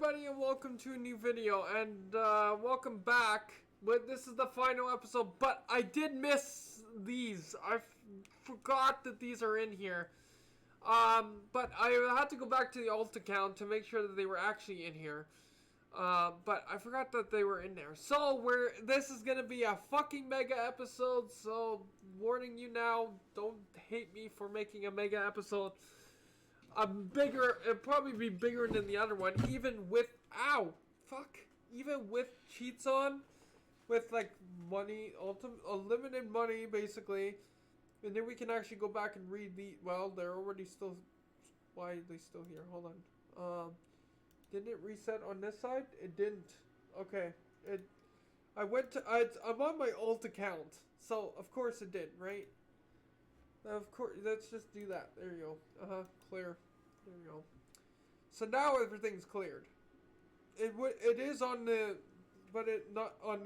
everybody, and welcome to a new video, and welcome back. But this is the final episode, but I did miss these. I forgot that these are in here. But I had to go back to the alt account to make sure that they were actually in here. But I forgot that they were in there. So this is gonna be a fucking mega episode. So warning you now, don't hate me for making a mega episode. It'd probably be bigger than the other one, even with even with cheats on, with like money, unlimited money basically, and then we can actually go back and read well, they're already still, why are they still here? Hold on. Didn't it reset on this side? It didn't. Okay, I'm on my alt account, so of course it did, right? Of course, let's just do that. There you go. Clear. There you go. So now everything's cleared. It is on the, but it not on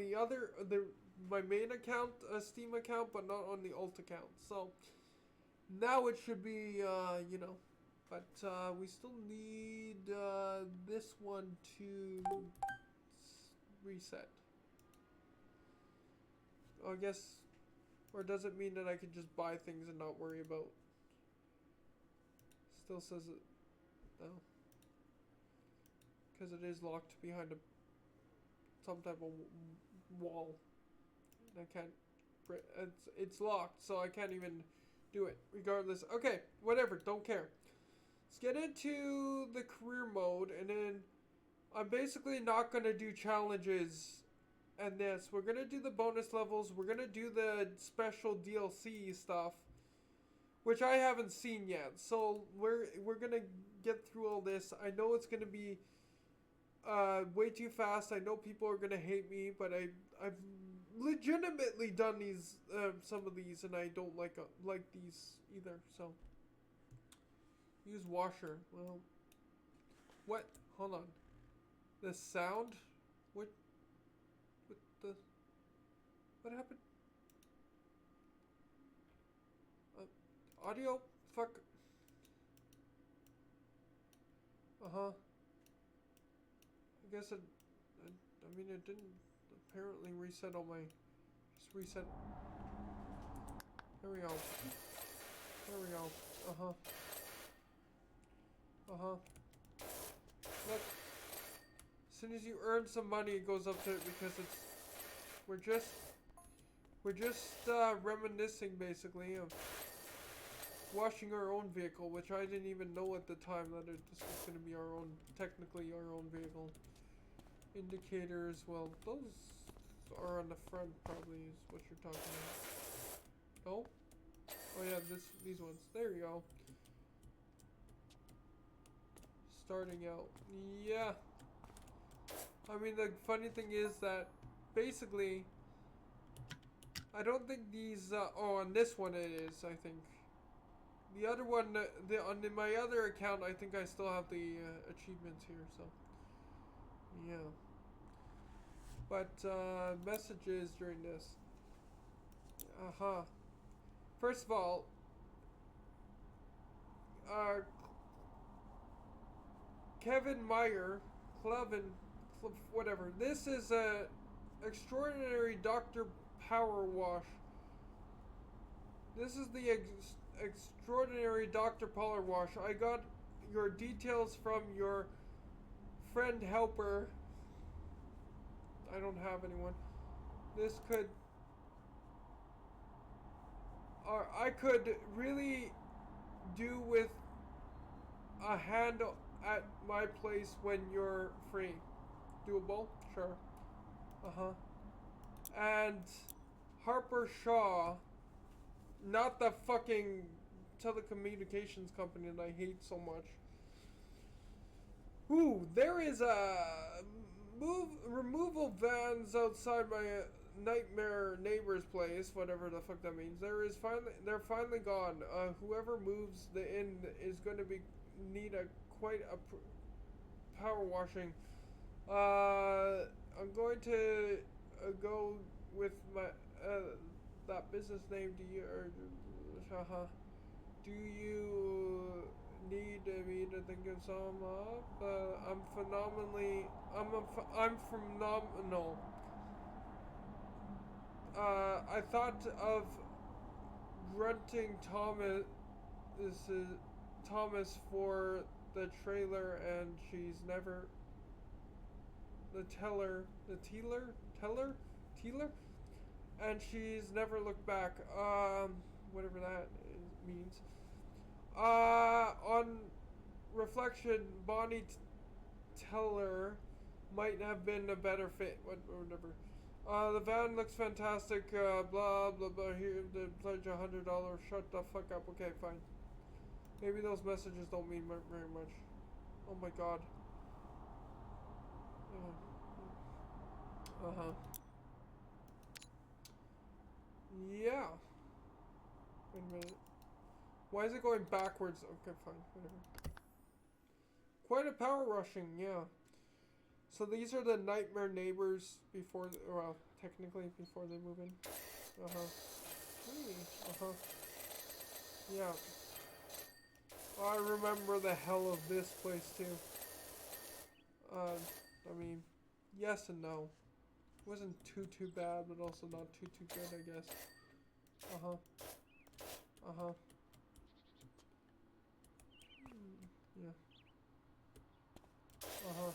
my main account, Steam account, but not on the alt account. So now it should be, but we still need this one to reset. I guess. Or does it mean that I can just buy things and not worry about? Still says it. No. Because it is locked behind some type of wall. And I can't. It's locked, so I can't even do it. Regardless. Okay, whatever. Don't care. Let's get into the career mode, and then I'm basically not going to do challenges. And this, we're gonna do the bonus levels. We're gonna do the special DLC stuff, which I haven't seen yet. So we're gonna get through all this. I know it's gonna be way too fast. I know people are gonna hate me, but I've legitimately done these some of these, and I don't like these either. So use washer. Well, what? Hold on. The sound. What happened? Audio? Fuck. I guess I mean, it didn't apparently reset all my... Just reset. There we go. There we go. Look. As soon as you earn some money, it goes up to it because it's... We're just reminiscing basically of washing our own vehicle, which I didn't even know at the time that this was going to be technically our own vehicle. Indicators, well, those are on the front probably is what you're talking about. No? Oh yeah, these ones. There you go. Starting out. Yeah. I mean, the funny thing is that basically, I don't think these, on this one it is, I think. The other one, on my other account, I think I still have the achievements here, so. Yeah. But, messages during this. First of all, Kevin Meyer, whatever. This is a extraordinary Dr. PowerWash. This is the extraordinary Dr. PowerWash. I got your details from your friend helper. I don't have anyone. This could... I could really do with a hand at my place when you're free. Doable? Sure. And Harper Shaw, not the fucking telecommunications company that I hate so much. Ooh, there is a removal vans outside my nightmare neighbor's place, whatever the fuck that means. They're finally gone. Whoever moves the inn is going to need quite a power washing. I'm going to go with my that business name. Do you need me to think of some up. I'm phenomenally. I'm phenomenal. I thought of grunting Thomas for the trailer, and she's never teller, and she's never looked back. Whatever that means. On reflection, Bonnie Teller might have been a better fit. Whatever. The van looks fantastic. Blah blah blah. Here, the pledge $100. Shut the fuck up. Okay, fine. Maybe those messages don't mean very much. Oh my god. Uh huh. Yeah. Wait a minute. Why is it going backwards? Okay, fine. Whatever. Quite a power rushing, yeah. So these are the nightmare neighbors before, well, technically before they move in. Uh-huh. Yeah. I remember the hell of this place too. I mean, yes and no. It wasn't too bad, but also not too good, I guess. Uh-huh. Uh-huh. Yeah. Uh-huh.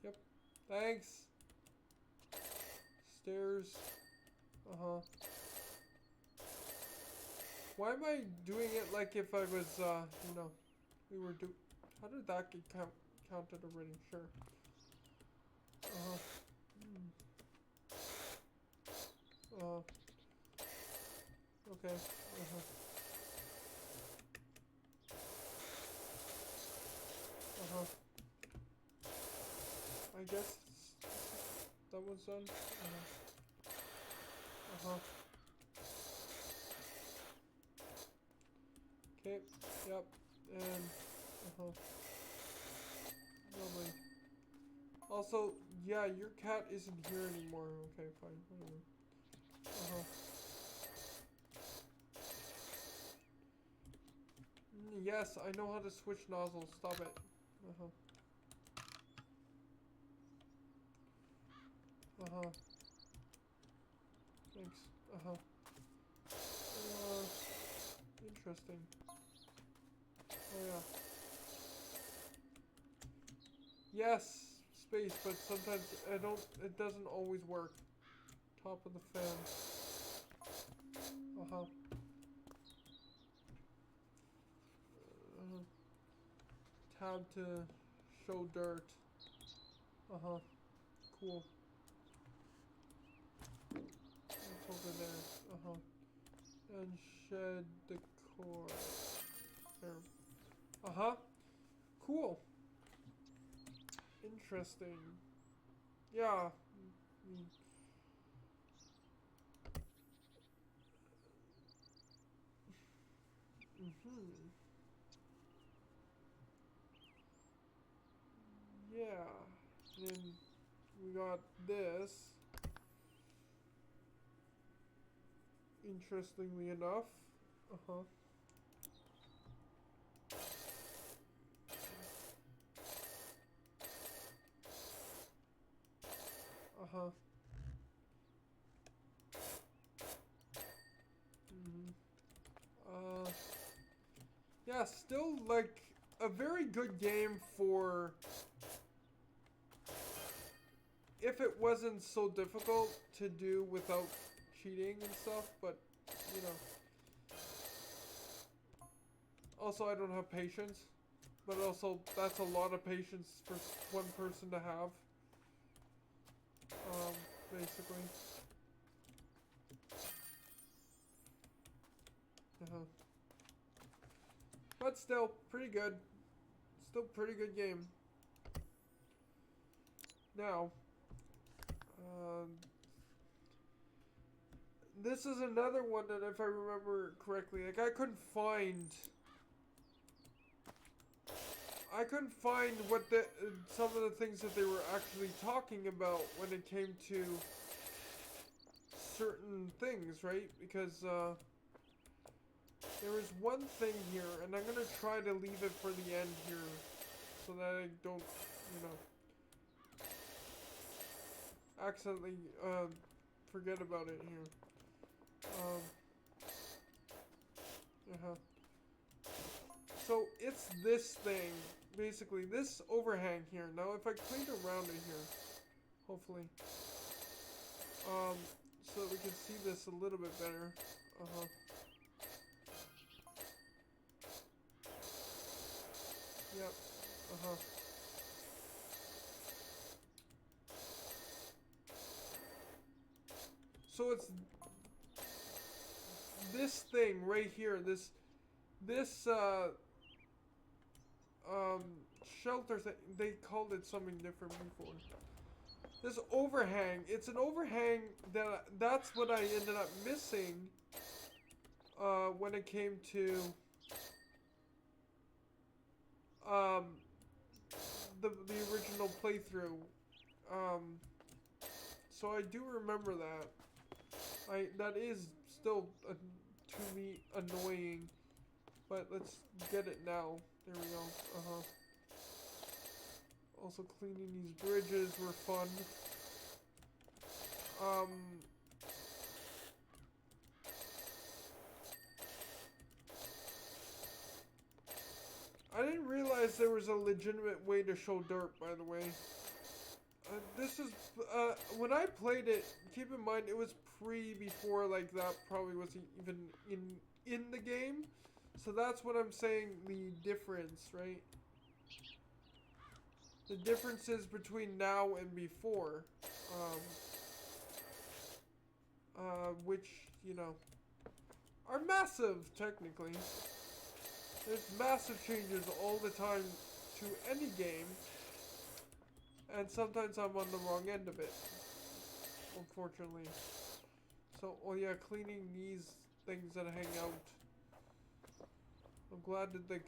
Yep. Thanks. Stairs. Uh-huh. Why am I doing it like if I was, you know, we were how did that get counted already? Sure. Uh-huh. Okay. Uh-huh. Uh-huh. I guess that one's done. Uh-huh. Uh-huh. Okay. Yep. And uh-huh. Lovely. Also, yeah, your cat isn't here anymore. Okay, fine. Whatever. Uh-huh. Yes, I know how to switch nozzles. Stop it. Uh-huh. Uh-huh. Thanks. Uh-huh. Interesting. Oh, yeah. Yes, space, but sometimes it doesn't always work. Top of the fan. Uh-huh. Tab to show dirt. Uh-huh. Cool. It's over there. Uh-huh. And shed decor. There. Uh-huh. Cool. Interesting. Yeah. Yeah. Then we got this. Interestingly enough. Uh-huh. Uh-huh. Yeah, still like a very good game for if it wasn't so difficult to do without cheating and stuff, but you know. Also, I don't have patience, but also that's a lot of patience for one person to have. Basically. But still, pretty good. Still pretty good game. Now, this is another one that if I remember correctly, like I couldn't find what some of the things that they were actually talking about when it came to certain things, right? Because There is one thing here, and I'm gonna try to leave it for the end here, so that I don't, you know, accidentally forget about it here. So it's this thing, basically this overhang here. Now if I clean around it here, hopefully, so that we can see this a little bit better. Yep. So it's this thing right here, this shelter thing. They called it something different before. This overhang, it's an overhang that's what I ended up missing when it came to the original playthrough. So I do remember that. That is still to me annoying, but let's get it now. There we go. Also cleaning these bridges were fun. I didn't realize there was a legitimate way to show dirt, by the way. This is, when I played it, keep in mind it was before like that probably wasn't even in the game. So that's what I'm saying, the difference, right? The differences between now and before. Which, you know, are massive, technically. There's massive changes all the time to any game. And sometimes I'm on the wrong end of it, unfortunately. So, oh yeah, cleaning these things that hang out. I'm glad that they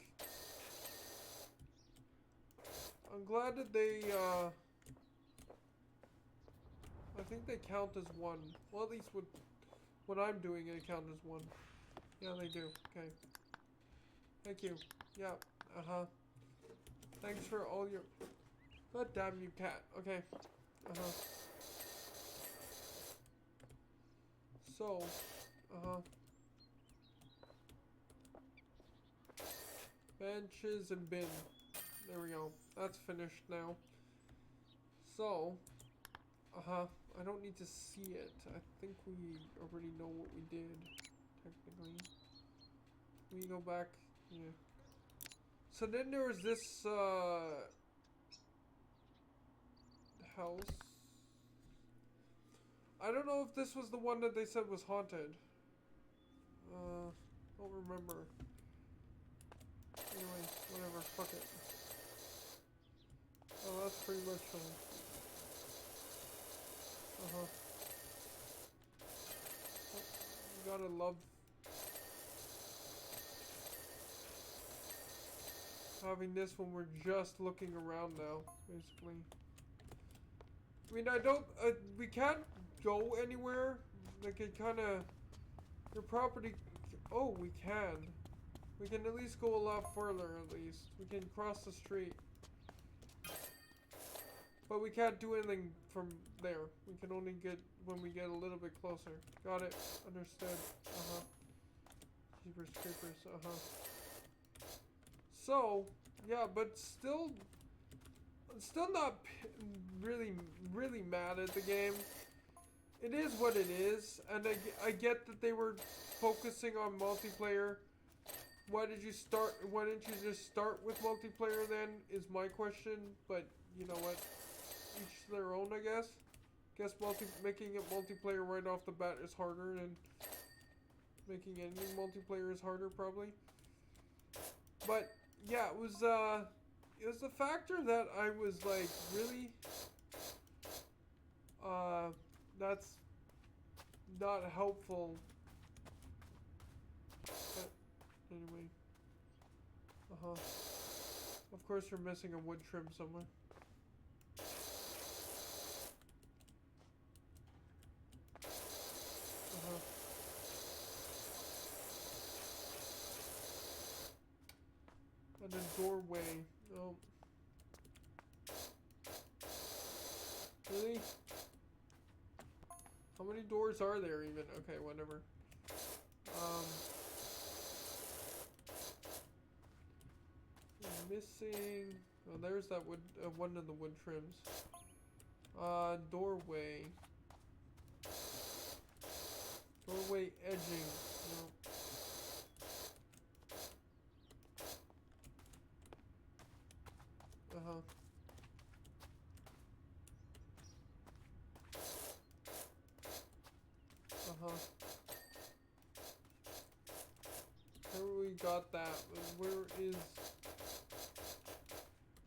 I think they count as one. Well, at least what I'm doing, they count as one. Yeah, they do. Okay. Thank you. Yeah. Thanks for all your... God damn you, cat. Okay. So, benches and bin. There we go. That's finished now. So, I don't need to see it. I think we already know what we did, technically. We go back, yeah. So then there was this, house. I don't know if this was the one that they said was haunted. Don't remember. Anyway, whatever, fuck it. Oh, that's pretty much you gotta love having this when we're just looking around now, basically. I mean, we can't go anywhere. Like, it kinda, your property, oh, we can. We can at least go a lot further, at least. We can cross the street. But we can't do anything from there. We can only get when we get a little bit closer. Got it. Understood. Jeepers creepers. So, yeah, but still not really mad at the game. It is what it is, and I get that they were focusing on multiplayer. Why didn't you just start with multiplayer then, is my question, but you know what? Each their own, I guess. Making it multiplayer right off the bat is harder than making any multiplayer is harder, probably. But yeah, it was the factor that I was like, really, that's not helpful. But anyway, of course, you're missing a wood trim somewhere. doorway. Oh. Really? How many doors are there even? Okay, whatever. Missing. Oh, there's that wood. One of the wood trims. Doorway. Doorway edging. No. Uh-huh. Uh-huh. Where we got that? Where is...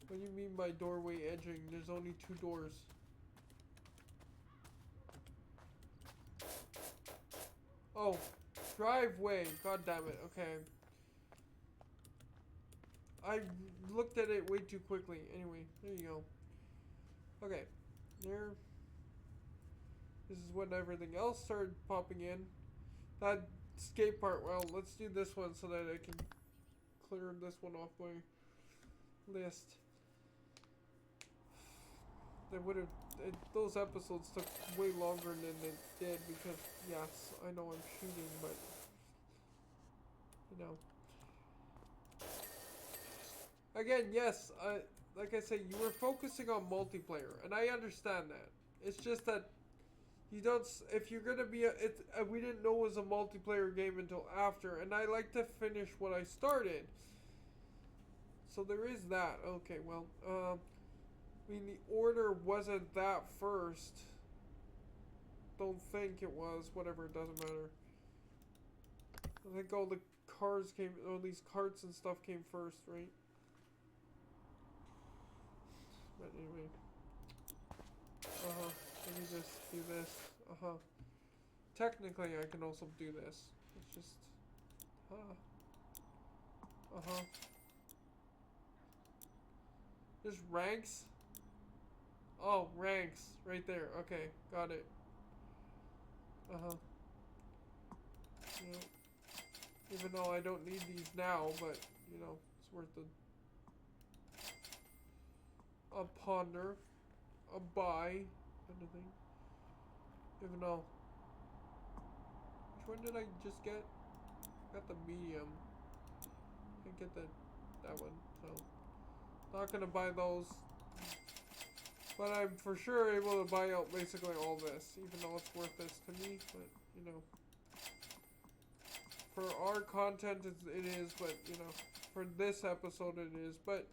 What do you mean by doorway edging? There's only 2 doors. Oh, driveway. God damn it. Okay. I looked at it way too quickly. Anyway, there you go. Okay. There. This is when everything else started popping in. That skate part, well, let's do this one so that I can clear this one off my list. They would have... Those episodes took way longer than it did because, yes, I know I'm cheating, but... You know. Again, yes, like I said, you were focusing on multiplayer, and I understand that. It's just that you don't, if you're gonna be we didn't know it was a multiplayer game until after, and I like to finish what I started. So there is that. Okay, well, I mean, the order wasn't that first. Don't think it was. Whatever, it doesn't matter. I think all the cars came, all these carts and stuff came first, right? But anyway. Let me just do this. Technically, I can also do this. It's just... There's ranks? Oh, ranks. Right there. Okay, got it. Yeah. Even though I don't need these now, but, you know, it's worth a ponder. A buy. Kind of thing. Even though... Which one did I just get? Got the medium. I get that one, so... Not gonna buy those. But I'm for sure able to buy out basically all this, even though it's worth this to me, but, you know. For our content, it is, but, you know, for this episode it is, but,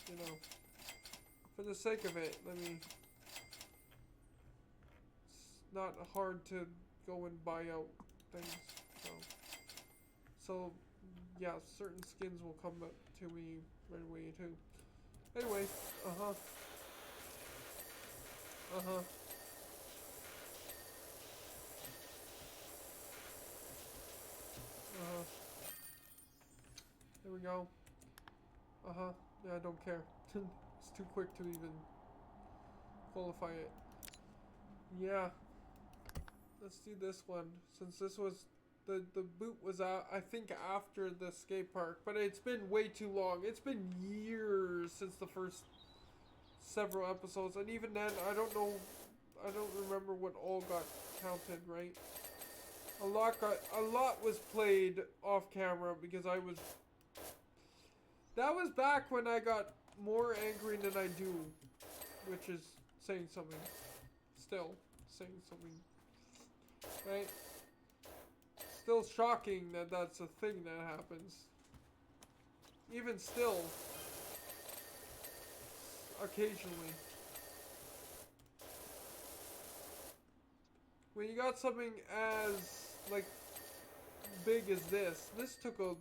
you know, for the sake of it, let me... It's not hard to go and buy out things, so yeah, certain skins will come up to me right away, too. Anyway, there we go. Yeah, I don't care. It's too quick to even qualify it. Yeah. Let's do this one. Since this was... The boot was out, I think, after the skate park. But it's been way too long. It's been years since the first several episodes. And even then, I don't know... I don't remember what all got counted, right? A lot was played off camera because I was... That was back when I got more angry than I do. Which is saying something. Still saying something. Right? Still shocking that that's a thing that happens. Even still. Occasionally. When you got something as, like, big as this took a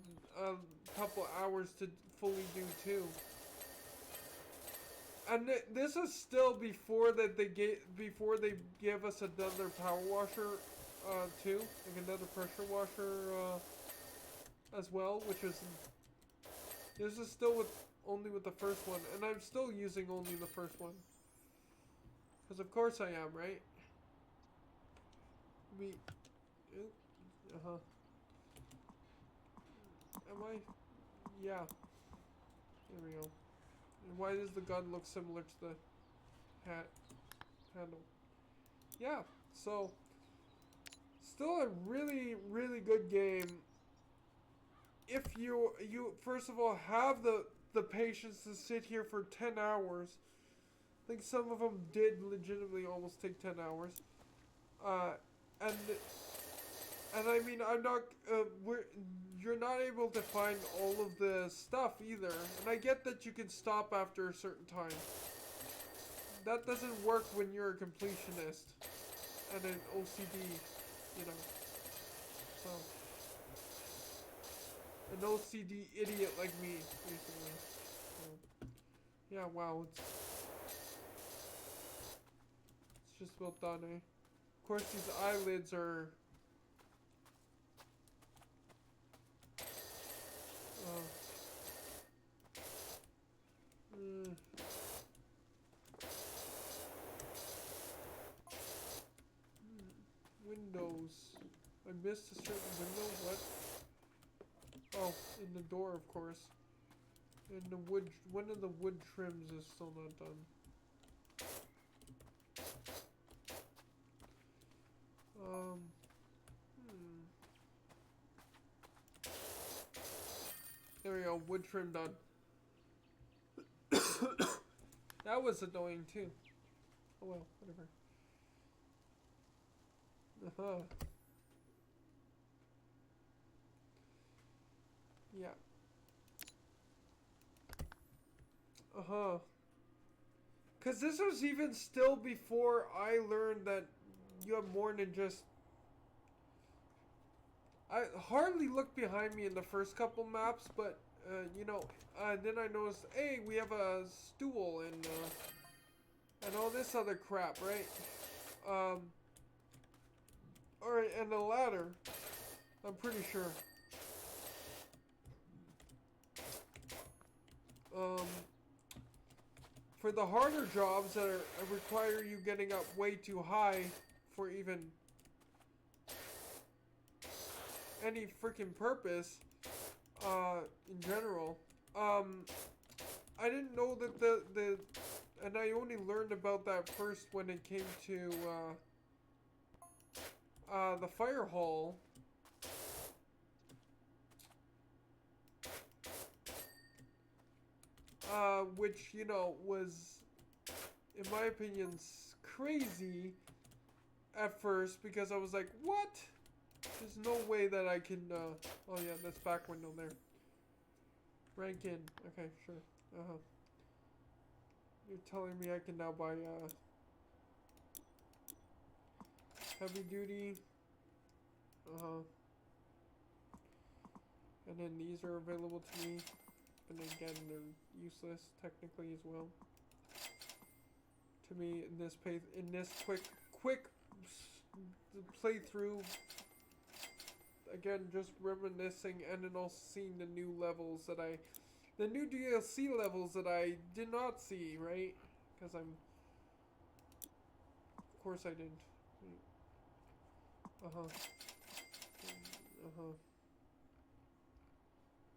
couple hours to fully do too. And this is still before that they give us another power washer too, like another pressure washer as well, which is this is still only with the first one, and I'm still using only the first one. Because of course I am, right? Am I? Yeah. There we go. And why does the gun look similar to the handle? Yeah, so still a really, really good game. If you first of all have the patience to sit here for 10 hours. I think some of them did legitimately almost take 10 hours. And I mean, I'm not, you're not able to find all of the stuff either. And I get that you can stop after a certain time. That doesn't work when you're a completionist and an OCD, you know. So, an OCD idiot like me, basically. So, yeah, wow, it's just about done, eh? Of course, these eyelids are... Windows. I missed a certain window? What? Oh, in the door, of course. And the wood... One of the wood trims is still not done. There we go, wood trim done. That was annoying too. Oh well, whatever. Yeah. Cause this was even still before I learned that you have more than just... I hardly looked behind me in the first couple maps, but you know, then I noticed, hey, we have a stool and all this other crap, right? Alright, and a ladder. I'm pretty sure. For the harder jobs that require you getting up way too high for even any freaking purpose, in general, I didn't know that and I only learned about that first when it came to, the fire hall. Which, you know, was, in my opinion, crazy at first, because I was like, what? There's no way that I can, oh yeah, that's back window there. Rank in. Okay, sure. You're telling me I can now buy, heavy duty. And then these are available to me. And again, they're useless technically as well. To me, in this quick playthrough, again, just reminiscing, and then also seeing the new levels that the new DLC levels that I did not see, right? Because of course I didn't. Here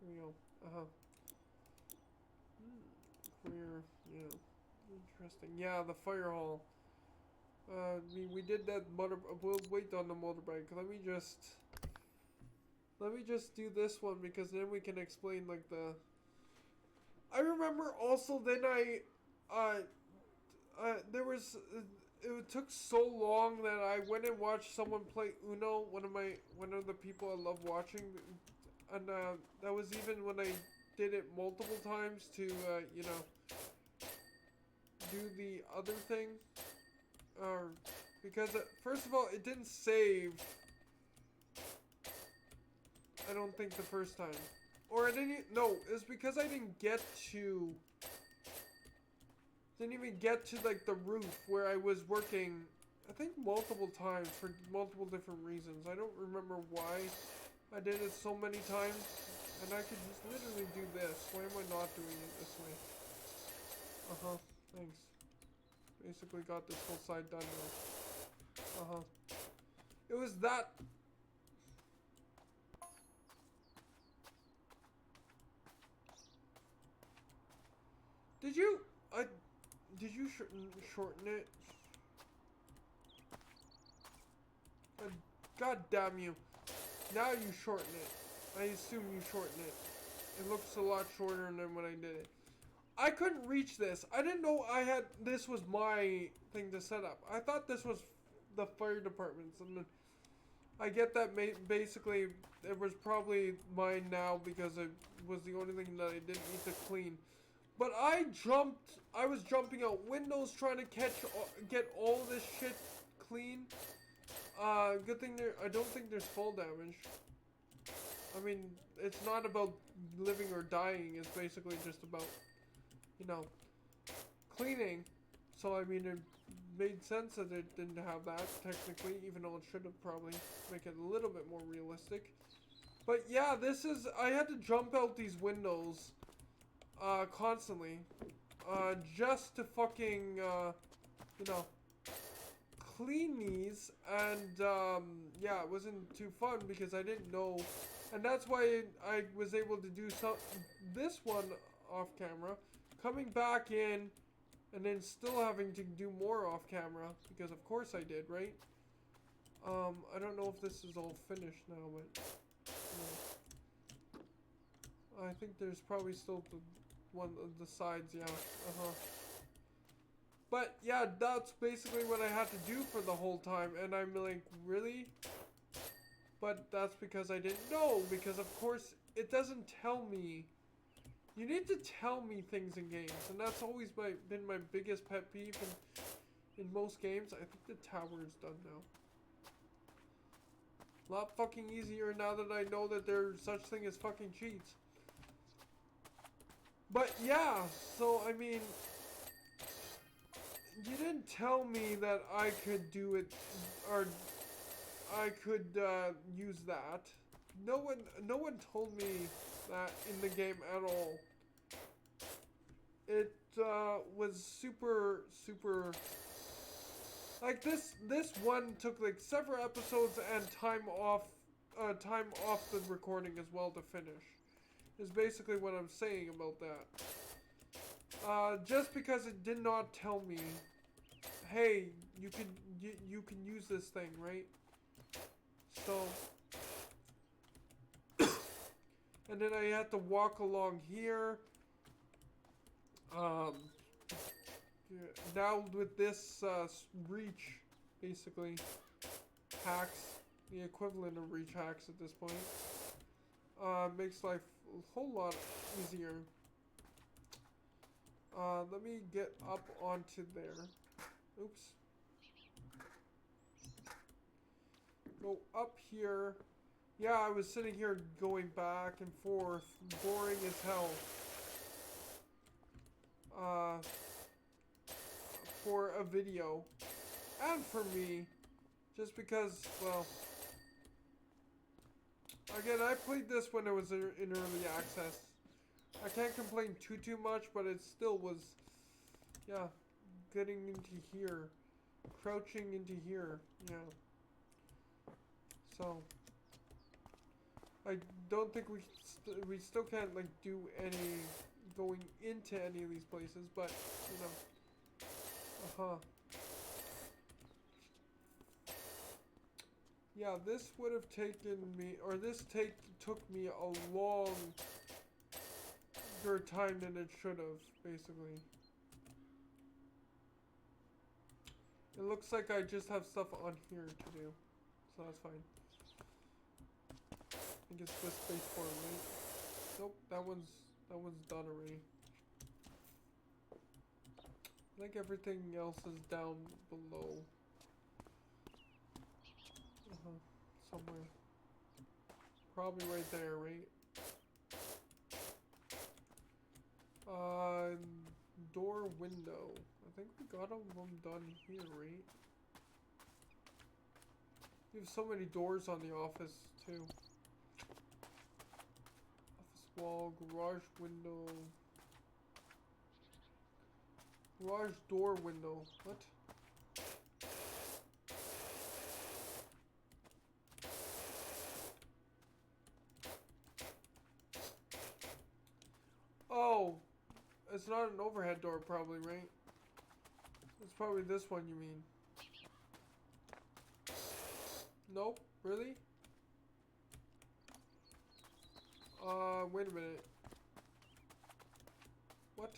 we go. Clear, yeah. Interesting. Yeah, the fire hall. I mean, we did that we'll wait on the motorbike. Let me just do this one, because then we can explain, like, I remember also then there was, it took so long that I went and watched someone play Uno, one of the people I love watching, and that was even when I did it multiple times to, you know, do the other thing, because first of all, it didn't save, I don't think, the first time. Or I didn't, no, it was because I didn't even get to, like, the roof where I was working, I think, multiple times for multiple different reasons. I don't remember why I did it so many times, and I could just literally do this. Why am I not doing it this way? Thanks. Basically got this whole side done now. It was that... Did you? Did you shorten it? God damn you! Now you shorten it. I assume you shorten it. It looks a lot shorter than when I did it. I couldn't reach this. I didn't know this was my thing to set up. I thought this was the fire department's, and I get that basically it was probably mine now because it was the only thing that I didn't need to clean. But I was jumping out windows trying to get all this shit clean. Good thing I don't think there's fall damage. I mean, it's not about living or dying. It's basically just about, you know, cleaning. So, I mean, it made sense that it didn't have that, technically, even though it should have probably make it a little bit more realistic. But yeah, I had to jump out these windows, constantly, just to fucking, you know, clean these, and, yeah, it wasn't too fun because I didn't know, and that's why I was able to do this one off camera, coming back in, and then still having to do more off camera, because of course I did, right? I don't know if this is all finished now, but, yeah. I think there's probably still the sides, yeah, But, yeah, that's basically what I had to do for the whole time, and I'm like, really? But that's because I didn't know, because of course, it doesn't tell me. You need to tell me things in games, and that's always been my biggest pet peeve in most games. I think the tower is done now. A lot fucking easier now that I know that there's such thing as fucking cheats. But yeah, so I mean, you didn't tell me that I could do it, or I could use that. No one told me that in the game at all. It was super like this one took like several episodes and time off the recording as well to finish. Is basically what I'm saying about that. Just because it did not tell me, hey, you can use this thing, right? So, and then I had to walk along here. Now with this reach, basically, hacks, the equivalent of reach hacks at this point, makes life a whole lot easier. Let me get up onto there. Oops. Go up here. Yeah, I was sitting here going back and forth, boring as hell. For a video, and for me, just because, well, again, I played this when it was in early access. I can't complain too much, but it still was, yeah, getting into here, crouching into here, yeah. So, I don't think we still can't, like, do any going into any of these places, but, you know. Yeah, this would have taken me, or this took me a longer time than it should have, basically. It looks like I just have stuff on here to do, so that's fine. I think it's just space 4, right? Nope, that one's done already. I think everything else is down below. Somewhere. Probably right there, right? Door, window. I think we got all of them done here, right? We have so many doors on the office, too. Office wall, garage window. Garage door window. What? Oh, as it's not an overhead door, probably, right? It's probably this one you mean. Nope, really? Wait a minute. What?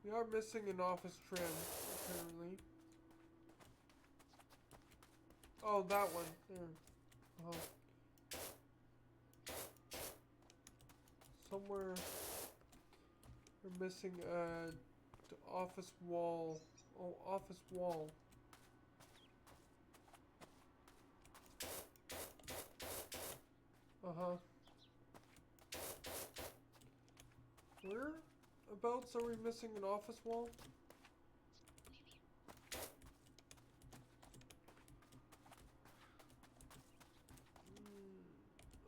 We are missing an office trim, apparently. Oh, that one. There. Somewhere we're missing the office wall. Oh, office wall. Whereabouts are we missing an office wall?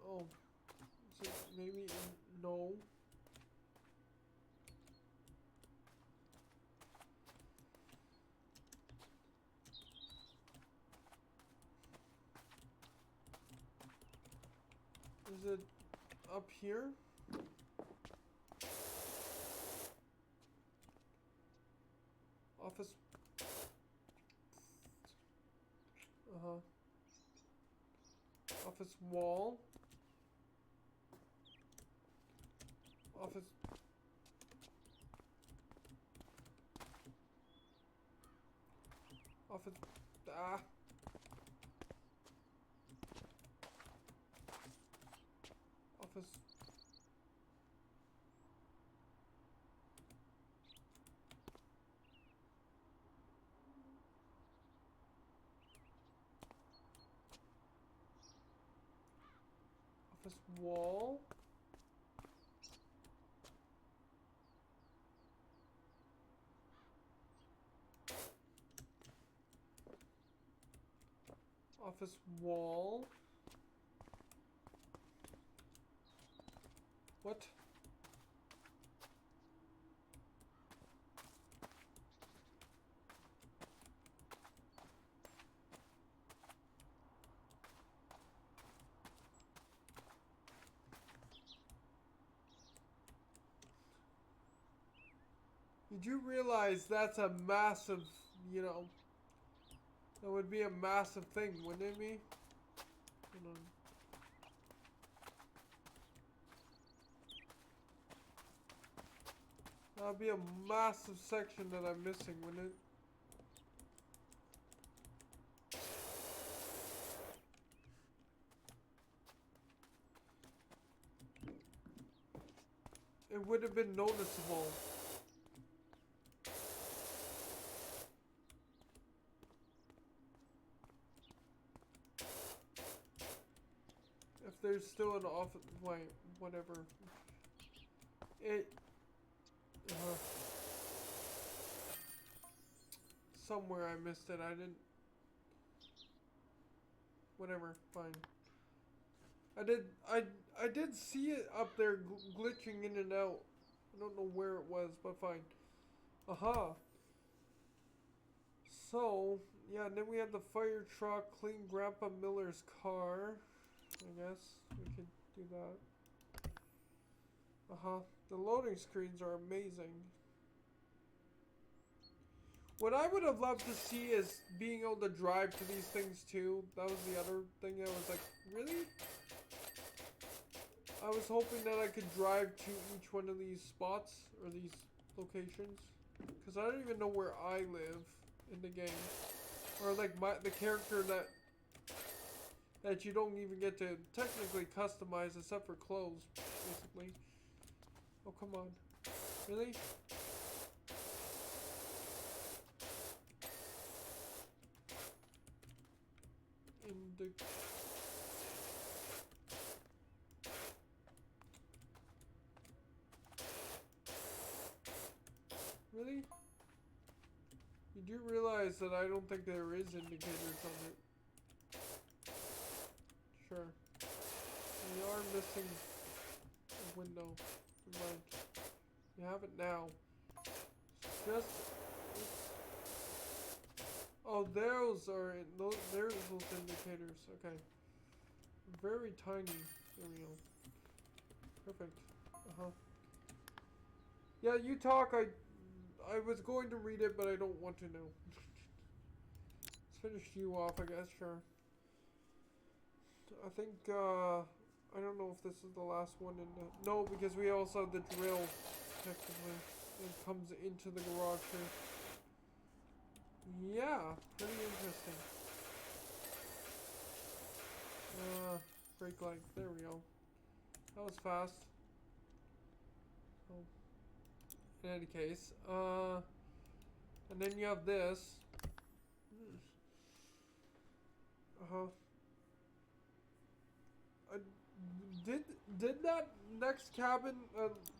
Oh, is it maybe no? Is it up here? Office. Office wall. Office. Office. Ah. Office. Office wall. Office wall. What? You do realize that's a massive, you know, that would be a massive thing, wouldn't it be? Hold on. That'd be a massive section that I'm missing, wouldn't it? It would have been noticeable. If there's still an office, wait, whatever. Somewhere I missed it. I didn't. Whatever. Fine. I did see it up there glitching in and out. I don't know where it was, but fine. Aha. So yeah, and then we have the fire truck, clean Grandpa Miller's car. I guess we could do that. The loading screens are amazing. What I would have loved to see is being able to drive to these things too. That was the other thing that was like, really? I was hoping that I could drive to each one of these spots or these locations. Because I don't even know where I live in the game. Or like the character that you don't even get to technically customize except for clothes, basically. Oh, come on. Really? Really? You do realize that I don't think there is indicators on it. Sure. We are missing a window. Right. You have it now. Just... Oh, those are those. There's those indicators. Okay. Very tiny. There we go. Perfect. Yeah, you talk. I was going to read it, but I don't want to know. Let's finish you off, I guess. Sure. I think. I don't know if this is the last one in the. No, because we also have the drill. Technically, it comes into the garage here. Yeah, pretty interesting. Brake light. There we go. That was fast. Oh. In any case, and then you have this. Uh, did that next cabin,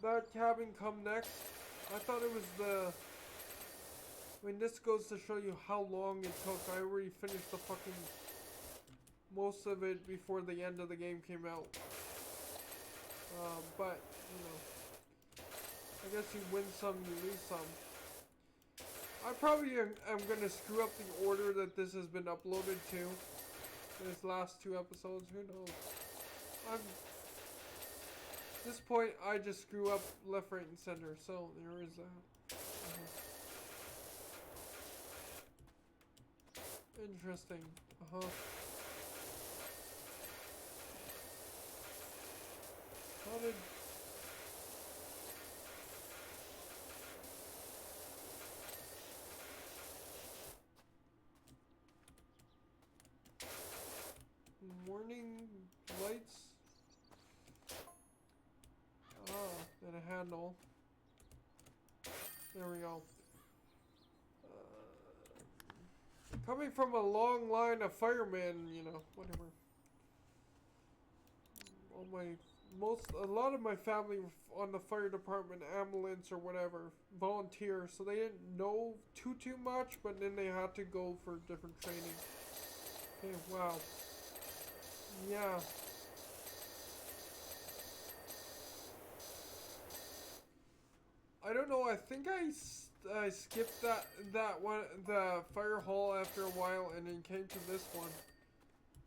that cabin come next? I thought it was the. I mean, this goes to show you how long it took. I already finished the fucking most of it before the end of the game came out. But you know. I guess you win some, you lose some. I probably am gonna screw up the order that this has been uploaded to. These last 2 episodes, who knows? At this point, I just screw up left, right, and center. So there is that. Interesting. How did? Warning lights. And a handle. There we go. Coming from a long line of firemen, you know, whatever. A lot of my family on the fire department, ambulance or whatever, volunteer, so they didn't know too much, but then they had to go for different training. Okay, wow. Yeah. I don't know. I think I skipped that one, the fire hall, after a while, and then came to this one,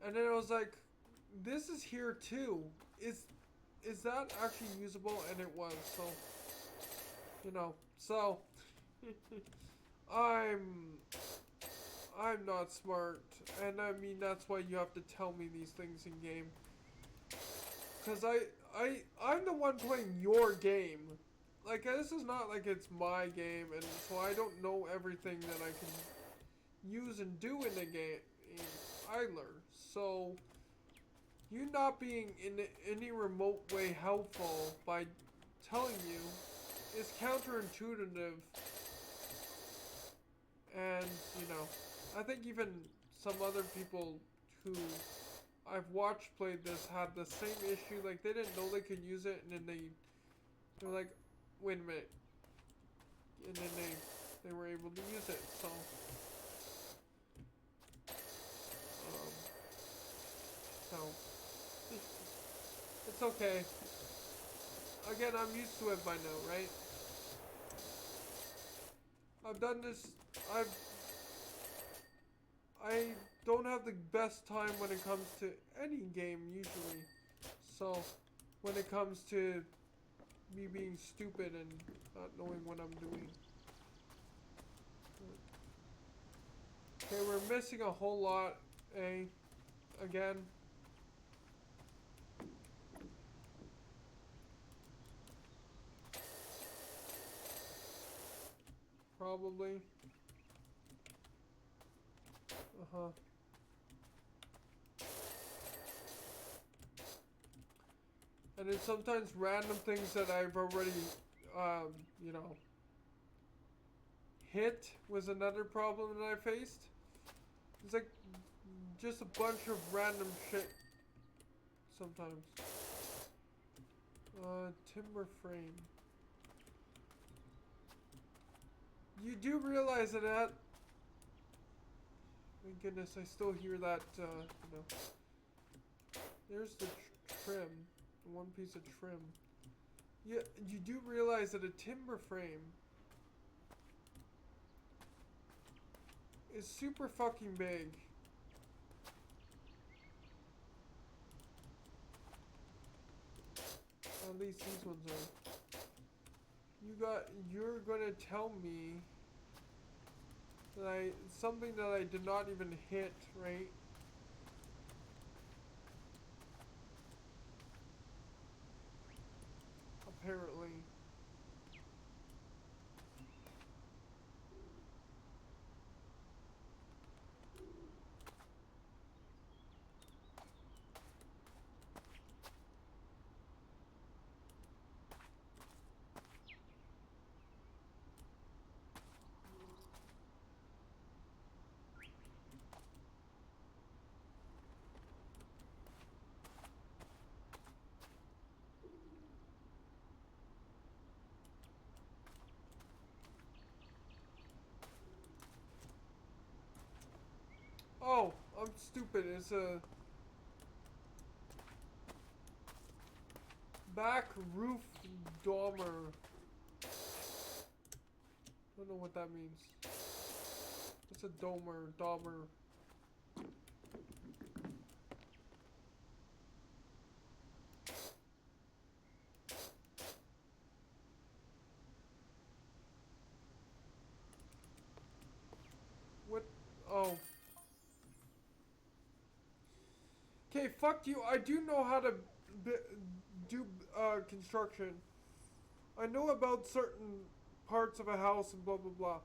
and then I was like, "This is here too. Is that actually usable?" And it was. So, you know. So, I'm not smart, and I mean that's why you have to tell me these things in game. Cause I'm the one playing your game. Like, this is not like it's my game, and so I don't know everything that I can use and do in the game either. So, you not being in any remote way helpful by telling you is counterintuitive. And, you know, I think even some other people who I've watched play this had the same issue. Like, they didn't know they could use it, and then they're like, wait a minute. And then they were able to use it, so. So. It's okay. Again, I'm used to it by now, right? I've done this. I don't have the best time when it comes to any game, usually. So, when it comes to me being stupid and not knowing what I'm doing. Okay, we're missing a whole lot, again. Probably. And then sometimes random things that I've already, you know, hit was another problem that I faced. It's like just a bunch of random shit sometimes. Timber frame. You do realize that thank goodness, I still hear that, you know. There's the trim. One piece of trim. Yeah, you do realize that a timber frame is super fucking big. At least these ones are. You're gonna tell me that something that I did not even hit, right? Apparently. Oh, I'm stupid. It's a back roof dormer. Don't know what that means. What's a domer? What? Oh. Okay, fuck you. I do know how to do construction. I know about certain parts of a house and blah blah blah.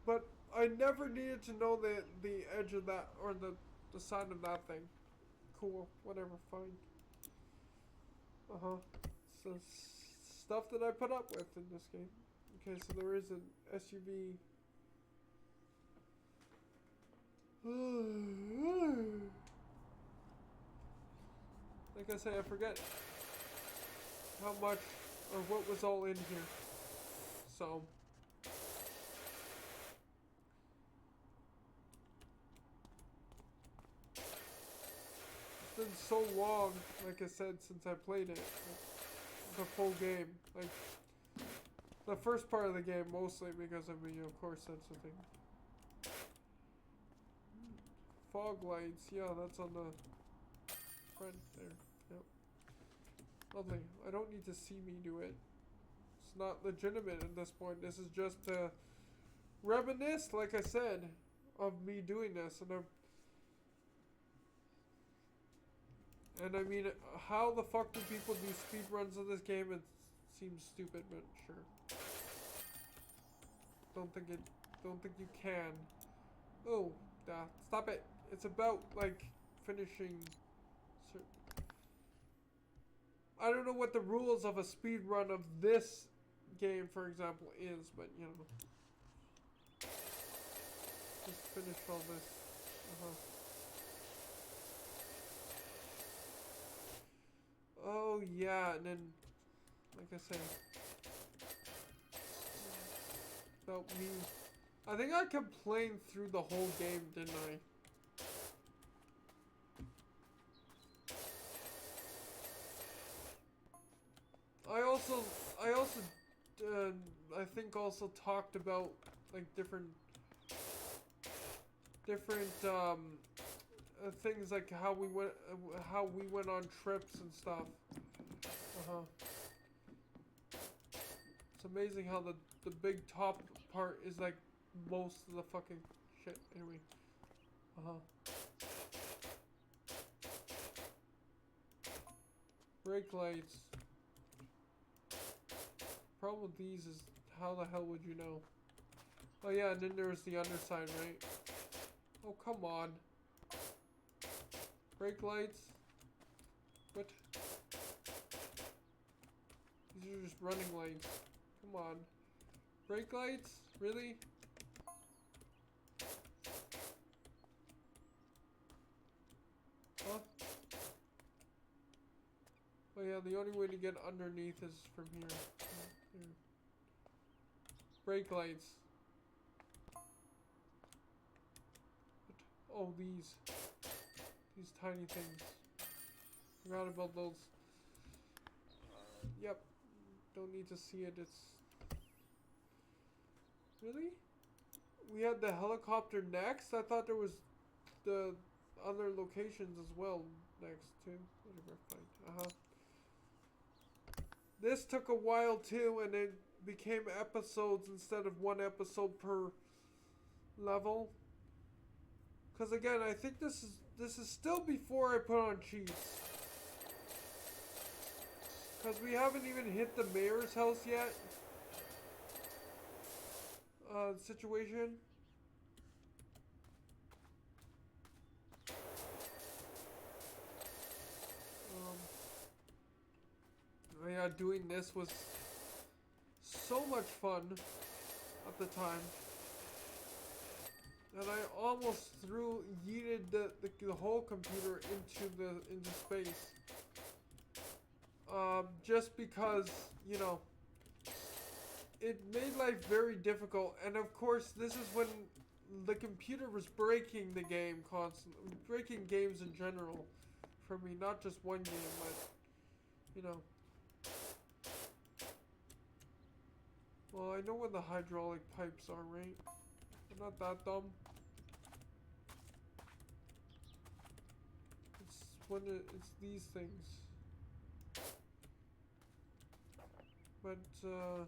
But I never needed to know the edge of that or the side of that thing. Cool, whatever, fine. So stuff that I put up with in this game. Okay, so there is an SUV. Like I say, I forget how much or what was all in here. So it's been so long, like I said, since I played it. The full game. Like the first part of the game mostly because of me, of course that's the thing. Fog lights, yeah, that's on the front there. Yep. Lovely. I don't need to see me do it. It's not legitimate at this point. This is just to reminisce, like I said, of me doing this. And I mean, how the fuck do people do speed runs of this game? It seems stupid, but sure. Don't think you can. Oh, stop it. It's about, like, finishing certain... I don't know what the rules of a speed run of this game, for example, is, but, you know. Just finish all this. Oh, yeah, and then, like I said, about me. I think I complained through the whole game, didn't I? I think also talked about like different things like how we went on trips and stuff. It's amazing how the big top part is like most of the fucking shit. Anyway. Brake lights. Problem with these is how the hell would you know? Oh yeah, and then there's the underside, right? Oh, come on. Brake lights. What? These are just running lights. Come on. Brake lights? Really? Huh? Oh yeah, the only way to get underneath is from here. Here. Brake lights. What? Oh, these tiny things. Forgot about those. Yep. Don't need to see it. It's Really? We had the helicopter next? I thought there was the other locations as well next too. Whatever, fine. This took a while too, and it became episodes instead of one episode per level. Cause again, I think this is still before I put on cheats. Cause we haven't even hit the mayor's house yet. Situation. Yeah, doing this was so much fun at the time. And I almost yeeted the whole computer into space. Just because, you know, it made life very difficult. And of course, this is when the computer was breaking the game constantly, breaking games in general for me, not just one game, but, you know. Well, I know where the hydraulic pipes are, right? I'm not that dumb. It's these things. But the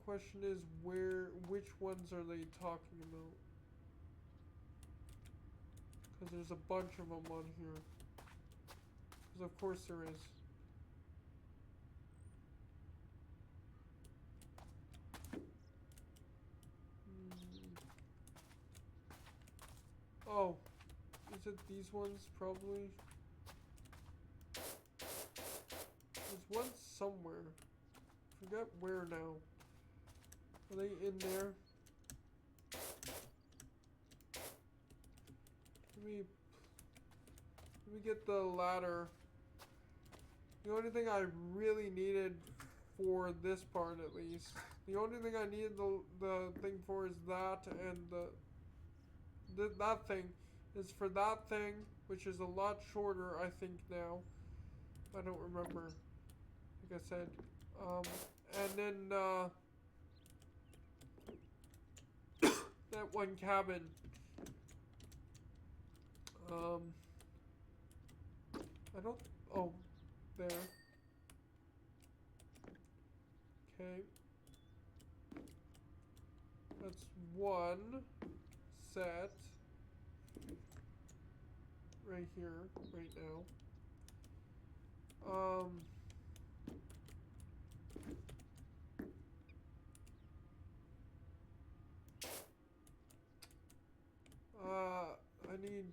question is which ones are they talking about? Because there's a bunch of them on here. Because of course there is. Oh, is it these ones probably? There's one somewhere. Forget where now. Are they in there? Let me get the ladder. The only thing I really needed for this part at least. The only thing I needed the thing for is that, and that thing is for that thing, which is a lot shorter, I think now. I don't remember. Like I said. And then that one cabin. I don't. Oh, there. Okay. That's one set. Right here, right now. I need.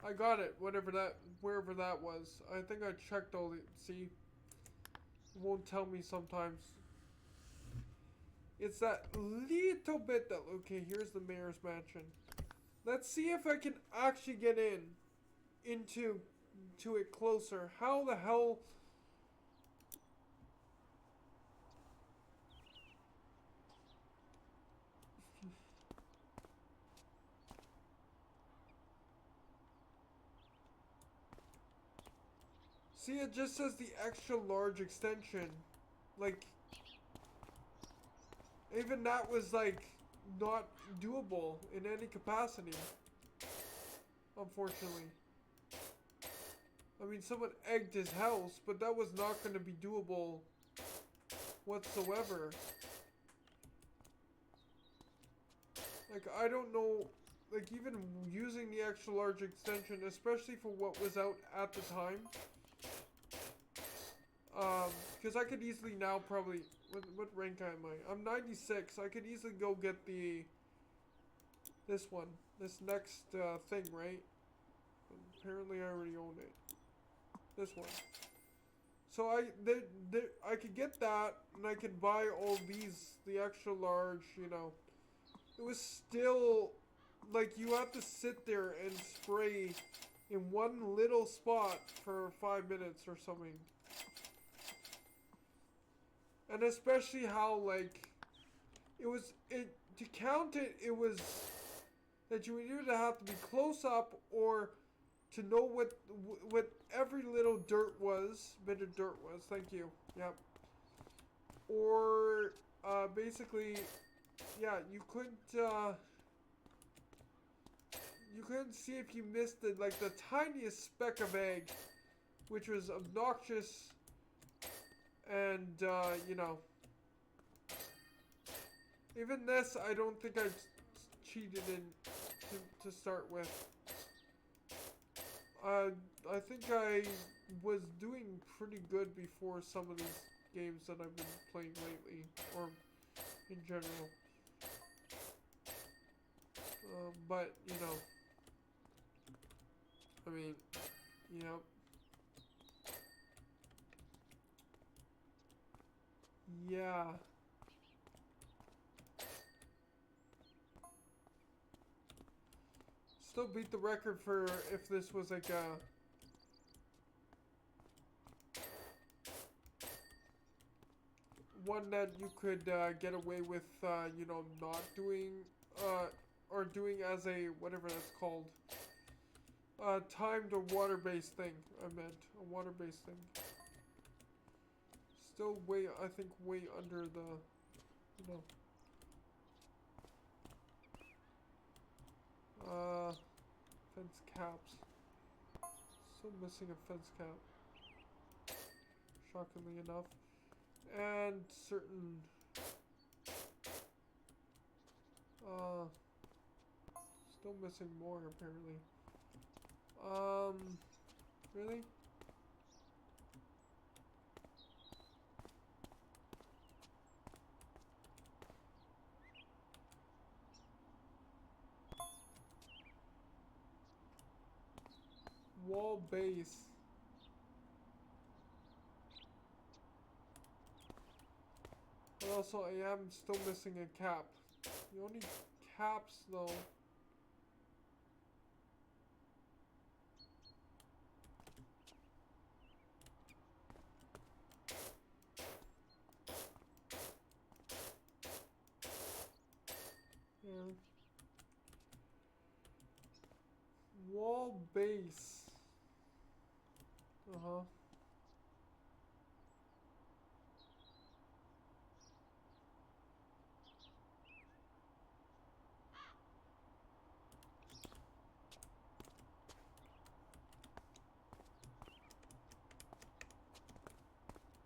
I got it, wherever that was. I think I checked all the, see? It won't tell me sometimes. It's that little bit that, okay, here's the mayor's mansion. Let's see if I can actually get into it closer. How the hell? See, it just says the extra large extension. Like, even that was like not doable in any capacity. Unfortunately. I mean, someone egged his house, but that was not going to be doable whatsoever. Like, I don't know, like, even using the extra large extension, especially for what was out at the time. Because I could easily now probably, what rank am I? I'm 96, I could easily go get this next thing, right? Apparently I already own it. This one. So I could get that, and I could buy all these, the extra large, you know. It was still, like, you have to sit there and spray in one little spot for 5 minutes or something. And especially how, like, to count it, it was that you would either have to be close up or to know what every little bit of dirt was. Thank you. Yep. Or basically, yeah, you couldn't see if you missed the tiniest speck of egg, which was obnoxious, and you know, even this I don't think I cheated in to start with. I think I was doing pretty good before some of these games that I've been playing lately, or in general. But, you know, I mean, yeah. Yeah. Still beat the record for if this was like a one that you could get away with, you know, not doing, or doing as a, whatever that's called, timed or water-based thing, I meant, a water-based thing. Still way, I think, way under the, you know, fence caps. Still missing a fence cap, shockingly enough. And certain still missing more apparently. Really? Wall base. But also, I am still missing a cap. The only caps, though. Yeah. Wall base. Uh-huh.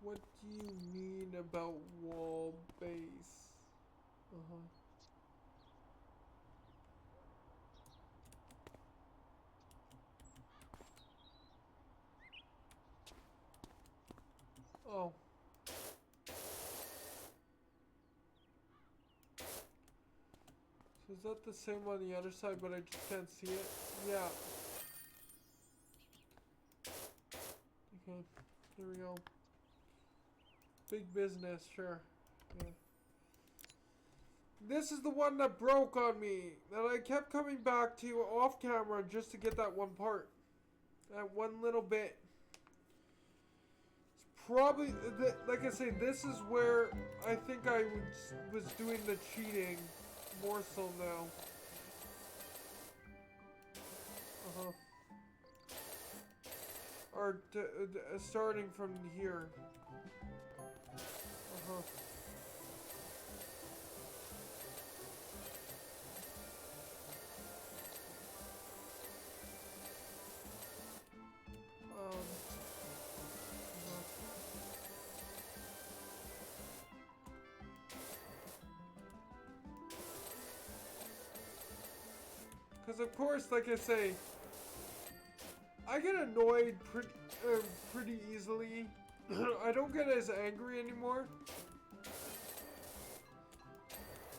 What do you mean about wall base? Uh-huh. Oh. So is that the same on the other side, but I just can't see it? Yeah. Okay. Here we go. Big business, sure. Yeah. This is the one that broke on me. That I kept coming back to off camera just to get that one part. That one little bit. It's probably, like I say, this is where I think I was doing the cheating more so now. Uh-huh. Or starting from here. Uh-huh. Because of course, like I say, I get annoyed pretty easily. I don't get as angry anymore.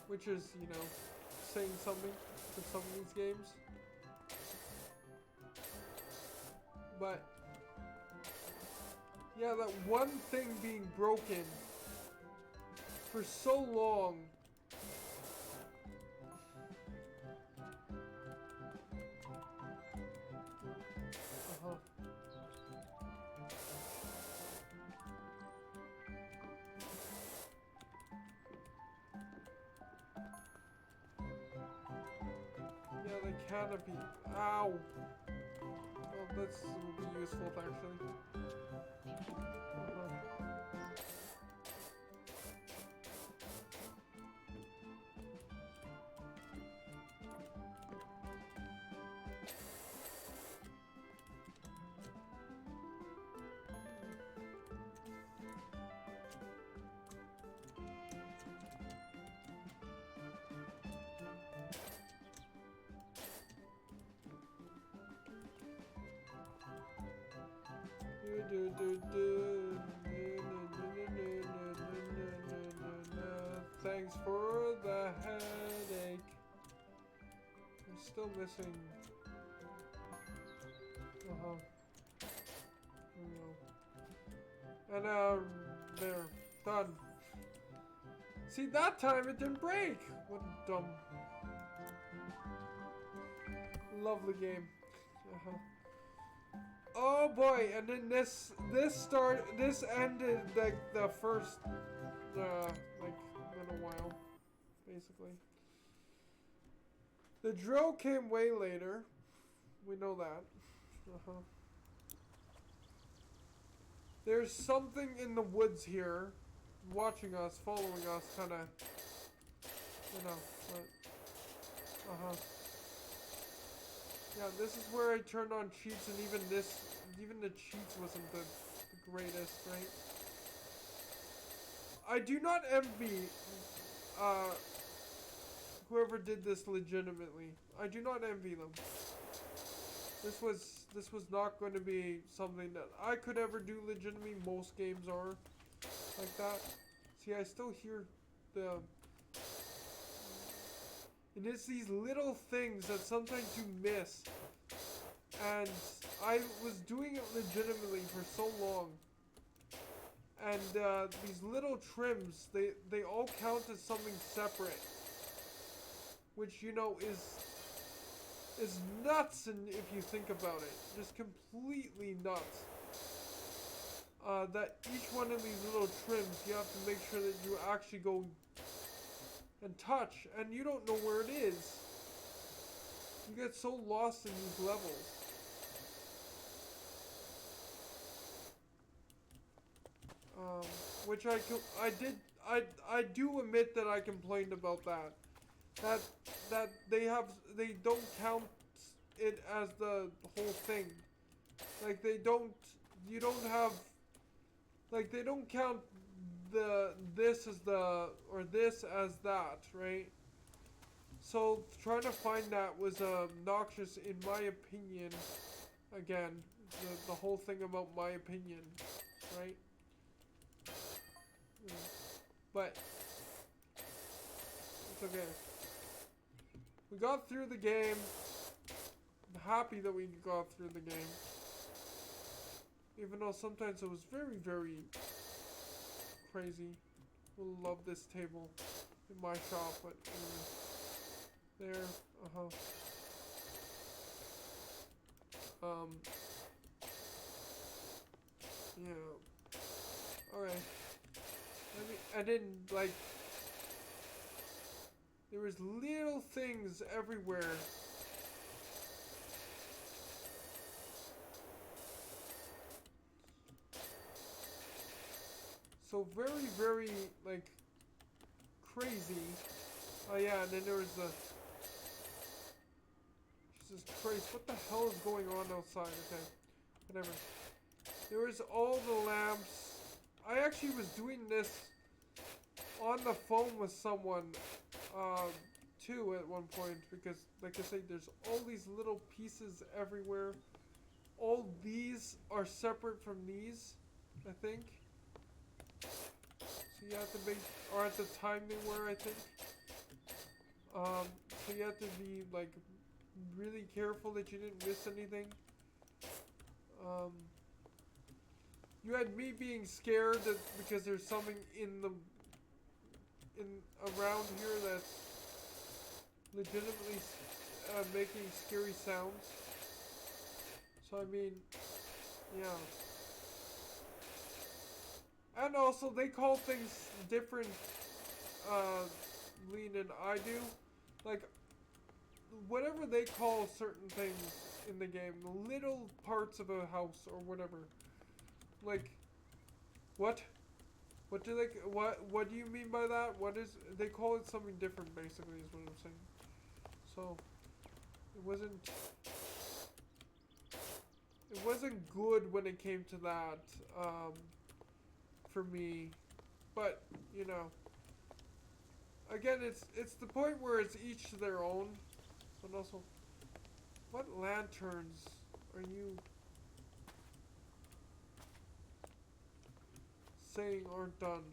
Which is, you know, saying something for some of these games. But, yeah, that one thing being broken for so long. Uh-huh. Yeah, the canopy. Ow. Oh This will be useful actually. Thanks for the headache. I'm still missing. There we go. And there, done. See, that time it didn't break. What dumb. Lovely game. Oh boy, and then this ended like the first like little while, basically. The drill came way later. We know that. There's something in the woods here, watching us, following us, kind of, you know. But, yeah, this is where I turned on cheats, and even the cheats wasn't the greatest, right? I do not envy whoever did this legitimately. I do not envy them. This was not going to be something that I could ever do legitimately. Most games are like that. See, I still hear the... And it's these little things that sometimes you miss. And I was doing it legitimately for so long. And these little trims, they all count as something separate. Which, you know, is nuts if you think about it. Just completely nuts. That each one of these little trims, you have to make sure that you actually go and touch, and you don't know where it is. You get so lost in these levels. Which I do admit that I complained about that. That they don't count it as the whole thing. Like you don't have, like they don't count this as this as that, right? So trying to find that was obnoxious in my opinion. Again, the whole thing about my opinion, right? But it's okay. We got through the game. I'm happy that we got through the game. Even though sometimes it was very, very crazy. We'll love this table in my shop, but anyway. There, yeah. Alright. I didn't, like... There was little things everywhere. So very, very, like, crazy. Oh yeah, and then there was the... Jesus Christ, what the hell is going on outside? Okay, whatever. There was all the lamps. I actually was doing this on the phone with someone, too, at one point, because, like I said, there's all these little pieces everywhere. All these are separate from these, I think. So you have to make, or at the time they were, I think. So you have to be, like, really careful that you didn't miss anything. You had me being scared that because there's something around here that's legitimately making scary sounds. So I mean, yeah. And also they call things different than I do. Like whatever they call certain things in the game. Little parts of a house or whatever. Like, what? What do they? What do you mean by that? What is? They call it something different, basically, is what I'm saying. So, it wasn't. It wasn't good when it came to that. For me, but you know. Again, it's the point where it's each to their own. But also, what lanterns are you saying aren't done?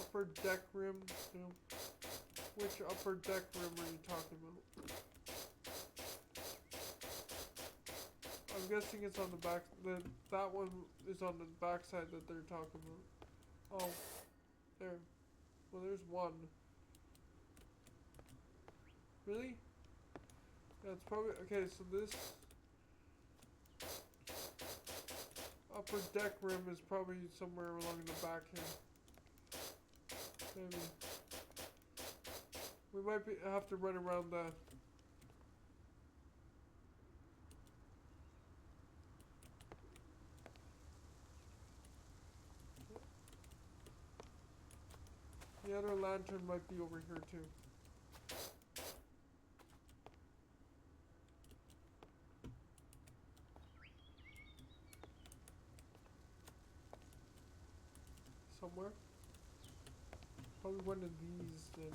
Upper deck rim? You know, which upper deck rim are you talking about? I'm guessing it's on the back. That one is on the back side that they're talking about. Oh, there. Well, there's one. Really? Yeah, it's probably okay. So this upper deck rim is probably somewhere along the back here. Maybe. We might have to run around the. The other lantern might be over here too. Somewhere. Probably one of these then.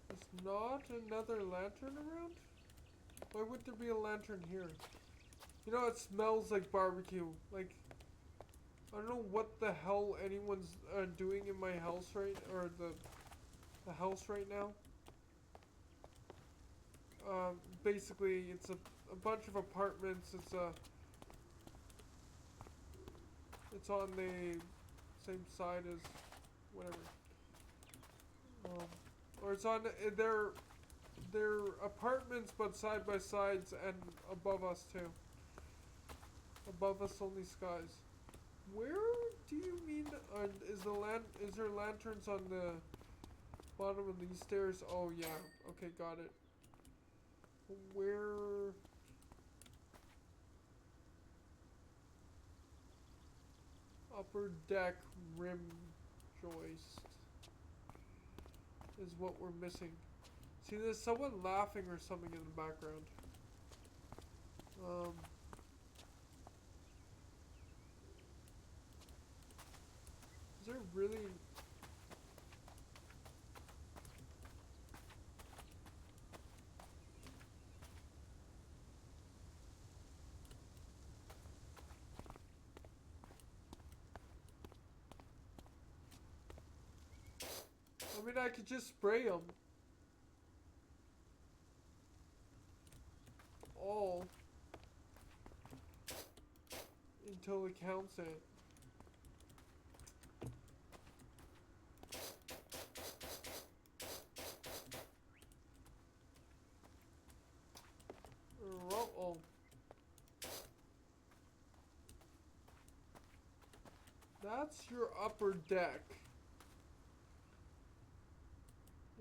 There's not another lantern around? Why would there be a lantern here? You know, it smells like barbecue. Like, I don't know what the hell anyone's doing in my house right, or the house right now. Basically, it's a bunch of apartments. It's on the same side as whatever. Or it's on their apartments, but side by sides and above us too. Above us only skies. Where do you mean? Is there lanterns on the bottom of these stairs? Oh yeah. Okay, got it. Where? Upper deck rim joist is what we're missing. See, there's someone laughing or something in the background. Is there really? I mean, I could just spray them. All. Until it counts it. Uh-oh. That's your upper deck.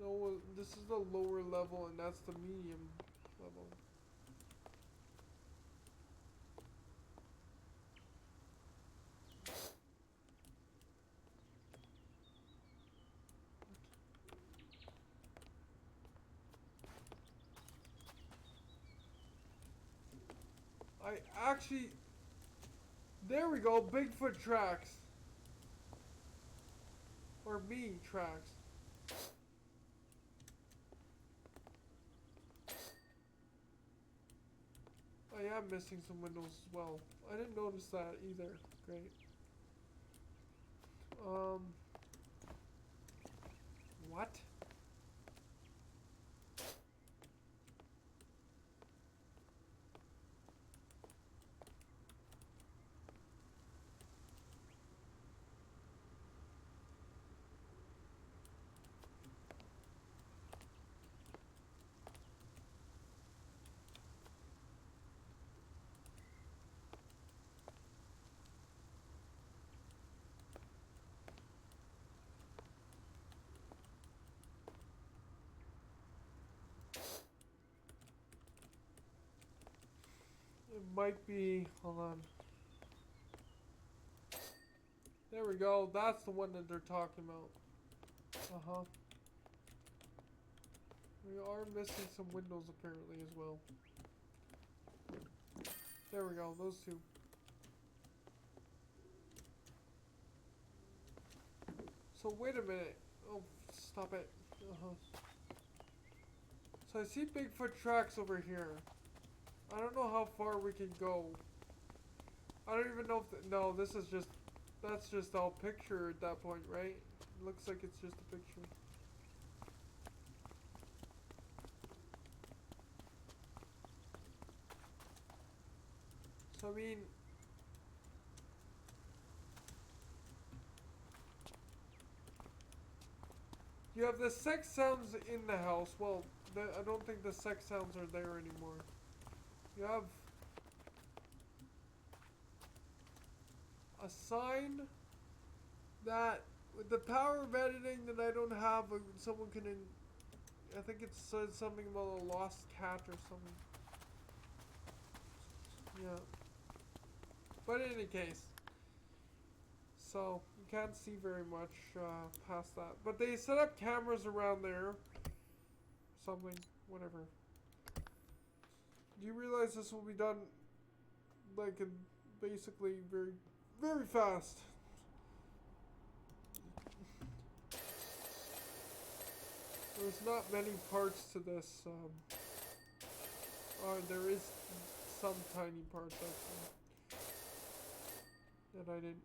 No, this is the lower level, and that's the medium level. I actually... There we go, Bigfoot tracks. Or me tracks. I am missing some windows as well. I didn't notice that either. Great. What? It might be, hold on. There we go, that's the one that they're talking about. Uh-huh. We are missing some windows apparently as well. There we go, those two. So wait a minute. Oh, stop it. Uh-huh. So I see Bigfoot tracks over here. I don't know how far we can go. I don't even know if... no, this is just... that's just all picture at that point, right? It looks like it's just a picture. So I mean... you have the sex sounds in the house. Well, I don't think the sex sounds are there anymore. You have a sign that with the power of editing that I don't have, someone can I think it says something about a lost cat or something. Yeah. But in any case, so you can't see very much past that. But they set up cameras around there. Something, whatever. Do you realize this will be done like in basically very, very fast? There's not many parts to this. There is some tiny parts actually that I didn't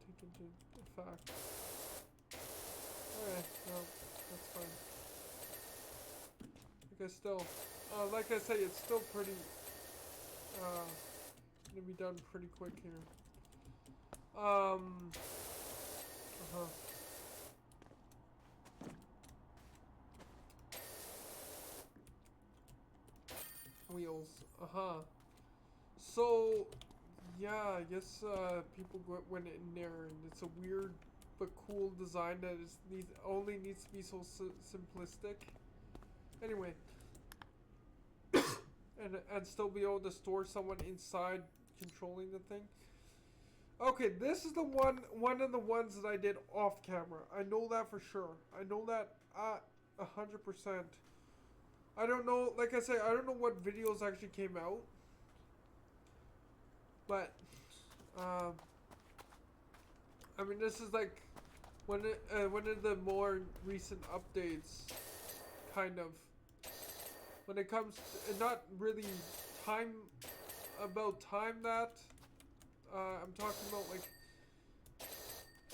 take into effect. Alright, no, that's fine. Like I say, it's still pretty, gonna be done pretty quick here. Wheels, so, yeah, I guess, people went in there, and it's a weird but cool design that only needs to be so simplistic. Anyway. And still be able to store someone inside controlling the thing. Okay, this is the one of the ones that I did off camera. I know that for sure. I know that 100%. I don't know, like I say, I don't know what videos actually came out. But, I mean, this is like one of the more recent updates, kind of. When it comes to, not really time that, I'm talking about like,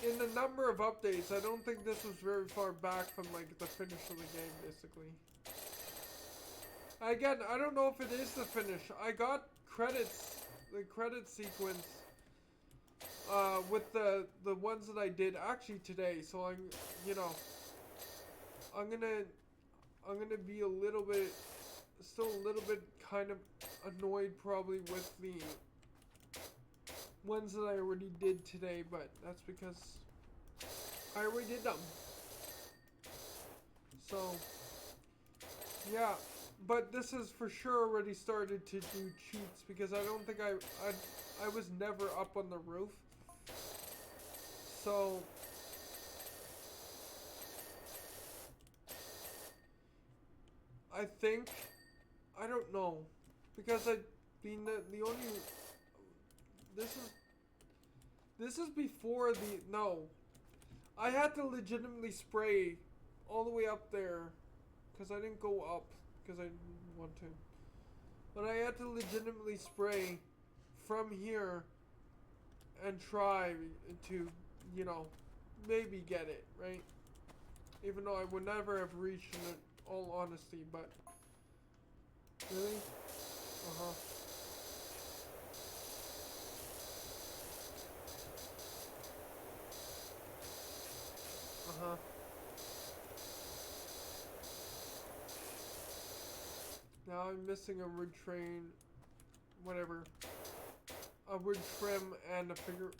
in the number of updates, I don't think this was very far back from like the finish of the game, basically. Again, I don't know if it is the finish. I got credits, the credit sequence, with the ones that I did actually today, so I'm gonna be a little bit, still a little bit kind of annoyed probably with the ones that I already did today, but that's because I already did them. So, yeah, but this is for sure already started to do cheats because I don't think I was never up on the roof. So, I think, I don't know, because the only, this is before no, I had to legitimately spray all the way up there, because I didn't go up, because I didn't want to, but I had to legitimately spray from here, and try to, maybe get it, right, even though I would never have reached in all honesty, but really? Now I'm missing a wood train, whatever. A wood trim and a figurehead.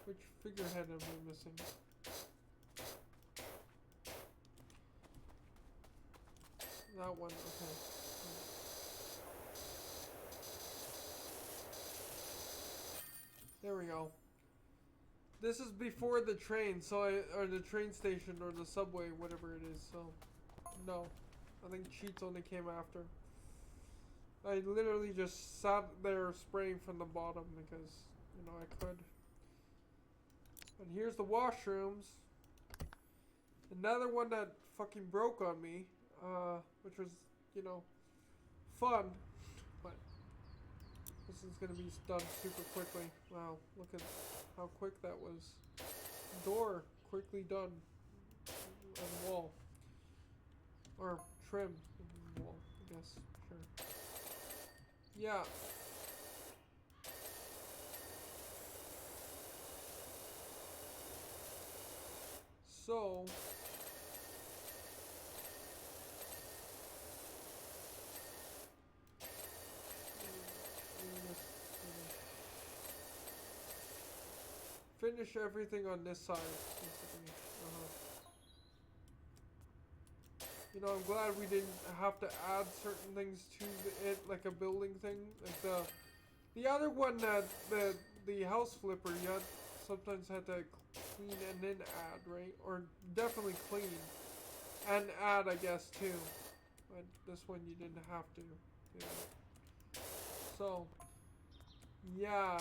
Which figurehead am I missing? That one, okay. There we go. This is before the train, or the train station, or the subway, whatever it is, so... No. I think cheats only came after. I literally just sat there spraying from the bottom because, you know, I could. And here's the washrooms. Another one that fucking broke on me, which was, you know, fun. But this is gonna be done super quickly. Wow, look at how quick that was. Door, quickly done. On the wall. Or trim on the wall, I guess. Sure. Yeah. So... finish everything on this side, basically. You know, I'm glad we didn't have to add certain things to it, like a building thing. Like the other one that the house flipper, you had, sometimes had to clean and then add, right? Or definitely clean and add, I guess, too. But this one you didn't have to. Yeah. So, yeah.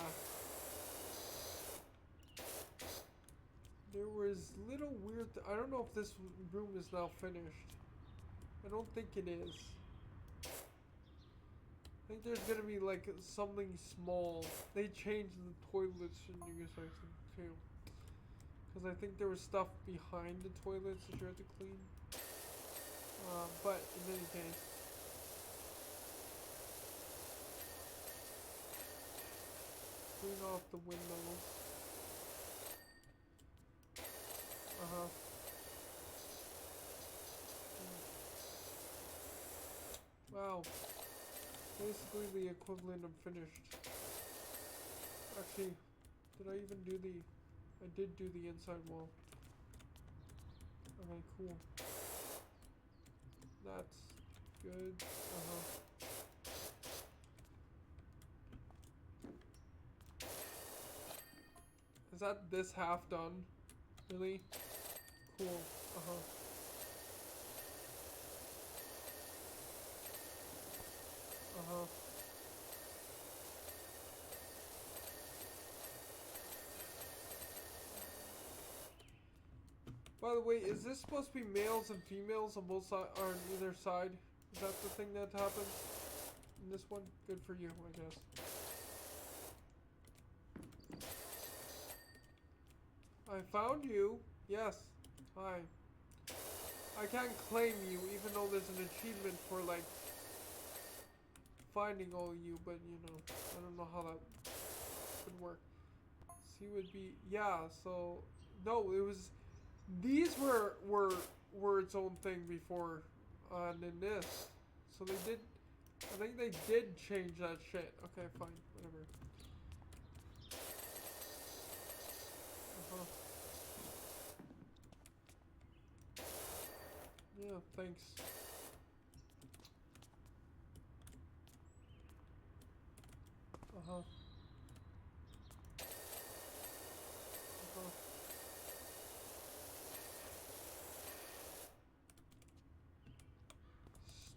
There was little weird... I don't know if this room is now finished. I don't think it is. I think there's gonna be like something small. They changed the toilets in E17 too. Because I think there was stuff behind the toilets that you had to clean. But in any case. Clean off the windows. Wow. Basically the equivalent of finished. Actually, did I even do the... I did do the inside wall. Okay, cool. That's good. Is that this half done? Really? Cool. By the way, is this supposed to be males and females on both sides, or on either side? Is that the thing that happens in this one? Good for you, I guess. I found you. Yes. Hi. I can't claim you, even though there's an achievement for, like, finding all of you, but, you know, I don't know how that would work. C would be... Yeah, so... No, it was... These were its own thing before, and then this. So they did... I think they did change that shit. Okay, fine. Whatever. Yeah, thanks.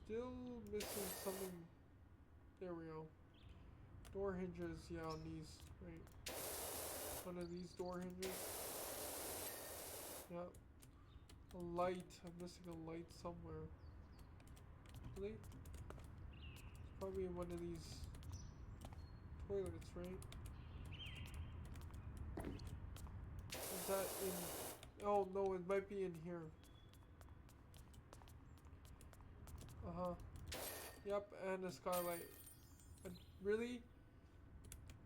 Still missing something. There we go. Door hinges, yeah, on these, right? One of these door hinges. Yep. A light. I'm missing a light somewhere. Really? It's probably in one of these toilets, right? Is that in... Oh, no, it might be in here. Yep, and a skylight. Really?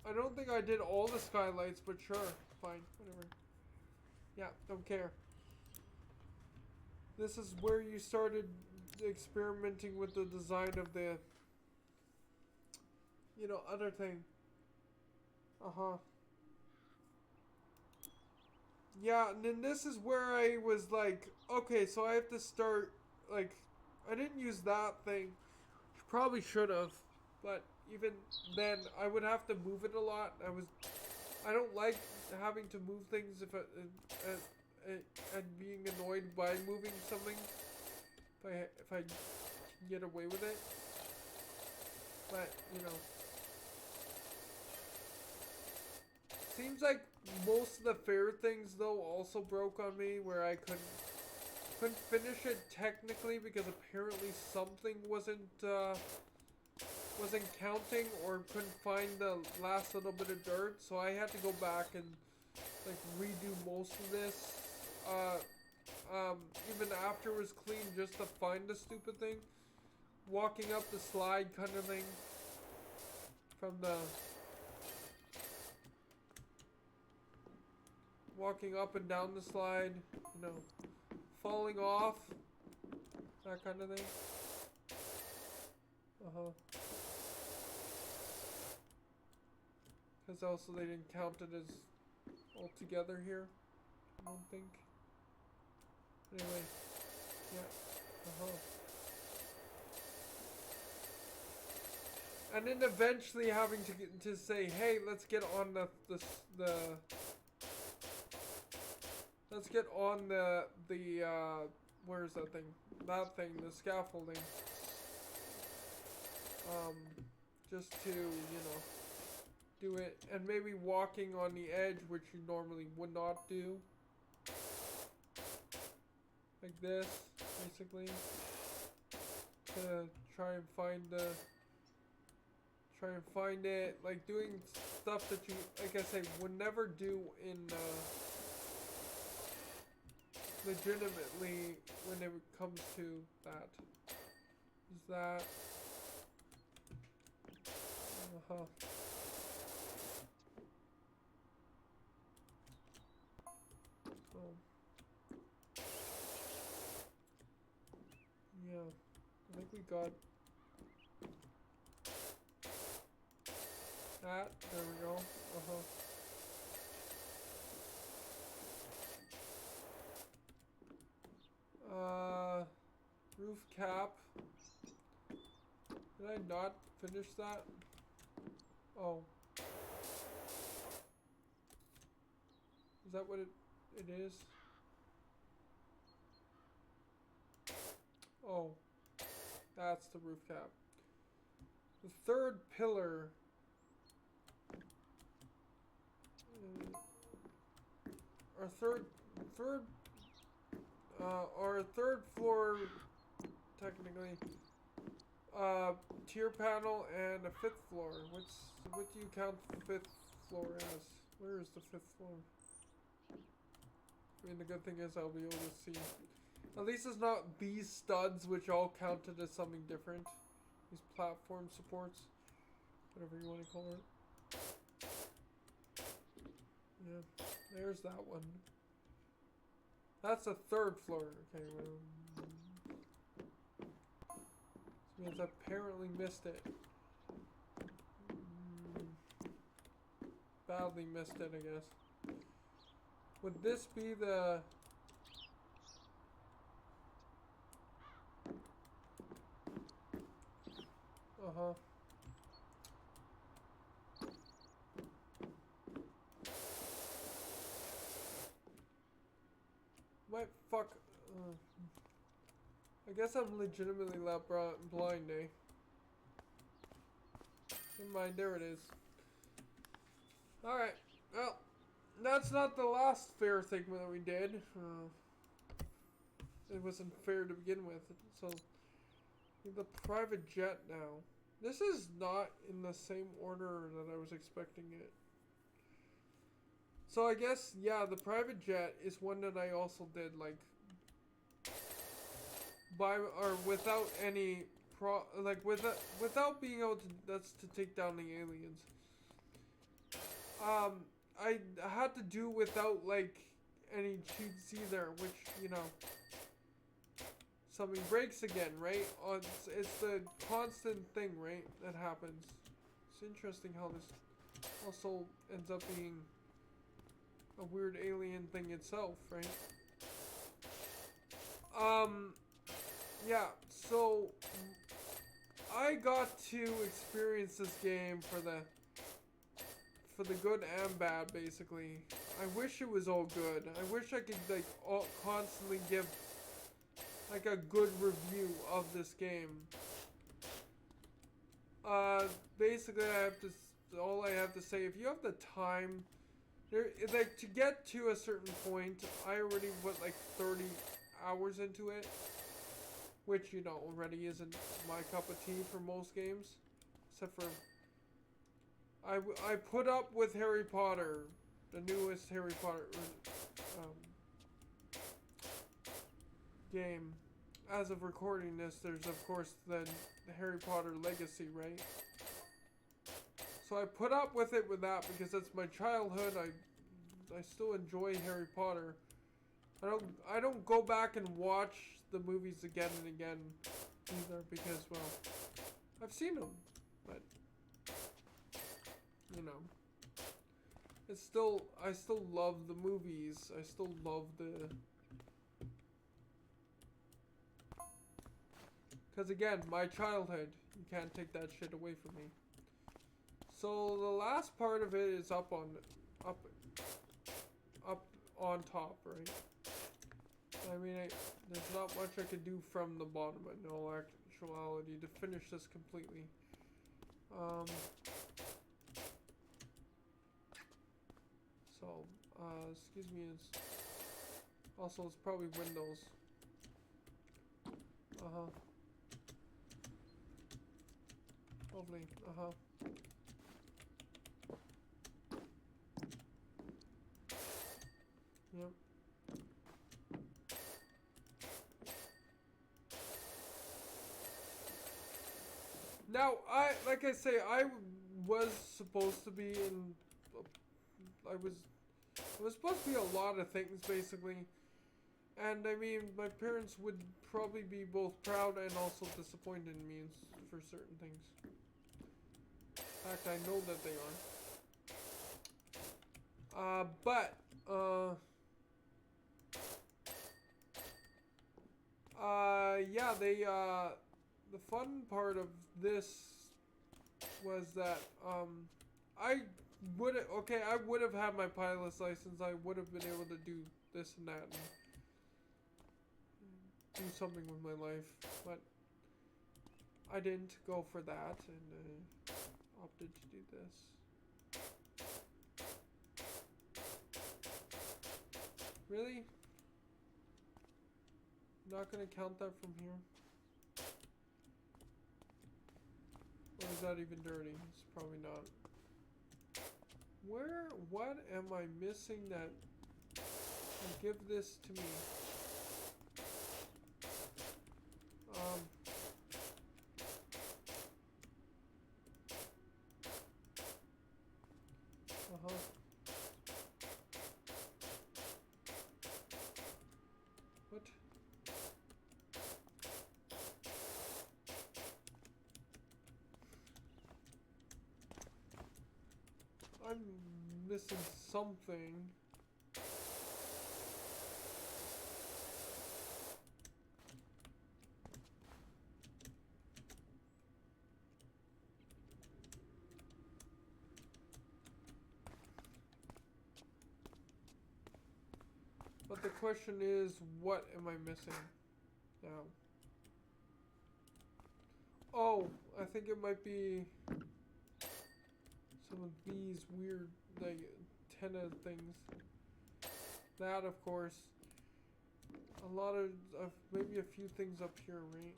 I don't think I did all the skylights, but sure. Fine, whatever. Yeah, don't care. This is where you started experimenting with the design of the, you know, other thing. Yeah, and then this is where I was like, okay, so I have to start, like, I didn't use that thing. Probably should have, but even then, I would have to move it a lot. I don't like having to move things and being annoyed by moving something. If I can get away with it, but you know, seems like most of the fair things though also broke on me, where I couldn't finish it technically because apparently something wasn't counting, or couldn't find the last little bit of dirt, so I had to go back and like redo most of this. Even after it was clean, just to find the stupid thing. Walking up the slide kind of thing. From the... Walking up and down the slide, you know. Falling off. That kind of thing. Because also they didn't count it as all together here. I don't think. Anyway. Yeah. And then eventually having to say, hey, let's get on let's get on the where is that thing? That thing, the scaffolding. Just to, you know, do it, and maybe walking on the edge, which you normally would not do. Like this, basically. To try and find it, like doing stuff that you, like I say, would never do in, legitimately when it comes to that. Is that... Yeah, I think we got that. There we go. Roof cap. Did I not finish that? Oh. Is that what it is? Oh. That's the roof cap. The third pillar. Our third floor, technically, tier panel and a fifth floor. What do you count the fifth floor as? Where is the fifth floor? I mean, the good thing is I'll be able to see. At least it's not these studs, which all counted as something different. These platform supports, whatever you want to call it. Yeah, there's that one. That's the third floor. Okay, well, this means I apparently missed it. Badly missed it, I guess. Would this be the... My fuck. I guess I'm legitimately that blind, eh? Never mind, there it is. Alright, well, that's not the last fair thing that we did. It wasn't fair to begin with, so... The private jet now. This is not in the same order that I was expecting it. So I guess, yeah, the private jet is one that I also did, like, without any without being able to, that's to take down the aliens. I had to do without, like, any cheats either, which, you know, something breaks again, right? It's the constant thing, right, that happens. It's interesting how this also ends up being a weird alien thing itself, right? Yeah, So I got to experience this game for the good and bad, basically. I wish it was all good. I wish I could like constantly give like a good review of this game. Basically, all I have to say, if you have the time, like to get to a certain point, I already put like 30 hours into it, which you know already isn't my cup of tea for most games, except for I put up with Harry Potter, the newest Harry Potter game. As of recording this, there's of course the Harry Potter Legacy, right? So I put up with it with that because that's my childhood. I still enjoy Harry Potter. I don't go back and watch the movies again and again either because, well, I've seen them, but you know, I still love the movies. I still love because again, my childhood, you can't take that shit away from me. So the last part of it is up on top, right? I mean, there's not much I could do from the bottom in all actuality to finish this completely. Excuse me, it's probably Windows. Lovely, Yep. Now, like I say, I was supposed to be in, I was supposed to be a lot of things, basically. And, I mean, my parents would probably be both proud and also disappointed in me for certain things. In fact, I know that they are. Yeah, the fun part of this was that, I would have had my pilot's license. I would have been able to do this and that and do something with my life, but I didn't go for that and opted to do this. Really? Not gonna count that from here? Or is that even dirty? It's probably not. What am I missing that will give this to me? What? I'm missing something. But the question is, what am I missing now? Oh, I think it might be some of these weird, like, antenna things. That, of course. A lot of, maybe a few things up here, right?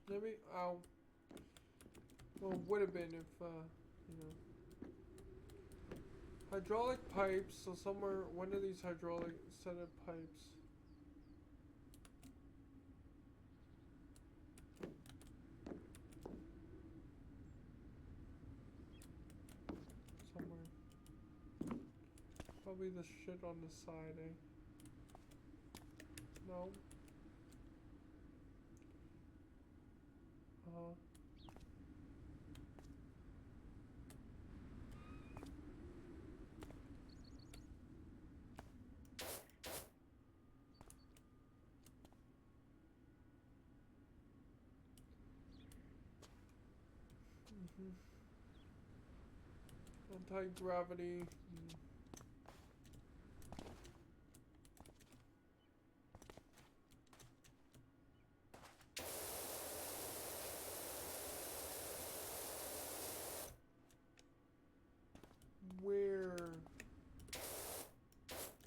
Maybe, ow. Well, would have been if, you know. Hydraulic pipes, so somewhere, one of these hydraulic set of pipes. Somewhere. Probably the shit on the side, eh? No. Anti-gravity. Where?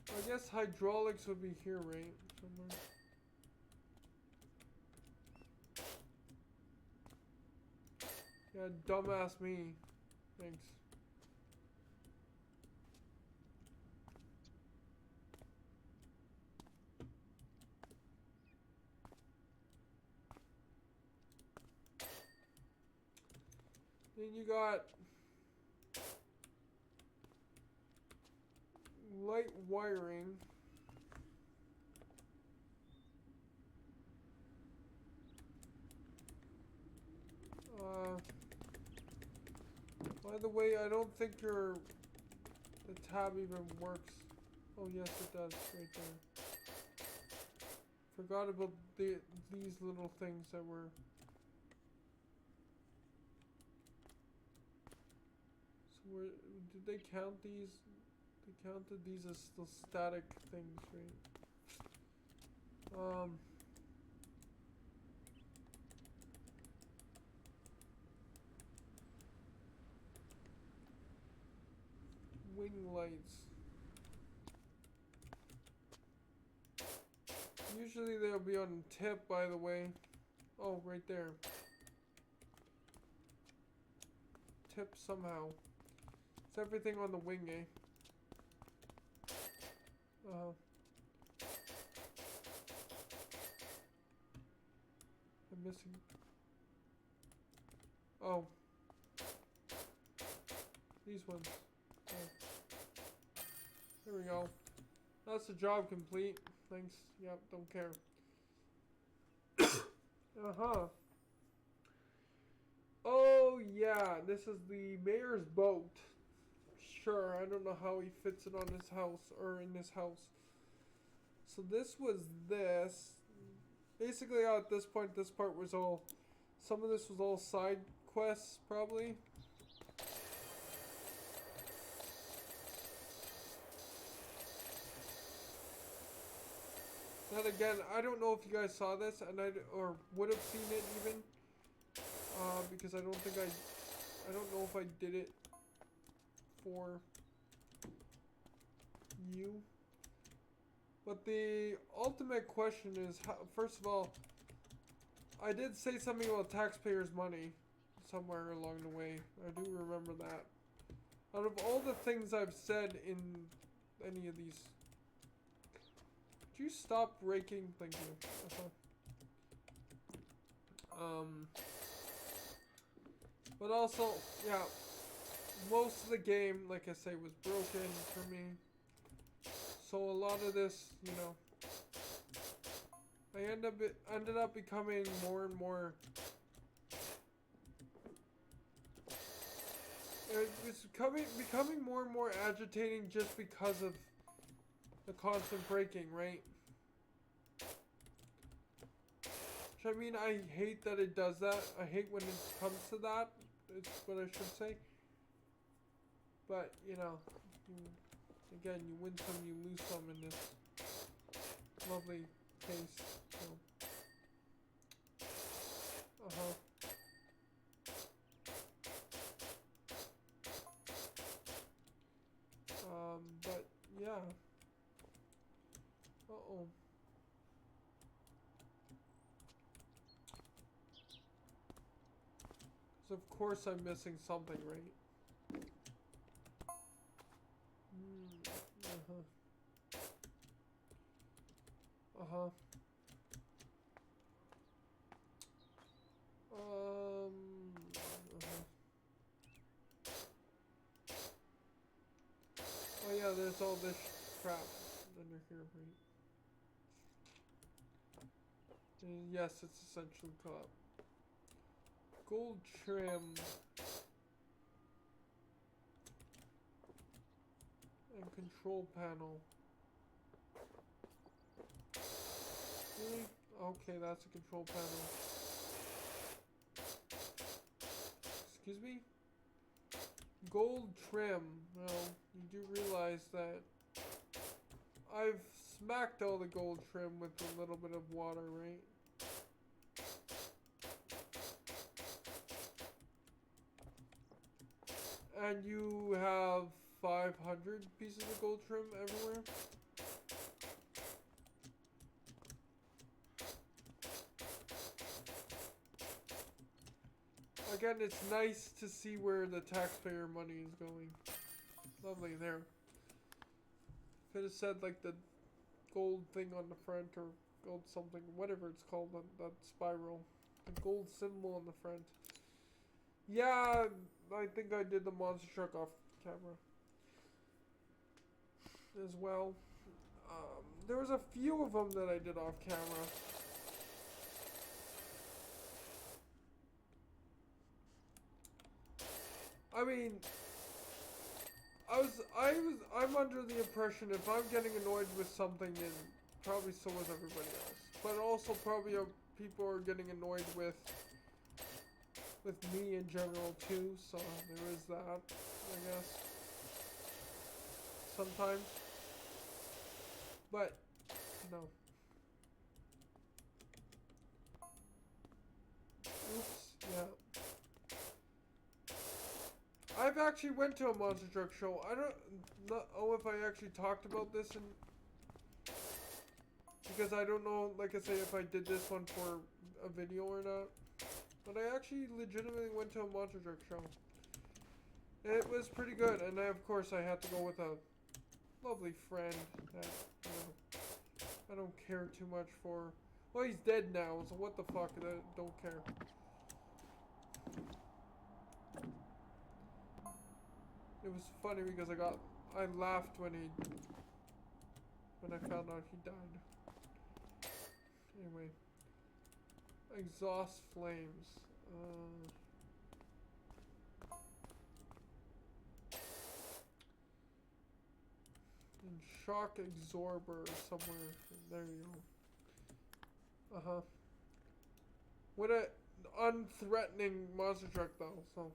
I guess hydraulics would be here, right? Somewhere. Yeah, dumbass me. Thanks. Then you got light wiring. By the way, I don't think the tab even works. Oh yes, it does, right there. Forgot about these little things that were. So did they count these? They counted these as still static things, right? Wing lights. Usually they'll be on tip, by the way. Oh, right there. Tip somehow. It's everything on the wing, eh? I'm missing. Oh. These ones. Oh. There we go. That's the job complete. Thanks. Yep, don't care. Uh-huh. Oh, yeah. This is the mayor's boat. Sure, I don't know how he fits it on his house, or in his house. So this was this. Basically, at this point, this part was all... Some of this was all side quests, probably. Then again, I don't know if you guys saw this, and or would have seen it even, because I don't think I don't know if I did it for you. But the ultimate question is, how, first of all, I did say something about taxpayers' money somewhere along the way. I do remember that. Out of all the things I've said in any of these... Could you stop raking? Thank you. But also, yeah, most of the game, like I say, was broken for me. So a lot of this, you know, I ended up becoming more and more. It's becoming more and more agitating just because of the constant breaking, right? Which, I mean, I hate that it does that. I hate when it comes to that. It's what I should say. But, you know, again, you win some, you lose some in this lovely case. So. But, yeah. Uh-oh. So of course I'm missing something, right? Uh-huh. Oh yeah, there's all this crap under here, right? And yes, it's essentially co-op. Gold trim. And control panel. Really? Okay, that's a control panel. excuse me? Gold trim. Well, you do realize that I've smacked all the gold trim with a little bit of water, right? And you have 500 pieces of gold trim everywhere. Again, it's nice to see where the taxpayer money is going. Lovely there. Could have said like the gold thing on the front or gold something, whatever it's called, that spiral. The gold symbol on the front. Yeah, I think I did the monster truck off camera as well. There was a few of them that I did off camera. I mean, I'm under the impression if I'm getting annoyed with something, then probably so is everybody else. But also probably people are getting annoyed with me in general too, so there is that, I guess. Sometimes. But, no. Oops, yeah. I've actually went to a monster truck show. I don't know if I actually talked about this because I don't know, like I say, if I did this one for a video or not. But I actually legitimately went to a monster truck show. It was pretty good, and of course I had to go with a lovely friend that, you know, I don't care too much for. Well, he's dead now, so what the fuck, I don't care. It was funny because I laughed when I found out he died. Anyway. Exhaust flames. And shock absorber somewhere. There you go. Uh-huh. What a unthreatening monster truck though, so.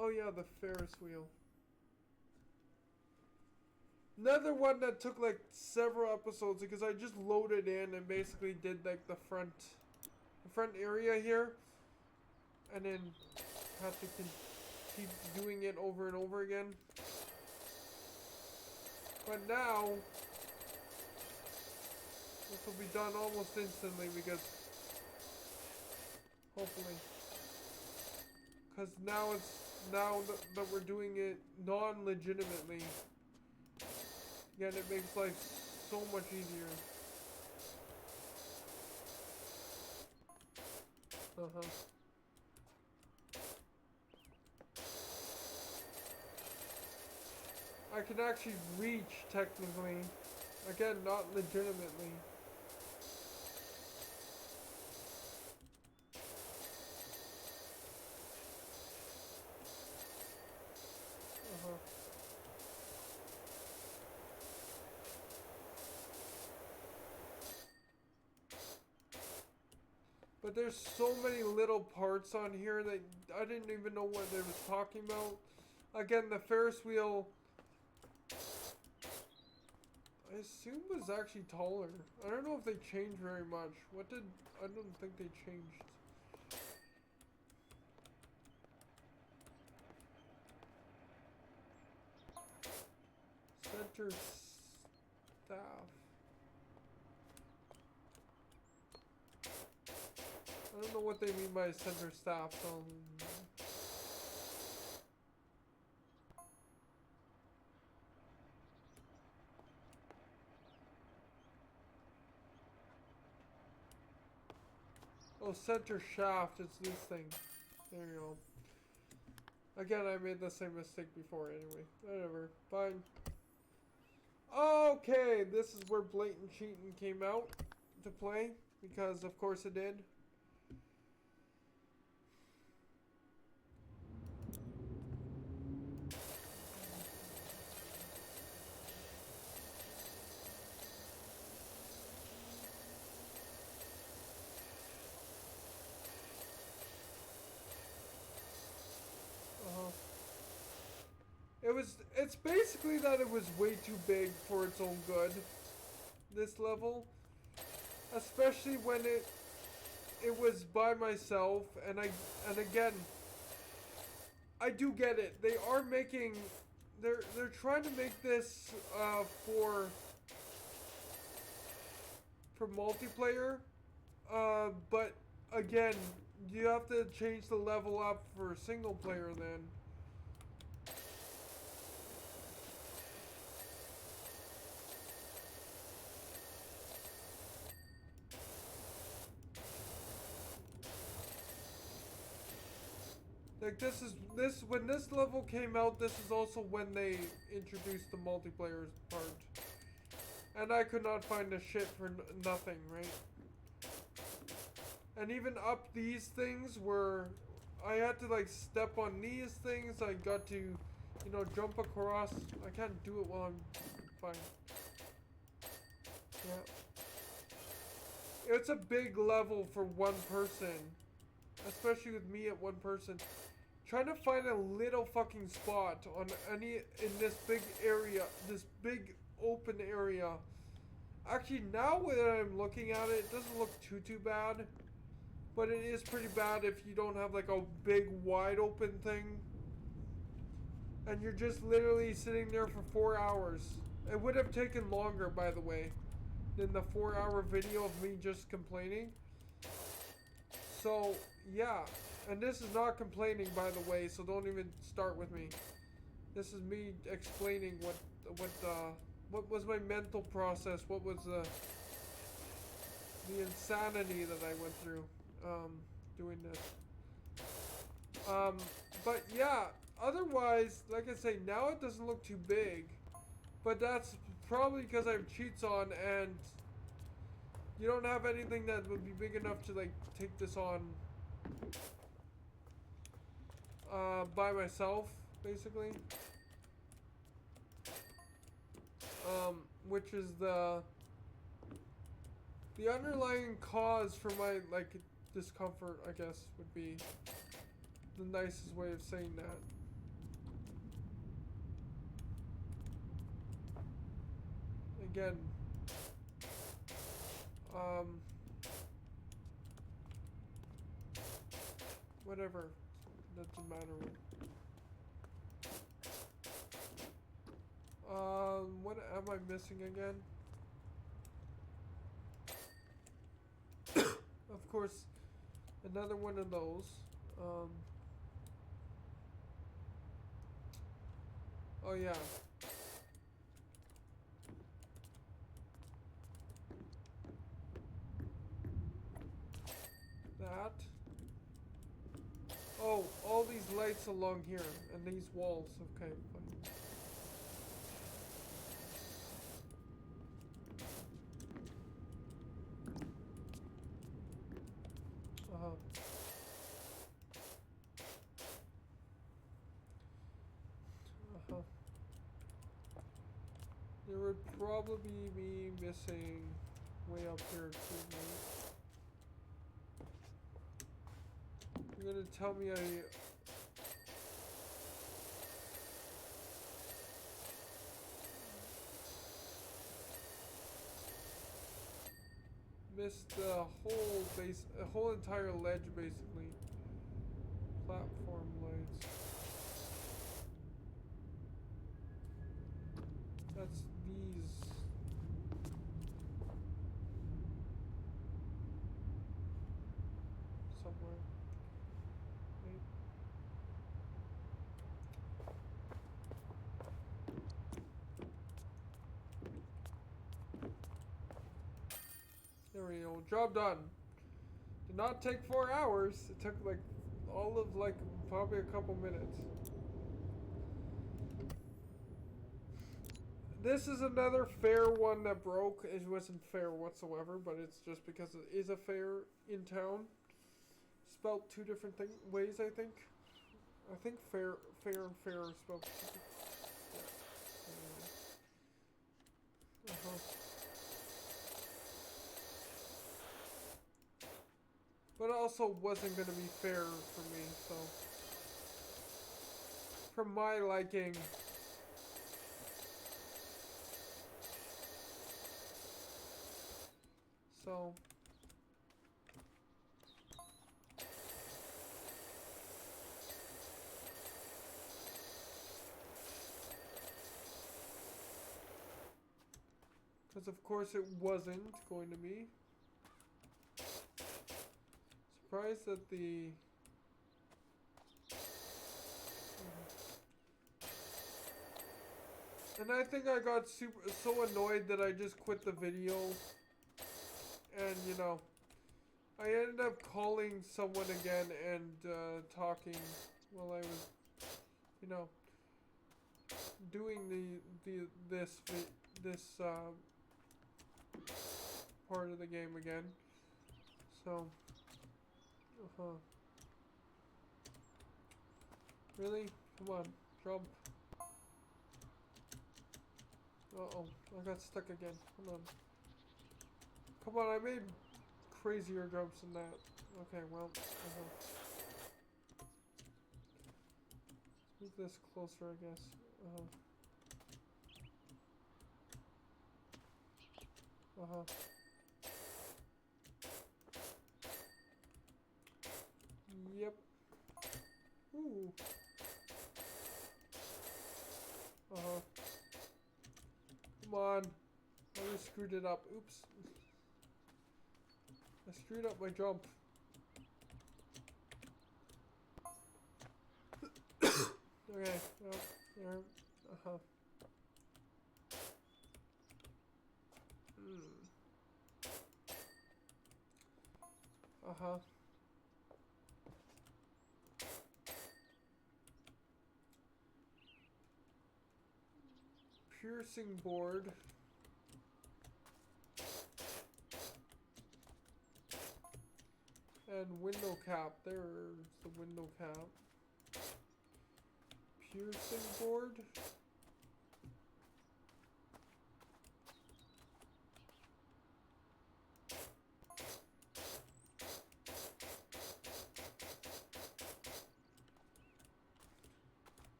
Oh yeah, the Ferris wheel. Another one that took like several episodes because I just loaded in and basically did like the front area here, and then had to keep doing it over and over again. But now this will be done almost instantly because hopefully, because now that we're doing it non-legitimately. Again, it makes life so much easier. Uh-huh. I can actually reach, technically. Again, not legitimately. Uh-huh. But there's so many little parts on here that I didn't even know what they was talking about. Again, the Ferris wheel, I assume was actually taller. I don't know if they changed very much. I don't think they changed. Center staff. I don't know what they mean by center staff, so. Oh, center shaft, it's this thing. There you go. Again, I made the same mistake before anyway. Whatever. Fine. Okay, this is where blatant cheating came out to play. Because of course it did. It's basically that it was way too big for its own good. This level, especially when it was by myself, and again, I do get it. They are making, they're trying to make this for multiplayer, but again, you have to change the level up for single player then. Like when this level came out, this is also when they introduced the multiplayer part. And I could not find a shit for nothing, right? And even up these things were, I had to like step on these things. I got to, you know, jump across. I can't do it while I'm fine. Yeah. It's a big level for one person. Especially with me at one person. Trying to find a little fucking spot on in this big area, this big open area. Actually, now that I'm looking at it, it doesn't look too bad. But it is pretty bad if you don't have like a big wide open thing. And you're just literally sitting there for 4 hours. It would have taken longer, by the way, than the 4-hour video of me just complaining. So, yeah. And this is not complaining, by the way, so don't even start with me. This is me explaining what was my mental process, what was the insanity that I went through doing this. But yeah, otherwise, like I say, now it doesn't look too big, but that's probably because I have cheats on, and you don't have anything that would be big enough to like take this on by myself, basically. Which is the underlying cause for my like discomfort, I guess, would be the nicest way of saying that. Again, whatever, doesn't matter. What am I missing again? Of course, another one of those. Oh yeah. That. Oh, all these lights along here and these walls. Okay, fine. There would probably be missing way up here too, right? You're gonna tell me I missed the whole entire ledge, basically. Platform lights. That's these. Somewhere. Right. There we go. Job done. Did not take 4 hours. It took like all of like probably a couple minutes. This is another fair one that broke. It wasn't fair whatsoever, but it's just because it is a fair in town. Spelled two different ways, I think. I think fair and fair are spelled. Yeah. But it also wasn't going to be fair for me, so. From my liking, So because of course it wasn't going to be. Surprised that the and I think I got so annoyed that I just quit the video, and you know, I ended up calling someone again and talking while I was, you know, doing this part of the game again. So, really? Come on, jump. Uh-oh, I got stuck again. Hold on. Come on, I made crazier jumps than that. Okay, well, move this closer, I guess. Yep. Ooh. Come on. I just screwed it up. Oops. I screwed up my jump. Okay. Well, there. Piercing board. And window cap. There's the window cap. Piercing board.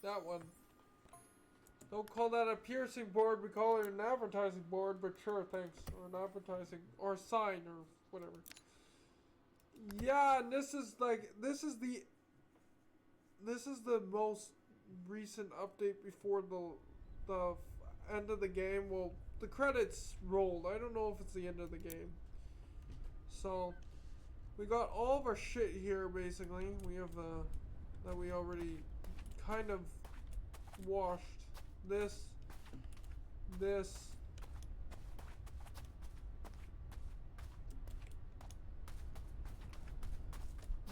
That one. Don't call that a piercing board, we call it an advertising board, but sure, thanks. Or an advertising, or sign, or whatever. Yeah, and this is the most recent update before the end of the game. Well, the credits rolled. I don't know if it's the end of the game. So, we got all of our shit here, basically. We have that we already kind of washed. This.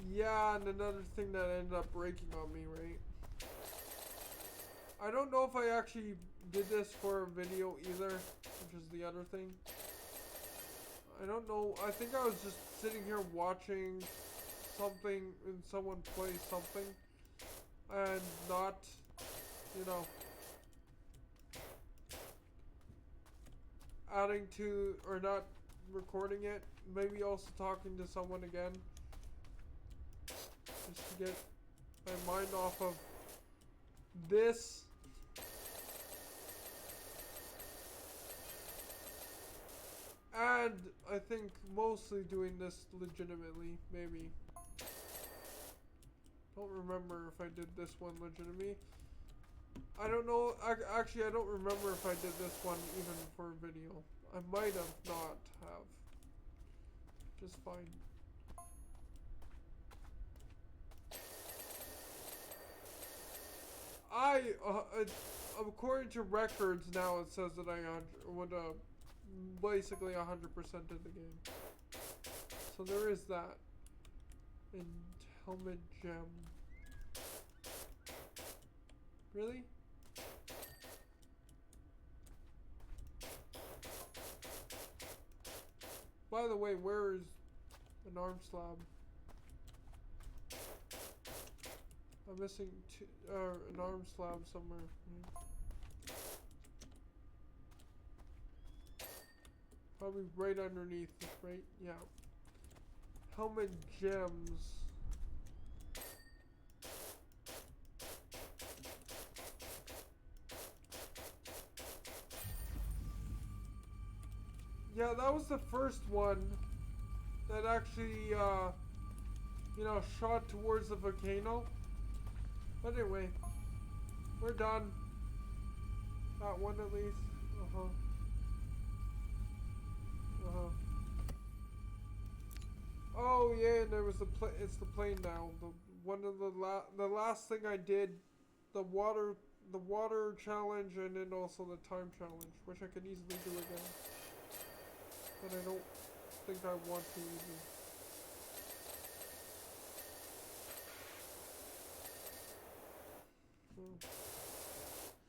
Yeah, and another thing that ended up breaking on me, right? I don't know if I actually did this for a video either, which is the other thing. I don't know. I think I was just sitting here watching something and someone play something and not, you know, adding to or not recording it. Maybe also talking to someone again. Just to get my mind off of this. And I think mostly doing this legitimately, maybe. Don't remember if I did this one legitimately. I don't know. Actually, I don't remember if I did this one even for a video. I might have not have. Just fine. According to records now, it says that I would basically 100% of the game. So there is that. And helmet gem. Really? By the way, where is an arm slab? I'm missing an arm slab somewhere. Probably right underneath, right? Yeah. Helmet gems. Yeah, that was the first one that actually, you know, shot towards the volcano. But anyway, we're done. That one at least. Uh-huh. Uh-huh. Oh yeah, and there was the it's the plane now. The one of the last thing I did, the water challenge, and then also the time challenge, which I could easily do again. But I don't think I want to either.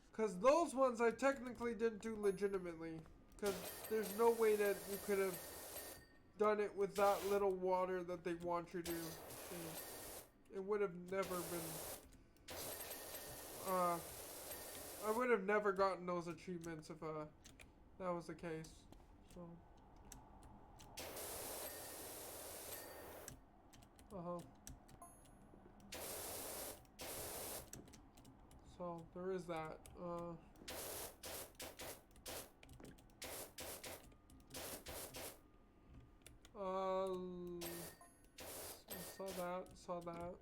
Because those ones I technically didn't do legitimately. Because there's no way that you could have done it with that little water that they want you to. It would have never been. I would have never gotten those achievements if that was the case. So. So there is that. Saw that.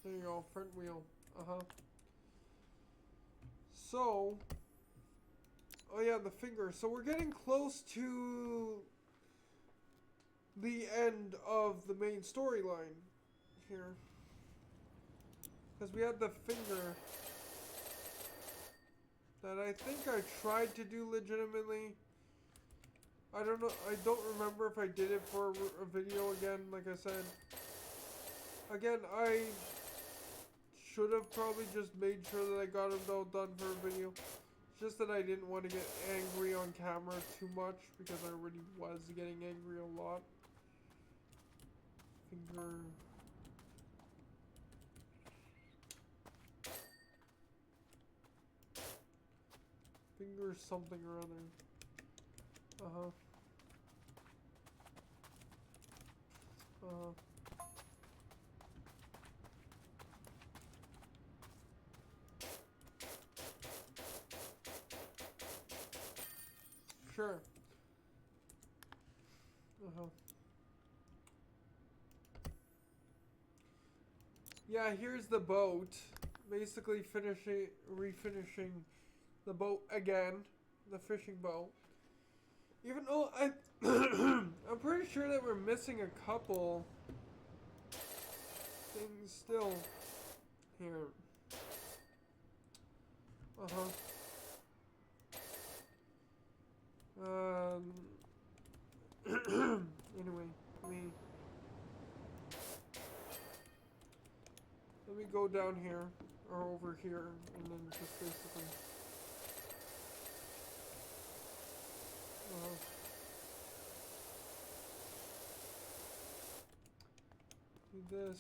There you go, front wheel. So, oh yeah, the finger. So we're getting close to the end of the main storyline here. Because we had the finger that I think I tried to do legitimately. I don't know. I don't remember if I did it for a video again, like I said. Again, I should have probably just made sure that I got it all done for a video. It's just that I didn't want to get angry on camera too much because I already was getting angry a lot. Finger. Finger something or other. Sure. Yeah, here's the boat. Basically refinishing the boat again. The fishing boat. Even though I'm pretty sure that we're missing a couple things still here. Anyway, let me go down here or over here and then just basically do this.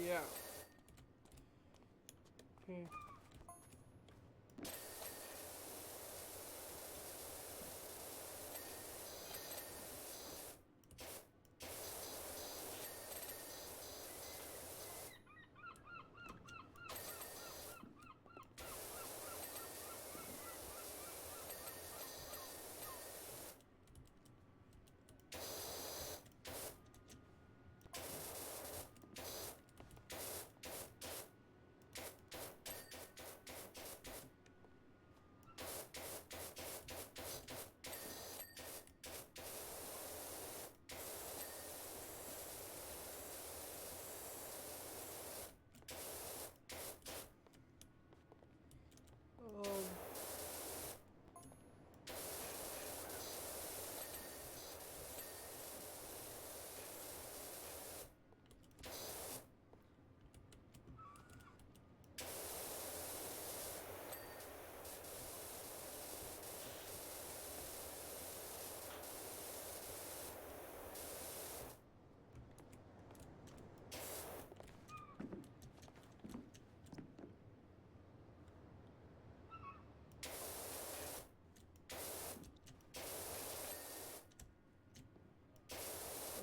Yeah. Okay.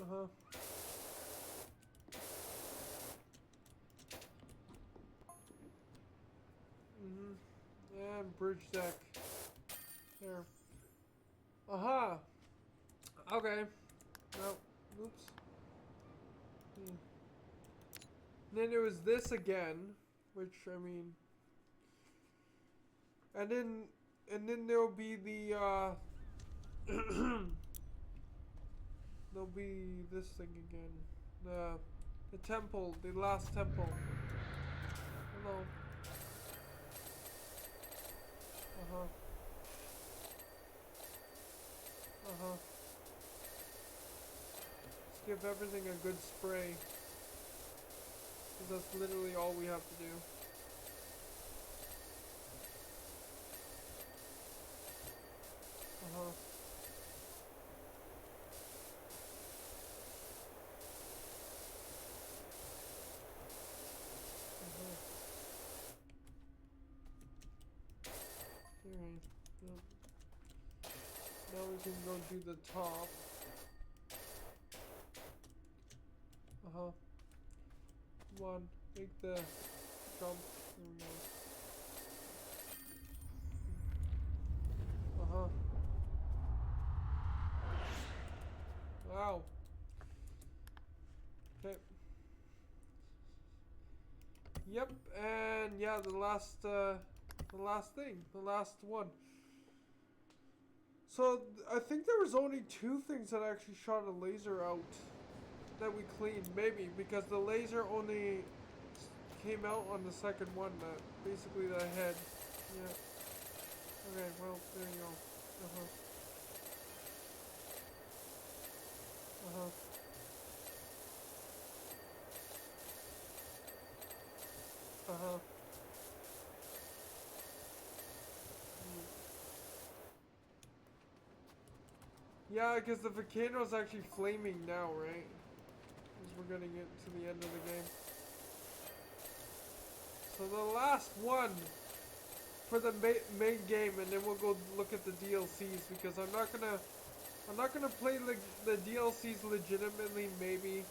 Uh-huh. And bridge deck. There. Aha! Okay. No. Oops. Then there was this again, which, I mean... And then there'll be the, there'll be this thing again. The temple, the last temple. Hello. Uh-huh. Uh-huh. Let's give everything a good spray. Because that's literally all we have to do. Uh-huh. Alright. Yep. Now we can go do the top. Uh-huh. Come on, make the jump. There we go. Uh-huh. Wow. Okay. Yep, and yeah, the last thing, the last one. So I think there was only 2 things that actually shot a laser out that we cleaned, maybe, because the laser only came out on the second one, basically the head. Yeah. Okay, well, there you go. Uh-huh. Uh-huh. Uh-huh. Yeah, because the volcano's actually flaming now, right? Because we're getting it to the end of the game. So the last one for the main game, and then we'll go look at the DLCs, because I'm not gonna play the DLCs legitimately. Maybe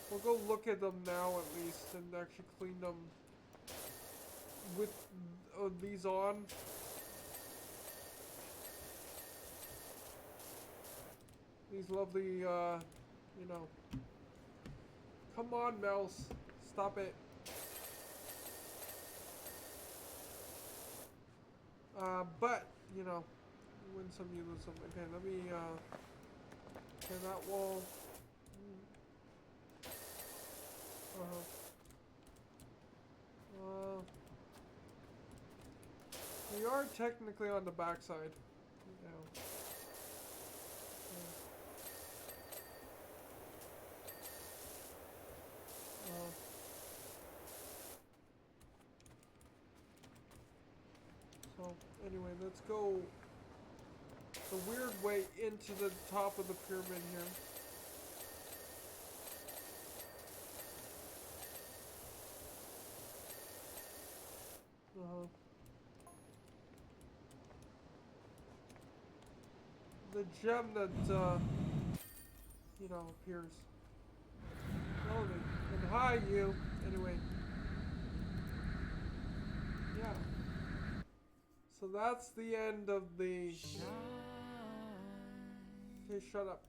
we'll go look at them now at least, and actually clean them with these on. These lovely, you know. Come on, mouse. Stop it. But, you know, you win some, you lose some. Okay, let me, okay, that wall. We are technically on the backside. Now. So, anyway, let's go the weird way into the top of the pyramid here. The gem that, you know, appears. Slowly. And hi, you. Anyway. Yeah. So that's the end of the... Okay, shut up.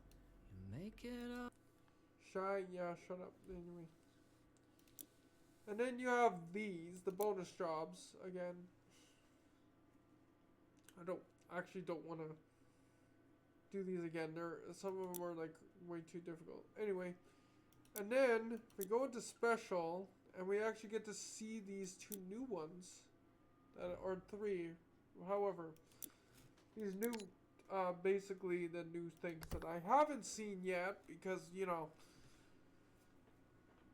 Make it up. Shy, yeah, shut up. Anyway. And then you have these, the bonus jobs, again. I don't want to do these again. Some of them are like way too difficult. Anyway. And then we go into special, and we actually get to see these 2 new ones. Or 3. However, these new, basically the new things that I haven't seen yet, because, you know,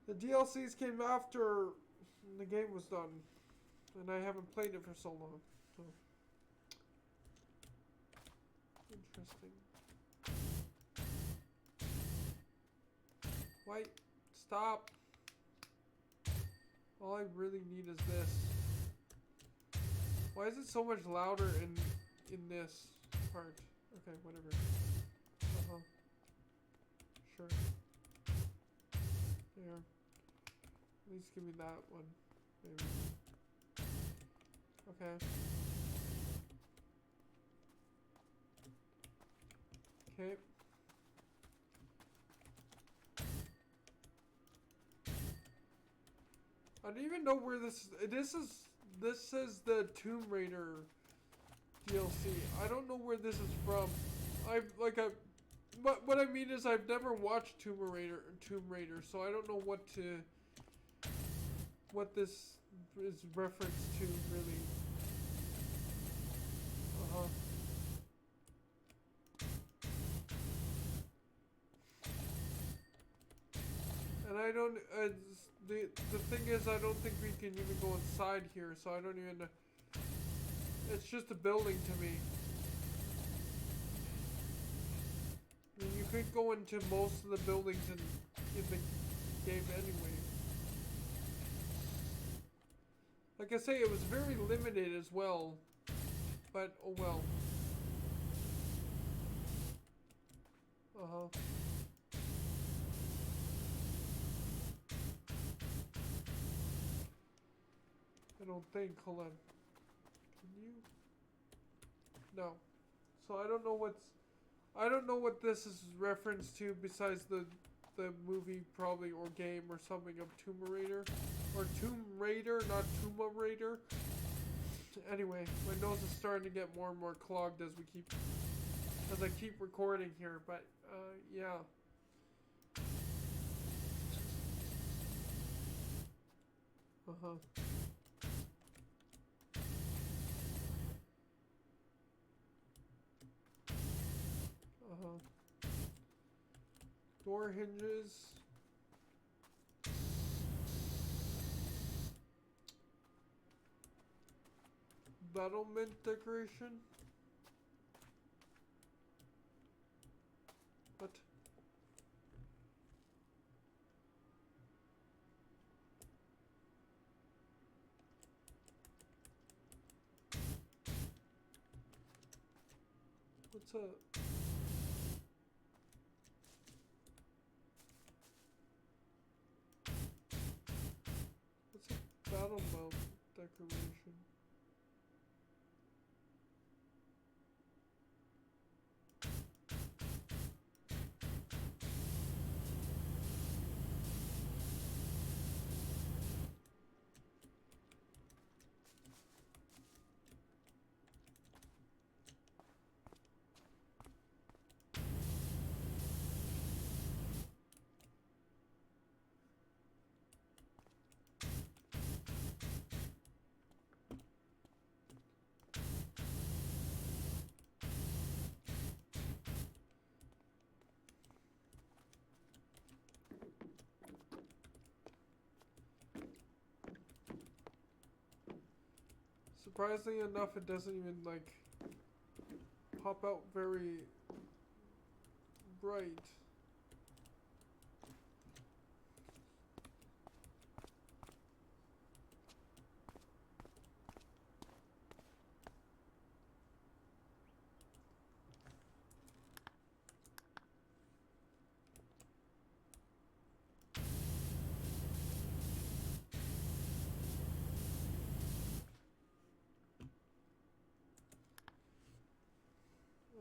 the DLCs came after the game was done, and I haven't played it for so long. So, interesting. Wait, stop. All I really need is this. Why is it so much louder in this part? Okay, whatever. At least give me that one. Maybe. Okay. Okay. I don't even know where this is. This is the Tomb Raider DLC. I don't know where this is from. What I mean is I've never watched Tomb Raider, so I don't know what this is reference to really. Uh-huh. And I don't the thing is I don't think we can even go inside here, so I don't even know. It's just a building to me. I mean, you could go into most of the buildings in the game anyway. Like I say, it was very limited as well. But, oh well. Uh-huh. I don't think. Hold on. Can you? No. So I don't know what this is reference to besides the movie probably or game or something of Tomb Raider. Or Tomb Raider, not Tomb Raider. Anyway, my nose is starting to get more and more clogged as I keep recording here, but yeah. Uh-huh. Uh-huh. Door hinges. Battlement decoration. What? What's a... What's a battle mount decoration? Surprisingly enough, it doesn't even, like, pop out very bright.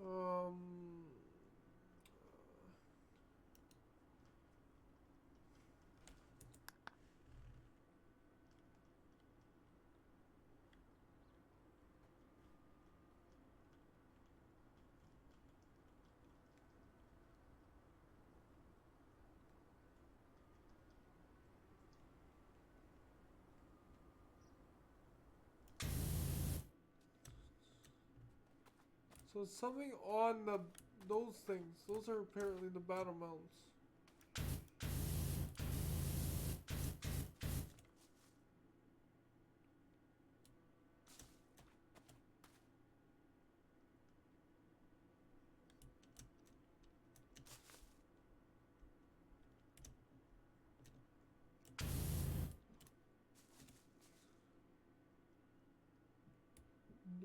Um... So something on those things. Those are apparently the battle mounts.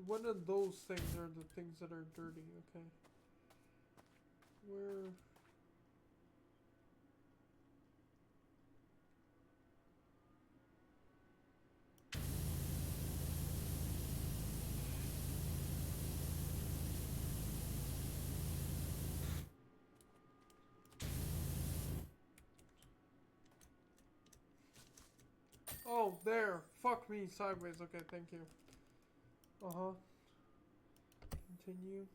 One of those things are the things that are dirty, okay. Where... Oh, there. Fuck me, sideways. Okay, thank you. Uh-huh. Continue.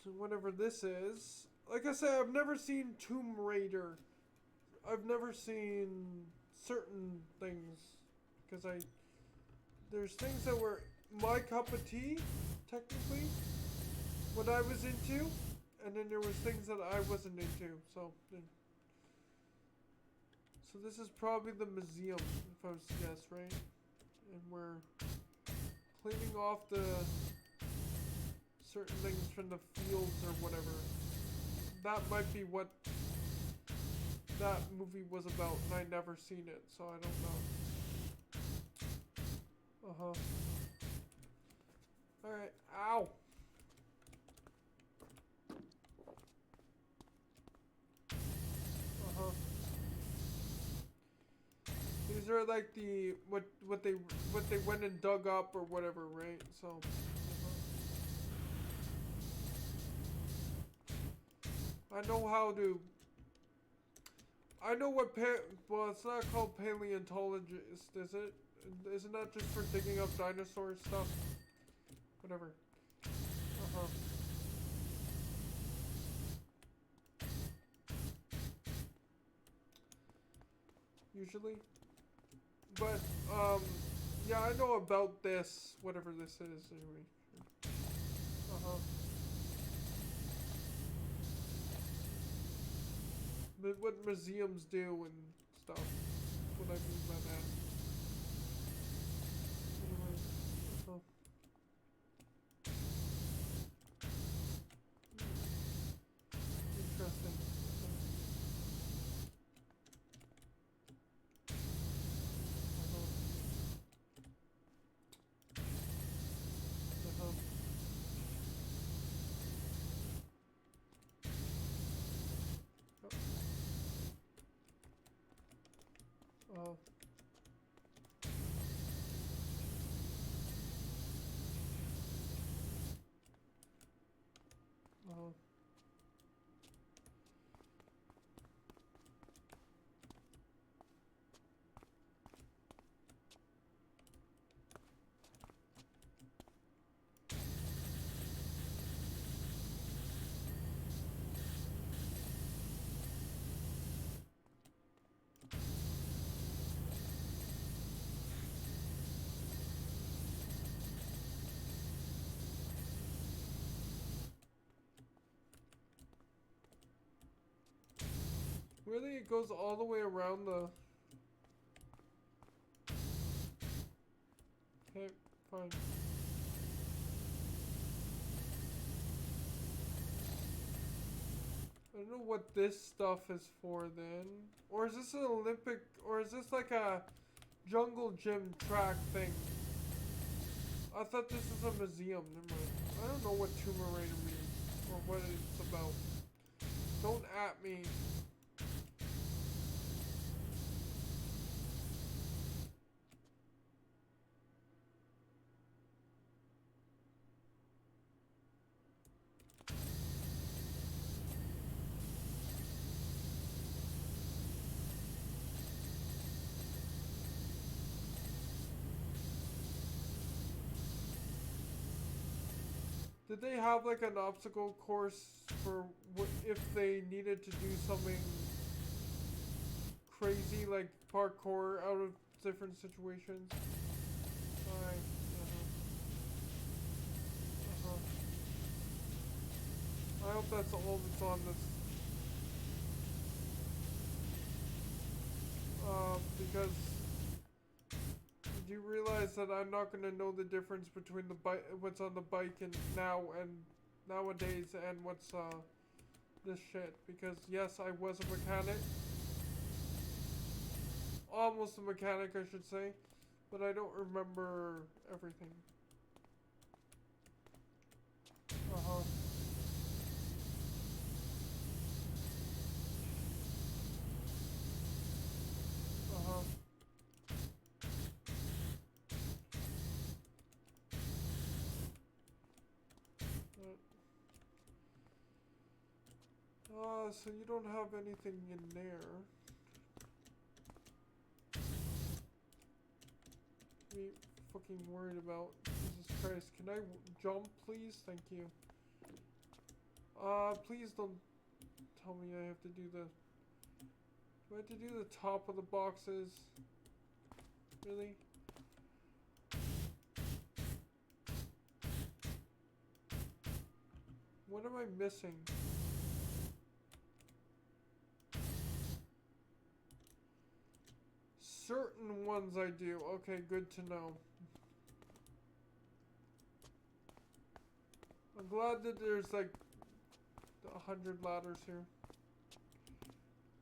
So whatever this is. Like I said, I've never seen Tomb Raider. I've never seen certain things. Because there's things that were my cup of tea, technically, what I was into. And then there was things that I wasn't into. So this is probably the museum, if I was to guess, right? And we're cleaning off the certain things from the fields or whatever. That might be what that movie was about, and I never seen it, so I don't know. Uh-huh. Alright, ow! Uh-huh. These are like the what they went and dug up or whatever, right? So I know how to. I know what well, it's not called paleontologist, is it? Isn't that just for digging up dinosaur stuff? Whatever. Uh-huh. Usually. But, yeah, I know about this, whatever this is, anyway. Uh-huh. But what museums do and stuff. That's what I mean by that. Anyway. Uh-huh. Interesting. Uh-huh. Uh-huh. Oh. Oh. Really? It goes all the way around the... Okay, fine. I don't know what this stuff is for then. Or is this an Olympic... Or is this like a jungle gym track thing? I thought this was a museum. Never mind. I don't know what Tomb Raider means. Or what it's about. Don't at me. Did they have like an obstacle course for if they needed to do something crazy like parkour out of different situations? Alright. Uh-huh. I hope that's all that's on this. Because do you realize that I'm not gonna know the difference between the bike, what's on the bike and nowadays, and what's this shit? Because yes, I was a mechanic, almost a mechanic, I should say, but I don't remember everything. Uh huh. Uh huh. So you don't have anything in there. to be fucking worried about. Jesus Christ. Can I jump, please? Thank you. Please don't tell me I have to do the... Do I have to do the top of the boxes? Really? What am I missing? Certain ones I do. Okay, good to know. I'm glad that there's like 100 ladders here.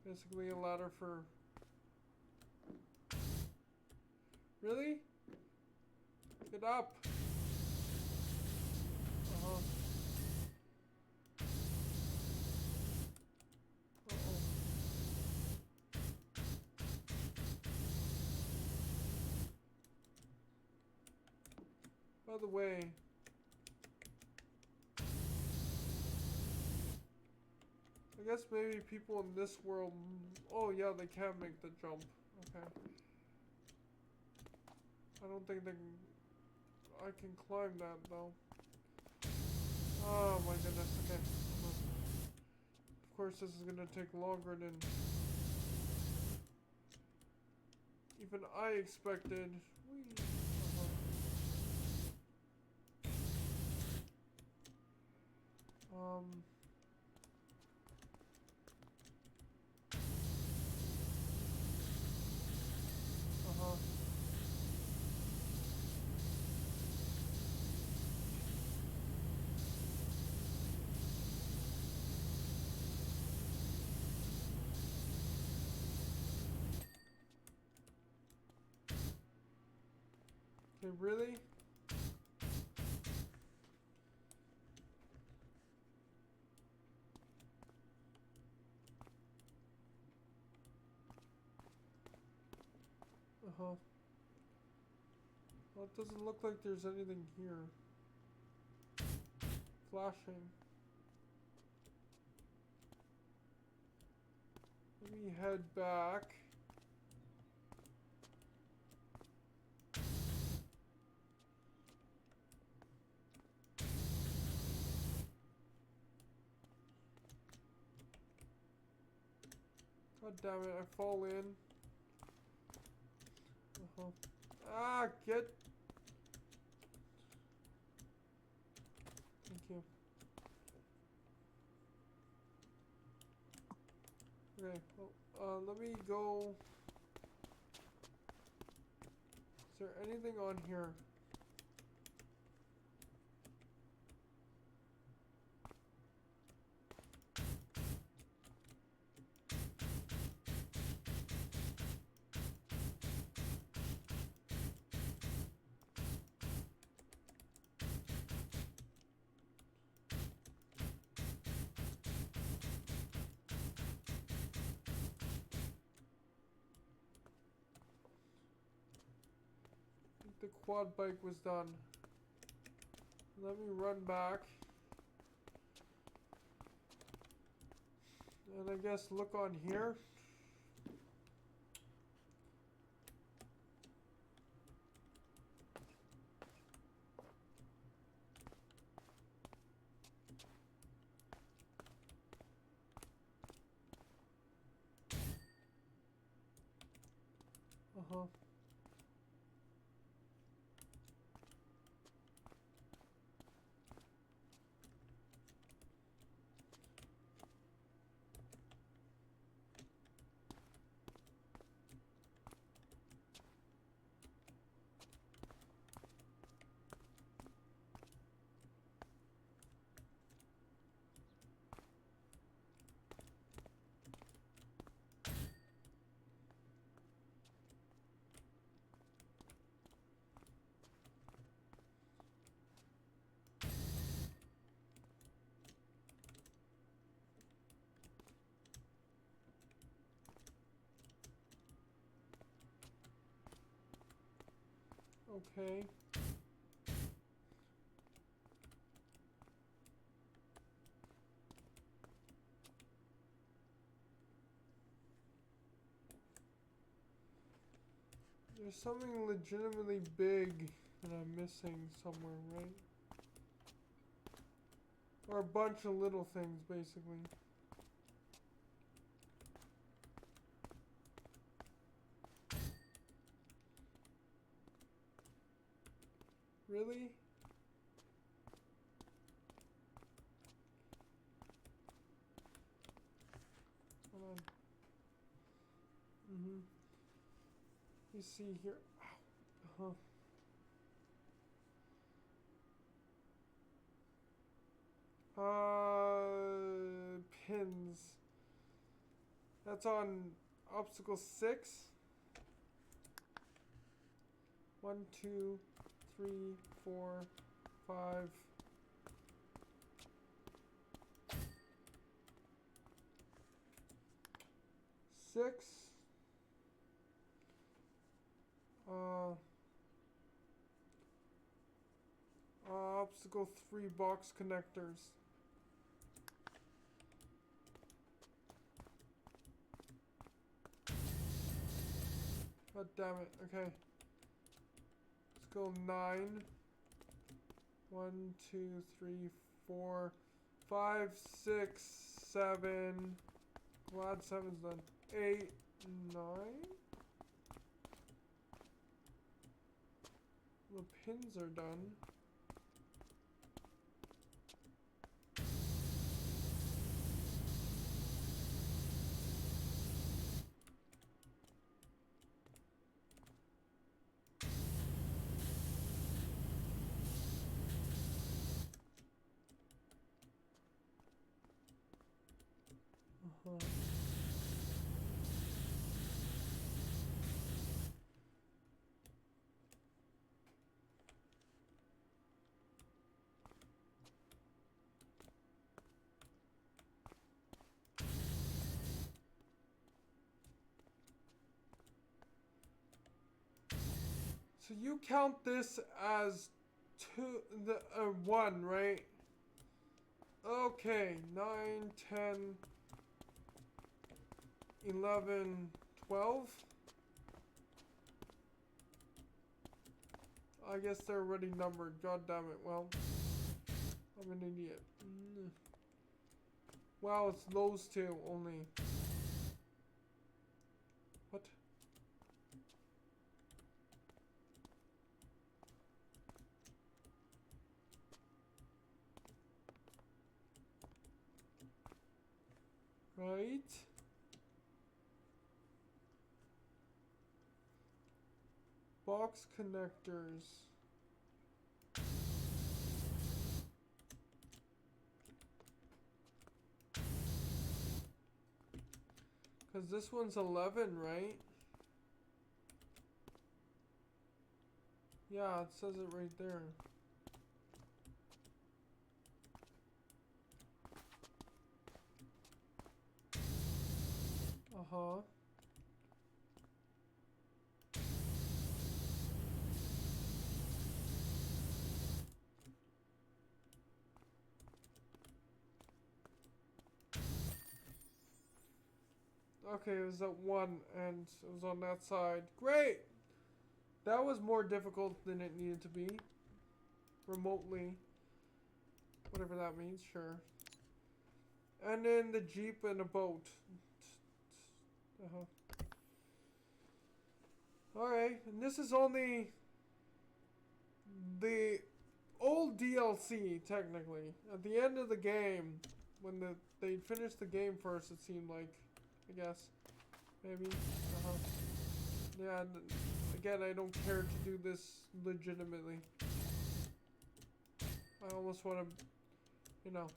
Basically a ladder for... Really? Get up! Uh-huh. Uh-oh. By the way... I guess maybe people in this world... Oh yeah, they can make the jump. Okay. I don't think they can... I can climb that though. Oh my goodness, okay. Of course this is gonna take longer than even I expected. Whee. Okay, really? Uh-huh. Well, it doesn't look like there's anything here. Flashing. Let me head back. God damn it, I fall in. Uh-huh. Ah, get... Thank you. Okay, well, let me go... Is there anything on here? The quad bike was done. Let me run back. And I guess look on here. Uh-huh. Okay. There's something legitimately big that I'm missing somewhere, right? Or a bunch of little things, basically. Really? Hold on. You see here. Ow. Pins. That's on obstacle 6. 1, 2, 3, 4, 5. 6. Obstacle 3 box connectors. God damn it. Okay. Let's go 9. 1, 2, 3, 4, 5, 6, 7. Glad 7's done. 8, 9. The pins are done. So you count this as 1, right? Okay, 9, 10, 11, 12. I guess they're already numbered. God damn it. Well, I'm an idiot. Wow, it's those two only. What? Right? Box connectors. Because this one's 11, right? Yeah, it says it right there. Uh-huh. Okay, it was at 1 and it was on that side. Great! That was more difficult than it needed to be. Remotely. Whatever that means, sure. And then the Jeep and a boat. Uh-huh. Alright, and this is only the old DLC, technically. At the end of the game, when they finished the game first, it seemed like, I guess. Maybe. Uh-huh. Yeah, again, I don't care to do this legitimately. I almost want to, you know.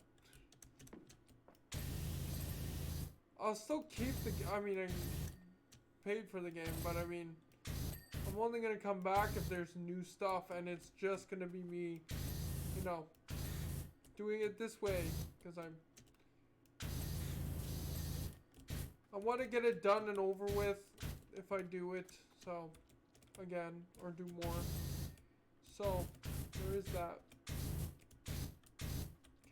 I'll still keep the, I mean, I paid for the game, but I mean, I'm only going to come back if there's new stuff, and it's just going to be me, you know, doing it this way, because I want to get it done and over with if I do it, so, again, or do more. So, there is that.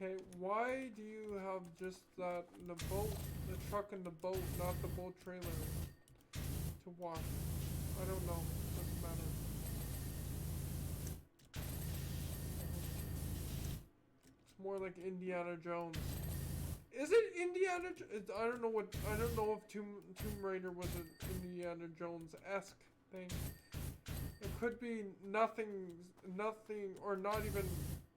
Okay, why do you have just that, the boat, the truck and the boat, not the boat trailer to wash? I don't know. That's matter. It's more like Indiana Jones. Is it Indiana? I don't know what. I don't know if Tomb Raider was an Indiana Jones-esque thing. It could be nothing, or not even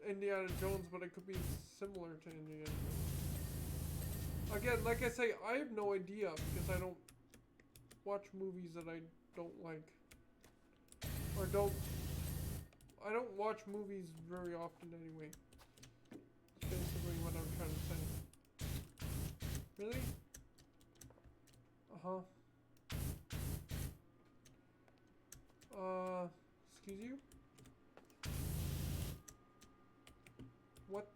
Indiana Jones, but it could be similar to Indiana Jones. Again, like I say, I have no idea because I don't watch movies that I don't like, or don't. I don't watch movies very often anyway. That's basically what I'm trying to say. Really? Uh-huh. Excuse you? What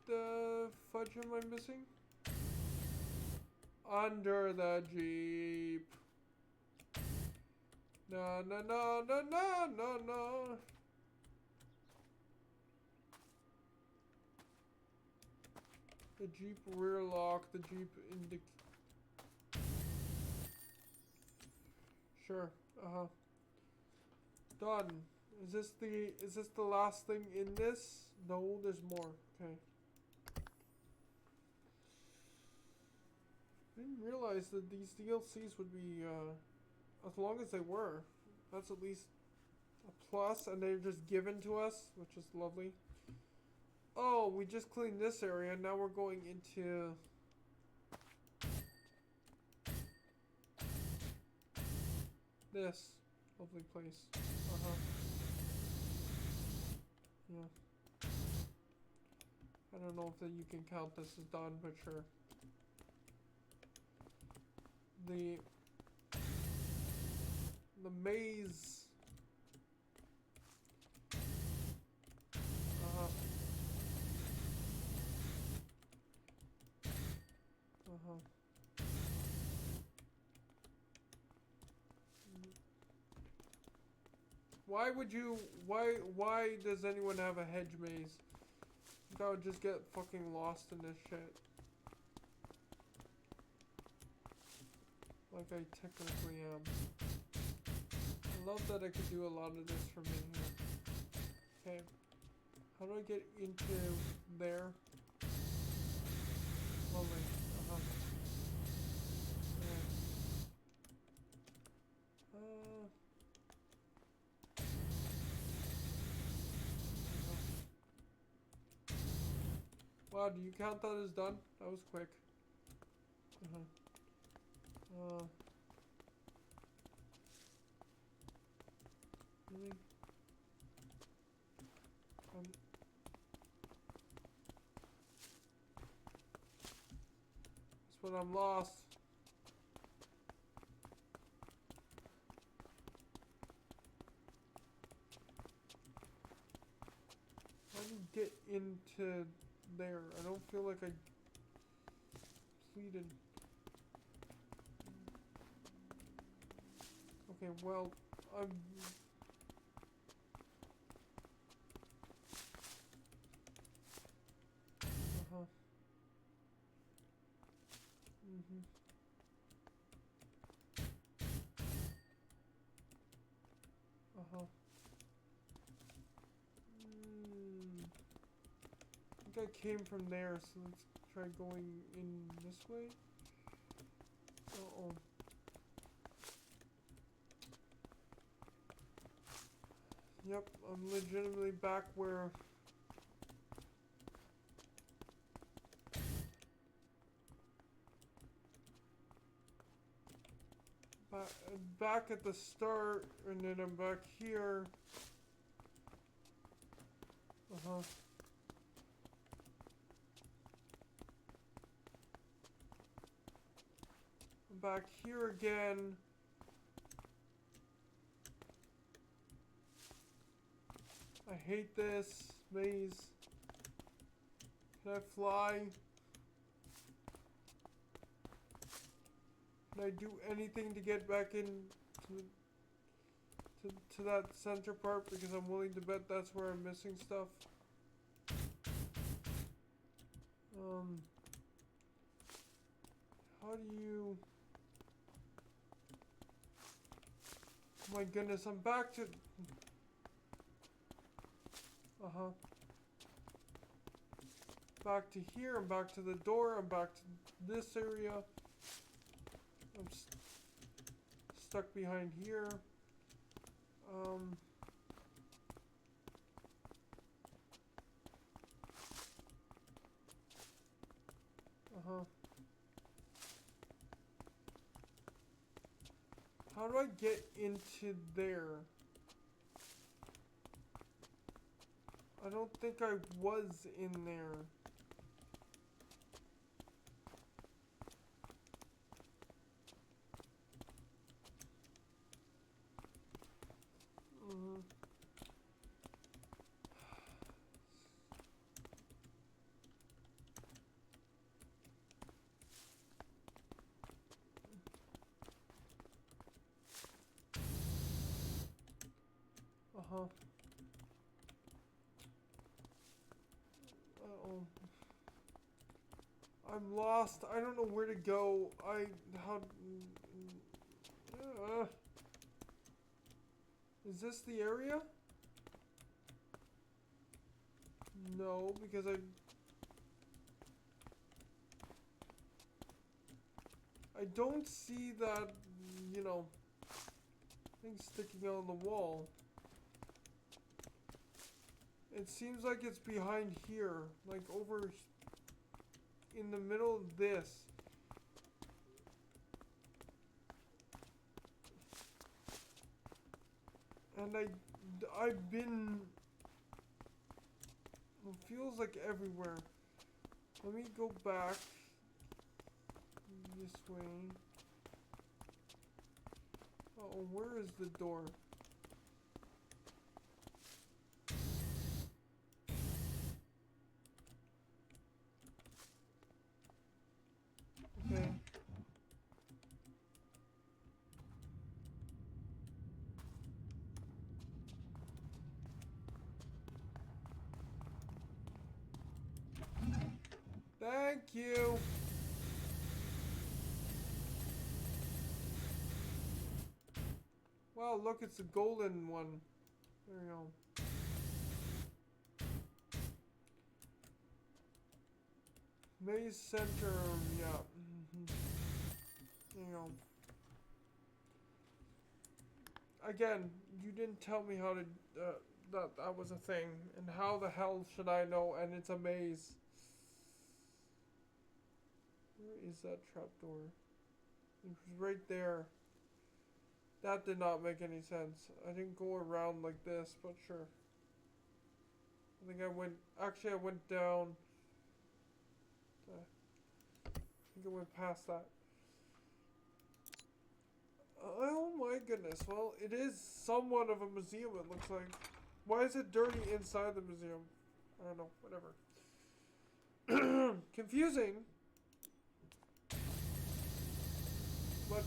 the fudge am I missing? Under the Jeep. No, no, no, no, no, no, no. The Jeep rear lock, the Jeep Sure. Uh-huh. Done. Is this the last thing in this? No, there's more. Okay. I didn't realize that these DLCs would be as long as they were. That's at least a plus, and they're just given to us, which is lovely. Oh, we just cleaned this area, now we're going into this lovely place. Uh-huh. Yeah. I don't know if that you can count this as done, but sure. The maze. Uh-huh. Uh-huh. Why would you, why does anyone have a hedge maze? I would just get fucking lost in this shit. Like I technically am. I love that I could do a lot of this from in here. Okay. How do I get into there? Lovely. Uh-huh. Yeah. Wow, do you count that as done? That was quick. Really? That's when I'm lost. How do you get into there? I don't feel like I completed. Okay, well, I'm. Uh-huh. Mm-hmm. Uh-huh. I think I came from there, so let's try going in this way. Uh-oh. Yep, I'm legitimately back where... Back at the start, and then I'm back here. Uh-huh. I'm back here again. I hate this maze. Can I fly? Can I do anything to get back in to that center part? Because I'm willing to bet that's where I'm missing stuff. How do you... My goodness, I'm back to... Back to here, I'm back to the door, I'm back to this area. I'm stuck behind here. How do I get into there? I don't think I was in there. Uh-oh. I'm lost. I don't know where to go. Is this the area? No, because I don't see that, you know, thing sticking out on the wall. It seems like it's behind here, like over in the middle of this. And I've been, it feels like everywhere. Let me go back this way. Uh-oh, where is the door? Okay. Thank you. Wow, look, it's a golden one. There we go. Maze Center, yeah. There you go. Again, you didn't tell me how to, that was a thing. And how the hell should I know? And it's a maze. Where is that trapdoor? It was right there. That did not make any sense. I didn't go around like this, but sure. I think I went, actually I went down. I think I went past that. Oh my goodness. Well, it is somewhat of a museum, it looks like. Why is it dirty inside the museum? I don't know. Whatever. Confusing. But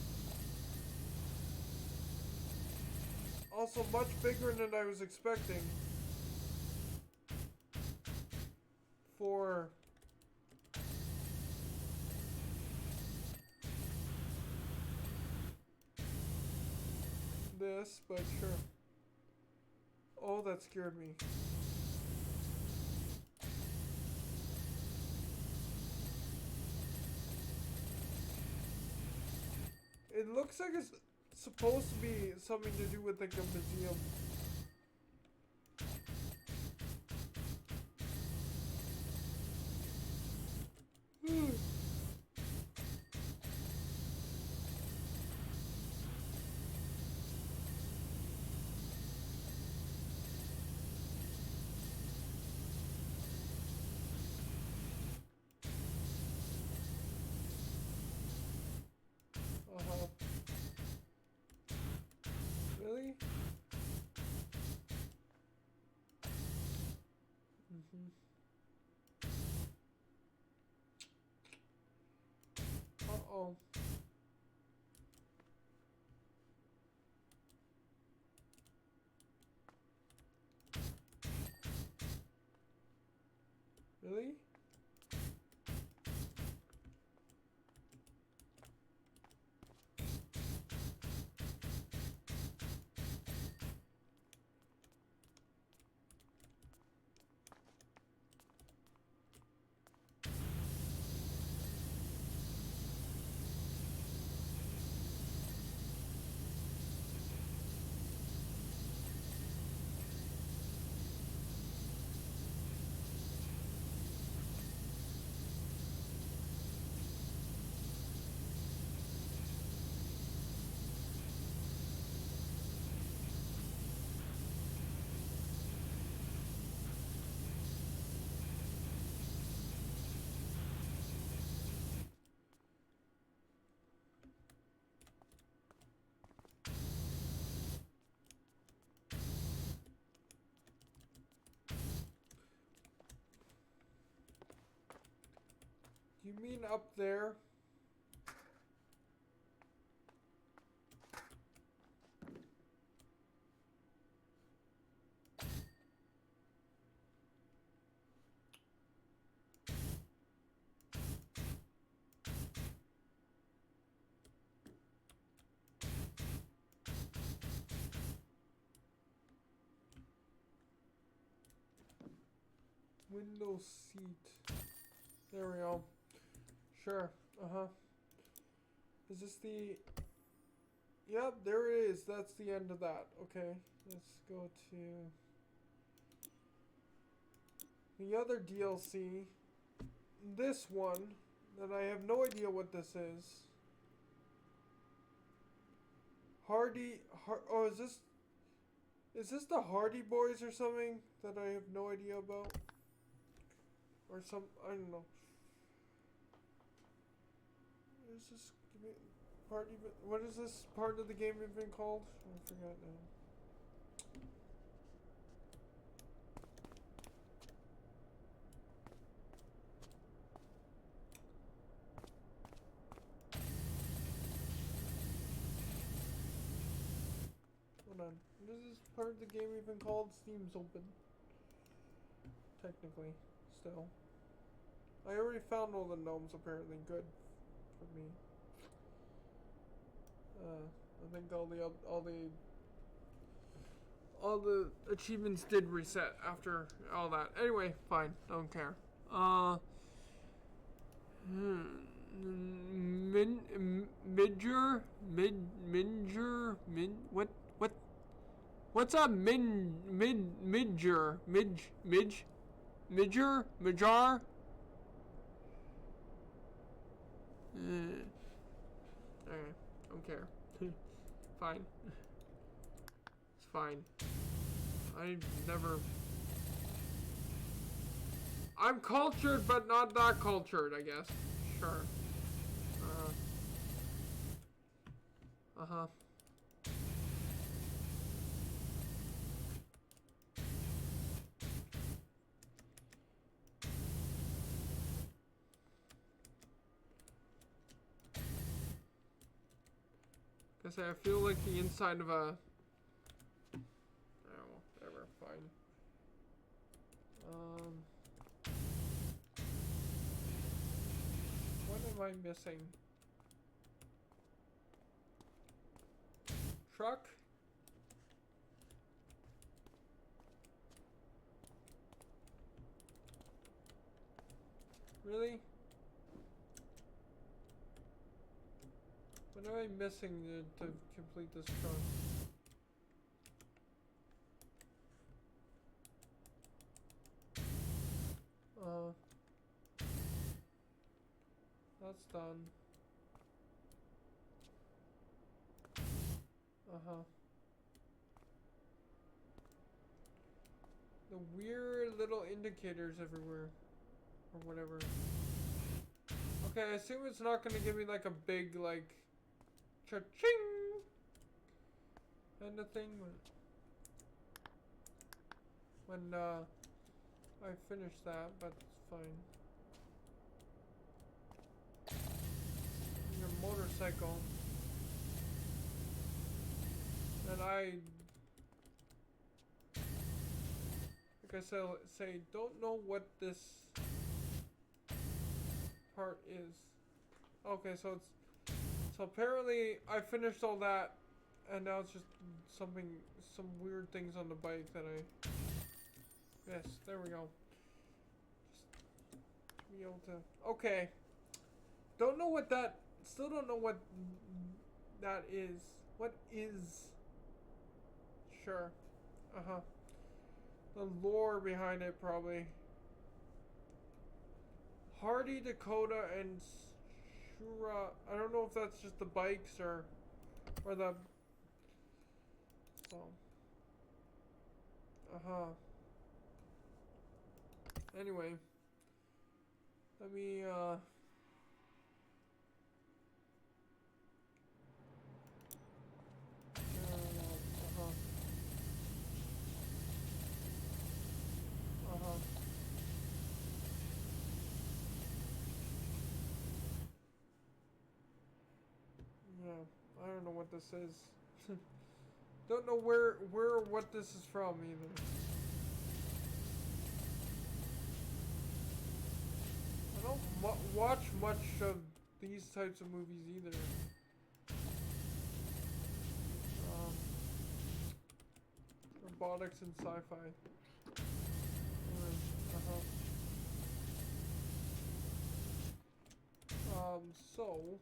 also much bigger than I was expecting. For this, but sure. Oh, that scared me. It looks like it's supposed to be something to do with like a museum. Really? Uh-oh. Really? You mean up there? Window seat. There we go. Sure. Is this the... Yep, there it is. That's the end of that. Okay. Let's go to... the other DLC. This one. That I have no idea what this is. Oh, is this... Is this the Hardy Boys or something? That I have no idea about? Or some... I don't know. What is this part even? What is this part of the game even called? I forgot now. Hold on. What is this part of the game even called? Steam's open. Technically. Still. I already found all the gnomes apparently. Good. For me. I think all the achievements did reset after all that. Anyway, fine, don't care. What's a midger? Midjar? Alright, don't care. Fine. It's fine. I'm cultured, but not that cultured, I guess. Sure. Guess I feel like the inside of a... Oh, whatever, fine. What am I missing? Truck? Really? What am I missing to complete this truck? That's done. The weird little indicators everywhere. Or whatever. Okay, I assume it's not gonna give me like a big, like, cha-ching kind of thing when I finish that, but it's fine. Your motorcycle. And like I say, don't know what this part is. Okay, so apparently I finished all that, and now it's just some weird things on the bike that yes, there we go. Just to be able to, okay. Still don't know what that is. What is? Sure. The lore behind it, probably. Hardy, Dakota, and Shura. I don't know if that's just the bikes or the. So. Anyway. Let me, don't know what this is. Don't know where or what this is from either. I don't watch much of these types of movies either. Robotics and sci-fi. So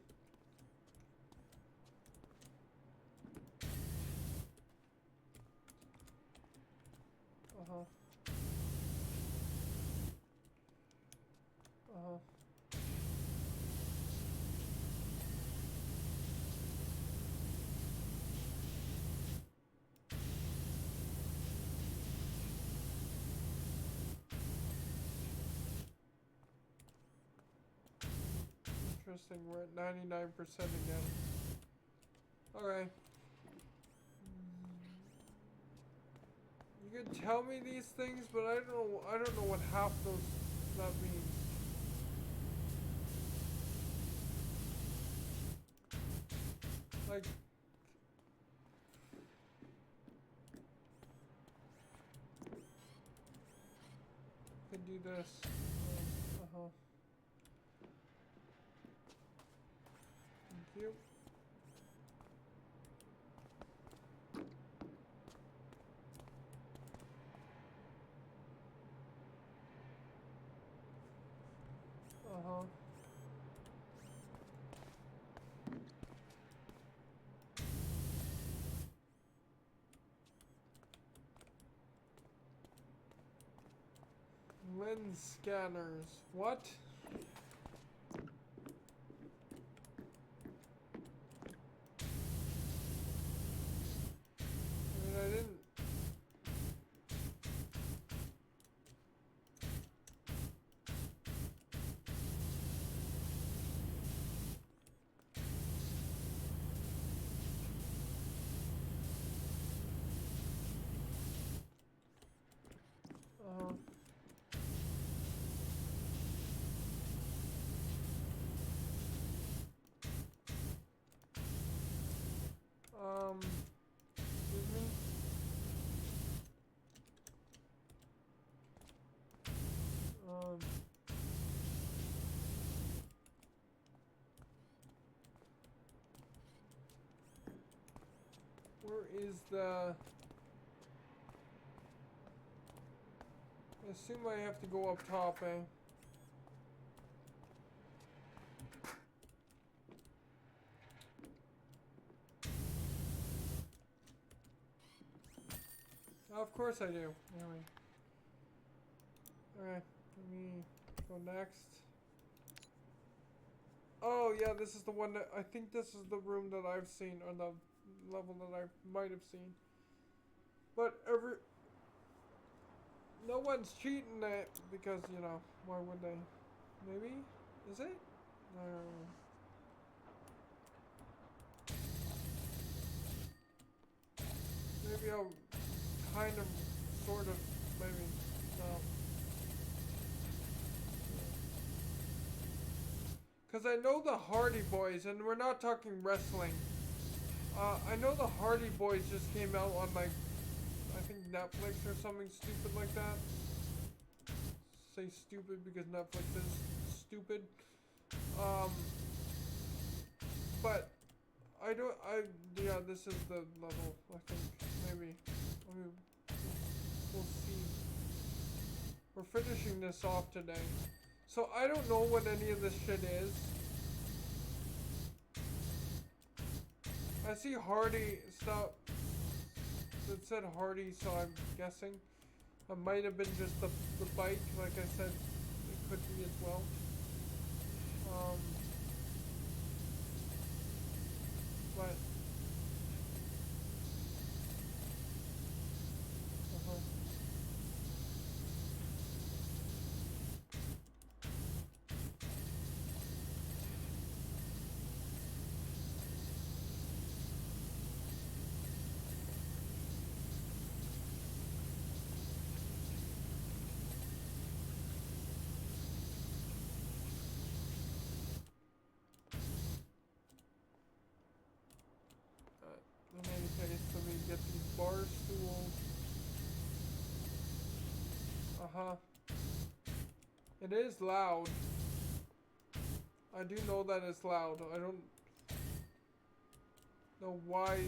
interesting, we're at 99% again. Okay. You can tell me these things, but I don't know what half that means. Like, can do this. Thank you. Lens scanners. What? I didn't. Excuse me? Where is the... I assume I have to go up top, eh? Of course I do. Anyway. Alright, let me go next. Oh yeah, this is the one that, I think this is the room that I've seen, or the level that I might have seen. But no one's cheating it, because, you know, why would they? Maybe? Is it? No. Maybe I'll kind of, sort of, maybe. No. Because I know the Hardy Boys, and we're not talking wrestling. I know the Hardy Boys just came out on, like, I think Netflix or something stupid like that. Say stupid because Netflix is stupid. But yeah, this is the level, I think, maybe. We'll see. We're finishing this off today. So I don't know what any of this shit is. I see Hardy stuff. It said Hardy, so I'm guessing. It might have been just the bike, like I said. It could be as well. But get these bar stools. Uh-huh. It is loud. I do know that it's loud. I don't know why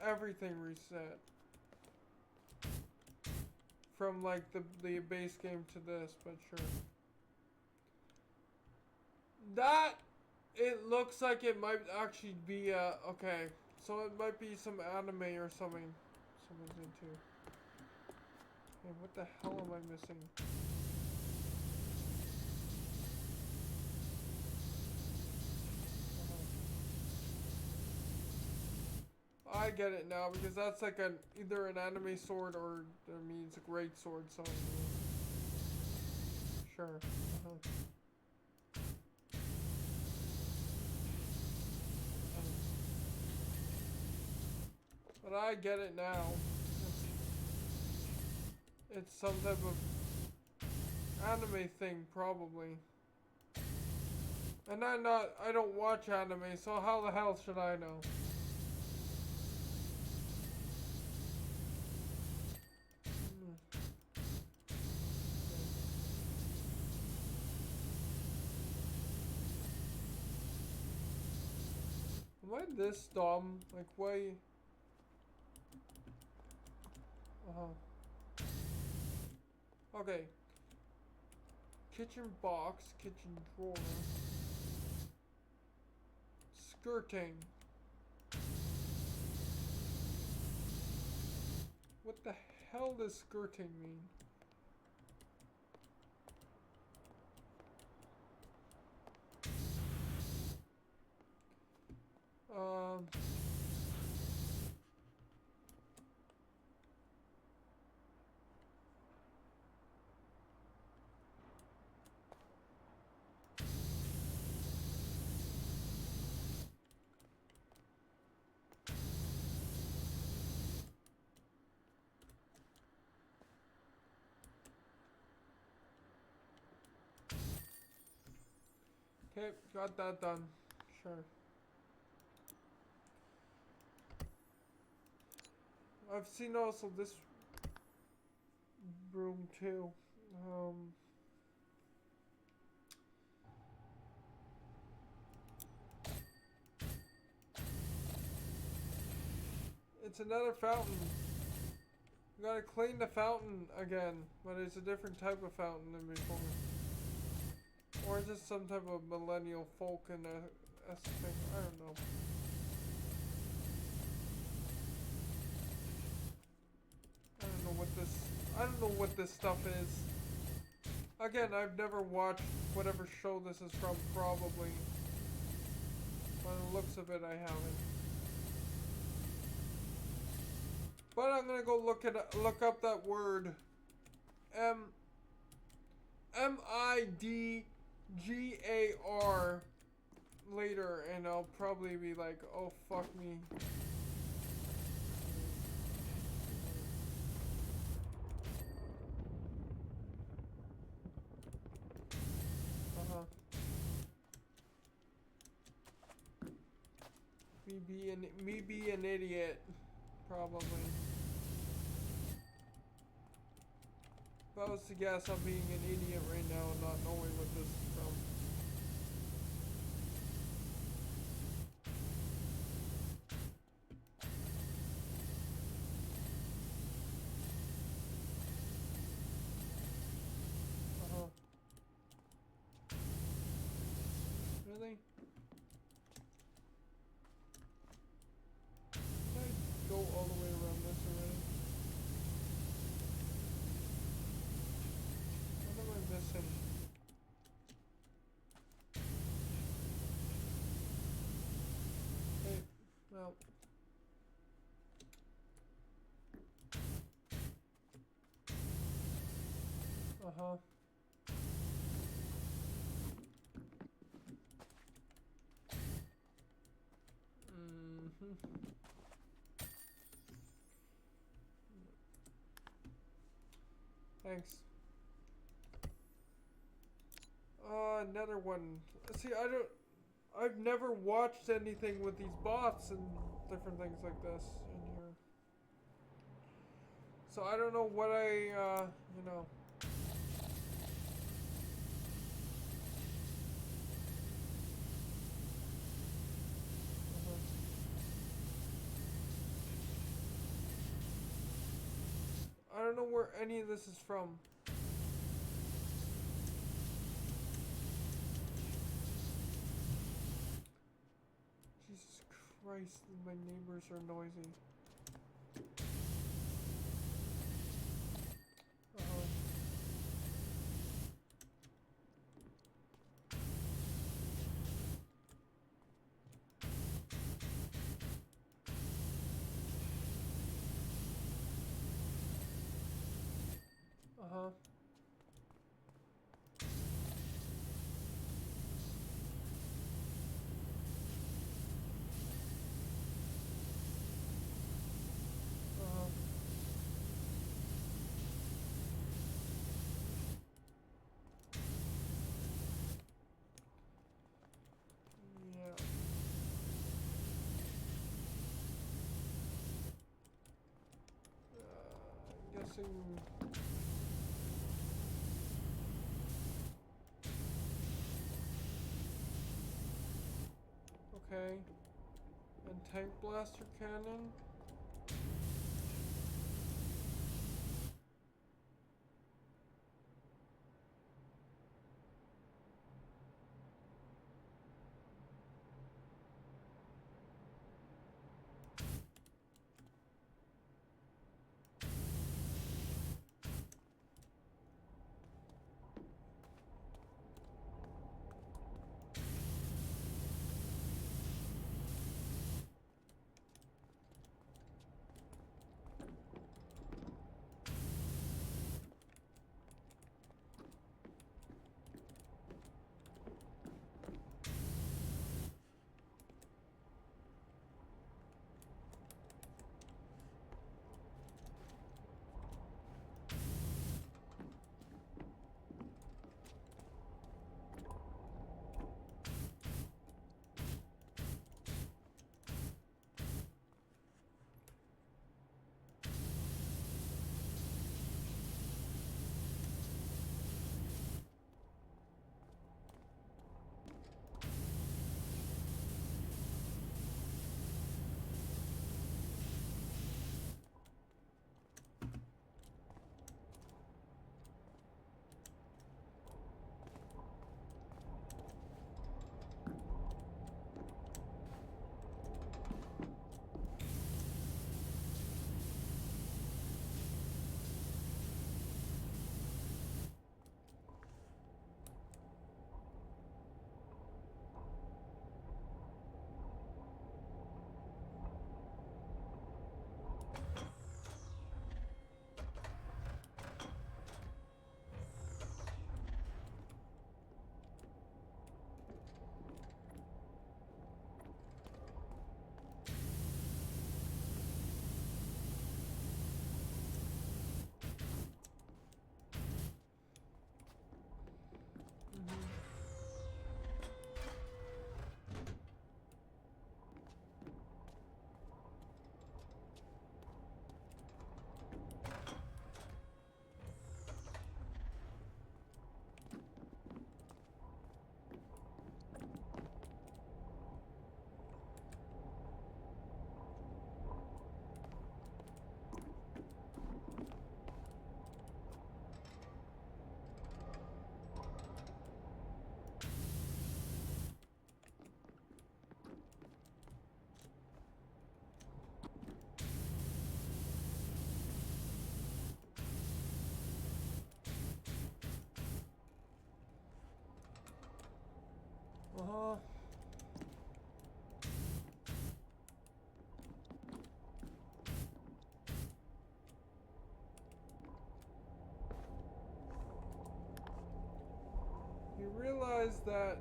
everything reset. From like the base game to this, but sure. That, it looks like it might actually be, okay. So it might be some anime or something someone's into. Hey, what the hell am I missing? I get it now, because that's like either an anime sword or it means a great sword, so sure. But I get it now. It's some type of anime thing, probably. And I don't watch anime, so how the hell should I know? Am I this dumb? Like, why? Okay. Kitchen box, kitchen drawer. Skirting. What the hell does skirting mean? Okay, got that done. Sure. I've seen also this room too. It's another fountain. We gotta clean the fountain again, but it's a different type of fountain than before. Or is it some type of millennial folk in a thing? I don't know. I don't know what this stuff is. Again, I've never watched whatever show this is from, probably. By the looks of it, I haven't. But I'm gonna go look up that word. MIDGAR later, and I'll probably be like, oh fuck me. Me be an idiot, probably. If I was to guess, I'm being an idiot right now and not knowing what this is from. Really? Did I go all the way around this already? What am I missing? Hey, well. Thanks. Another one. See, I've never watched anything with these bots and different things like this in here. So I don't know what I, you know. I don't know where any of this is from. Jesus Christ, my neighbors are noisy. Uh-huh. Uh-huh. Yeah. I'm guessing. Okay. And tank blaster cannon. Uh-huh. You realize that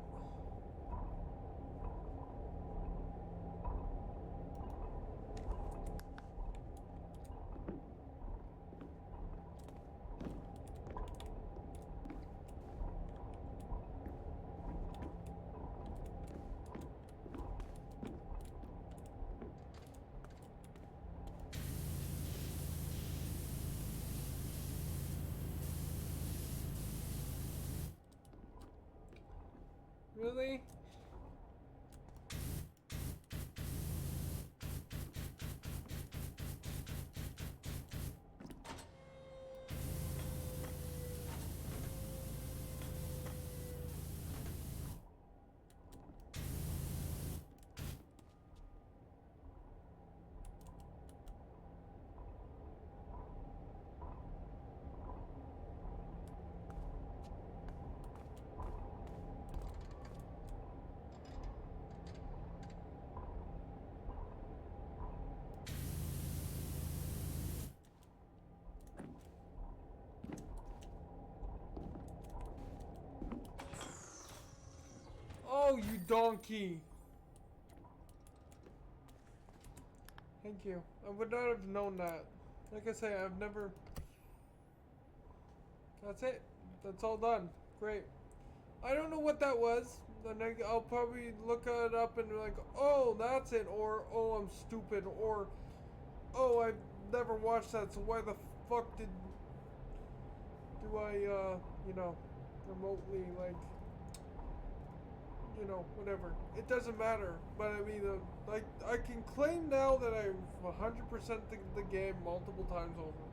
Really? Oh, you donkey! Thank you. I would not have known that. Like I say, I've never... That's it. That's all done. Great. I don't know what that was. Then I'll probably look it up and be like, oh, that's it. Or, oh, I'm stupid. Or, oh, I've never watched that, so why the fuck do I, you know, remotely, like, you know, whatever. It doesn't matter. But I mean, like, I can claim now that I've 100% the game multiple times over.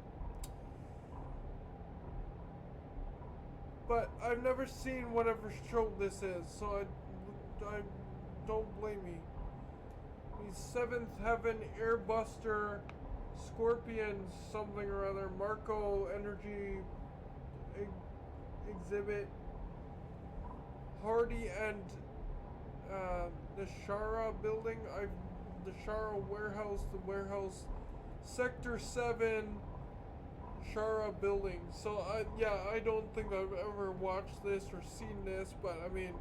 But I've never seen whatever show this is, so I don't blame me. The Seventh Heaven, Airbuster, Scorpion, something or other, Marco Energy Exhibit, Hardy and the Shara building, the Shara warehouse, the warehouse, Sector 7, Shara building. So yeah, I don't think I've ever watched this or seen this, but I mean,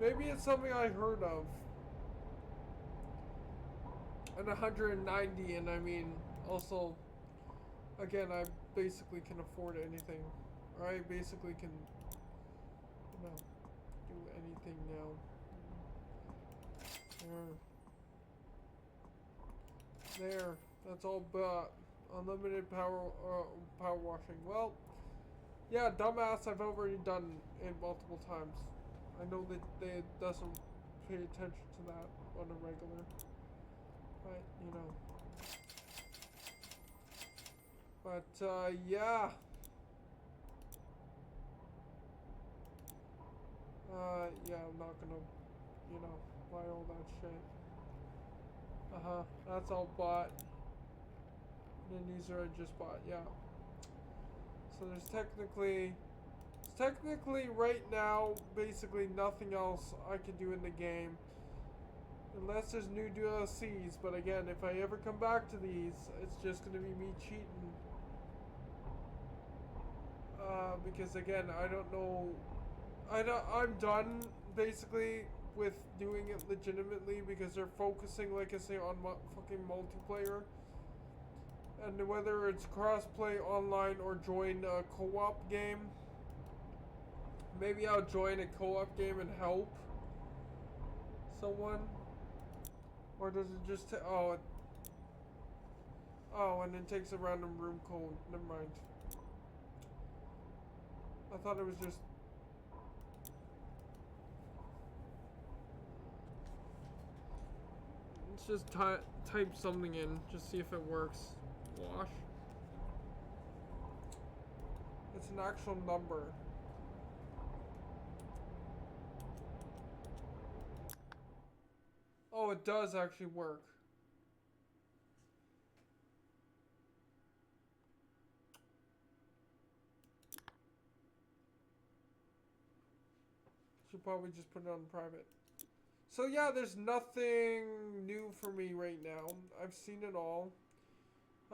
maybe it's something I heard of. And 190, and I mean, also, again, I basically can afford anything. Or I basically can, you know, do anything now. There. That's all but unlimited power washing. Well, yeah, dumbass, I've already done it multiple times. I know that they doesn't pay attention to that on a regular. But, you know. But, yeah. Yeah, I'm not gonna, you know, buy all that shit. That's all bought. And then these are just bought, yeah. So there's technically right now, basically nothing else I can do in the game. Unless there's new DLCs, but again, if I ever come back to these, it's just gonna be me cheating. Because again, I don't know. I'm done basically with doing it legitimately because they're focusing, like I say, on fucking multiplayer. And whether it's crossplay online or join a co-op game. Maybe I'll join a co-op game and help someone. Or does it just oh, and it takes a random room code. Never mind. I thought it was just... Let's just type something in. Just see if it works. Wash. It's an actual number. Oh, it does actually work. Should probably just put it on private. So yeah, there's nothing new for me right now. I've seen it all.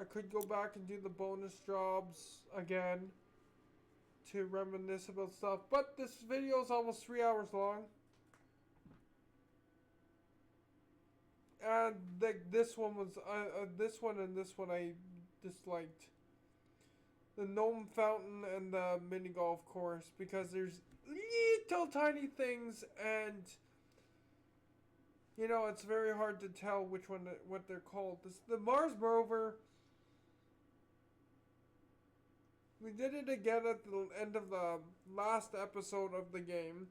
I could go back and do the bonus jobs again to reminisce about stuff, but this video is almost 3 hours long. And this one was this one and this one I disliked. The gnome fountain and the mini golf course, because there's little tiny things, and you know, it's very hard to tell which one what they're called. The Mars rover. We did it again at the end of the last episode of the game.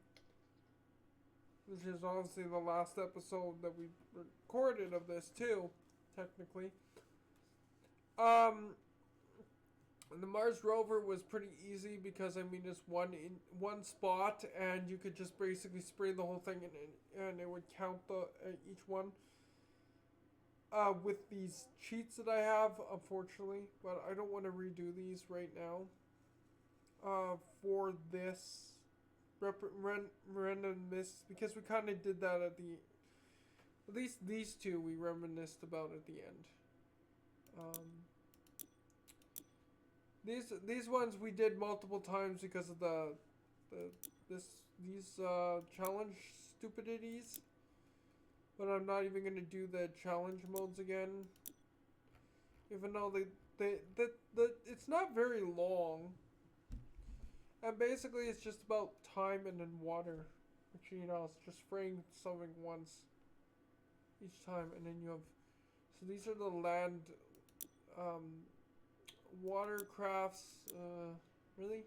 which is obviously the last episode that we recorded of this too, technically. The Mars rover was pretty easy because I mean it's one spot and you could just basically spray the whole thing and it would count each one. With these cheats that I have, unfortunately, but I don't want to redo these right now. For this reminisce because we kind of did that at least these two we reminisced about at the end. These ones we did multiple times because of these challenge stupidities. But I'm not even gonna do the challenge modes again. Even though it's not very long. And basically it's just about time and then water. Which, you know, it's just spraying something once each time, and then you have, so these are the land watercrafts. Really?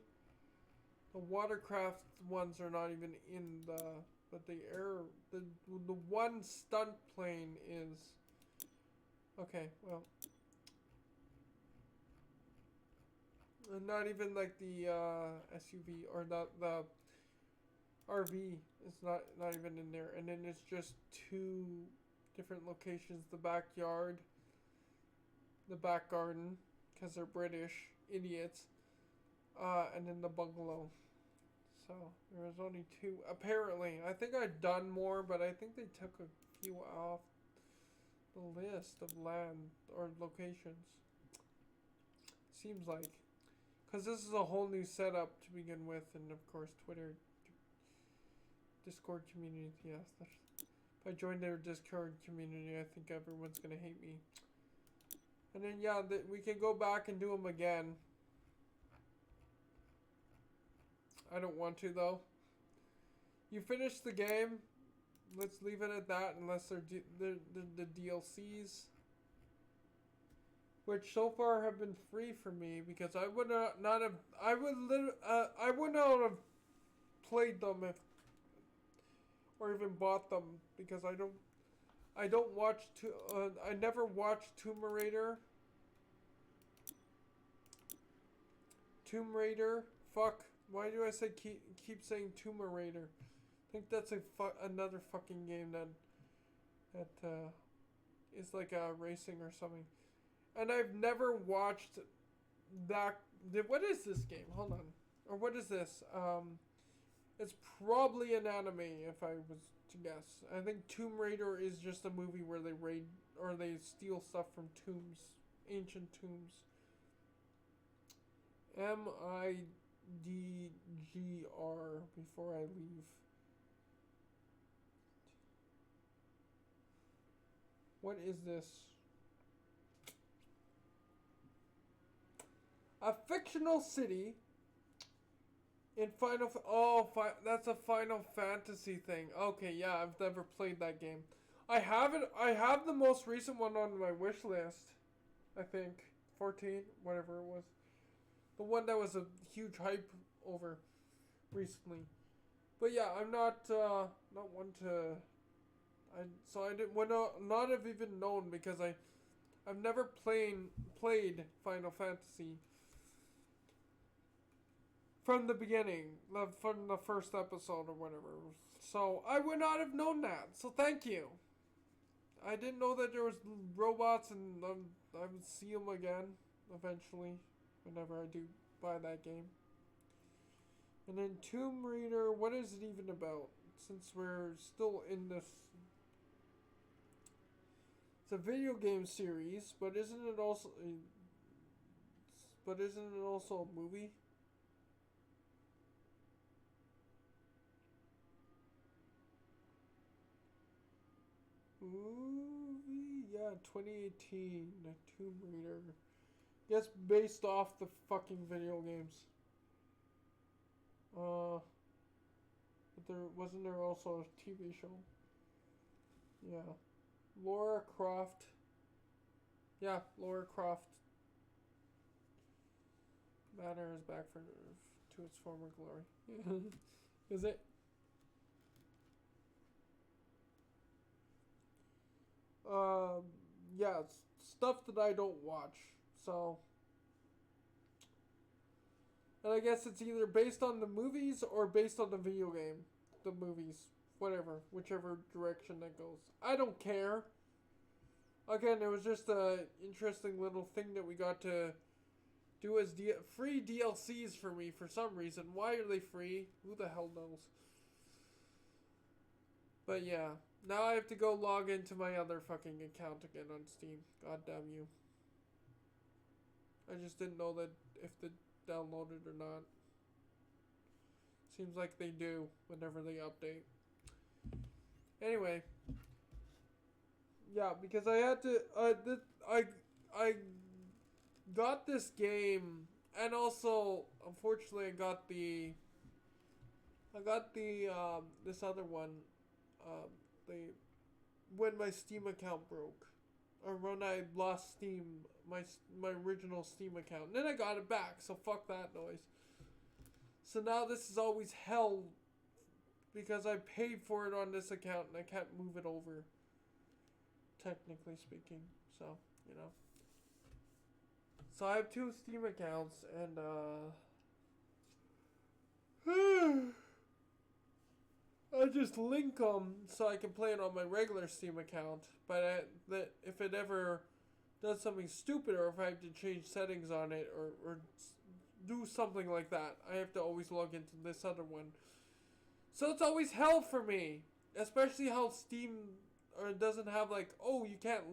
The watercraft ones are not even in the, but the one stunt plane is. Okay, well, not even like the SUV or the RV is not even in there, and then it's just two different locations: the backyard, the back garden, because they're British idiots, and then the bungalow. So there was only two apparently. I think I'd done more, but I think they took a few off the list of land or locations. Seems like. Because this is a whole new setup to begin with, and of course Twitter, Discord community, yes. If I join their Discord community, I think everyone's going to hate me. And then, yeah, we can go back and do them again. I don't want to, though. You finish the game. Let's leave it at that, unless they're the DLCs. Which so far have been free for me, because I would not have, I would not have played them if, or even bought them, because I don't watch I never watched Tomb Raider. Tomb Raider, fuck, why do I say keep saying Tomb Raider? I think that's another fucking game that is like a racing or something. And I've never watched that. What is this game? Hold on. Or what is this? It's probably an anime, if I was to guess. I think Tomb Raider is just a movie where they raid or they steal stuff from tombs, ancient tombs. MIDGR before I leave. What is this? A fictional city in that's a Final Fantasy thing. Okay, yeah, I've never played that game. I have the most recent one on my wish list. I think 14, whatever it was. The one that was a huge hype over recently. But yeah, I'm not one to I didn't would not have even known, because I've never played Final Fantasy from the beginning, from the first episode or whatever. So I would not have known that. So thank you. I didn't know that there was robots, and I would see them again eventually whenever I do buy that game. And then Tomb Raider, what is it even about? Since we're still in this, it's a video game series, but isn't it also a movie? Movie, yeah, 2018, the Tomb Raider. Yes, based off the fucking video games. But wasn't there also a TV show? Yeah, Laura Croft. Yeah, Laura Croft. Banner is back to its former glory. Is it? yeah, stuff that I don't watch. So, and I guess it's either based on the movies or based on the video game. The movies, whatever, whichever direction that goes. I don't care. Again, it was just a interesting little thing that we got to do as free DLCs for me for some reason. Why are they free? Who the hell knows? But yeah, now I have to go log into my other fucking account again on Steam. God damn you. I just didn't know that if they downloaded or not. Seems like they do whenever they update. Anyway, yeah, because I had to. I got this game, and also unfortunately I got the this other one, the when my Steam account broke, or when I lost Steam, my original Steam account, and then I got it back. So fuck that noise. So now this is always hell because I paid for it on this account and I can't move it over. Technically speaking, so you know. So I have 2 Steam accounts and I just link them so I can play it on my regular Steam account. But that if it ever does something stupid or if I have to change settings on it or do something like that, I have to always log into this other one. So it's always hell for me, especially how Steam doesn't have like, oh, you can't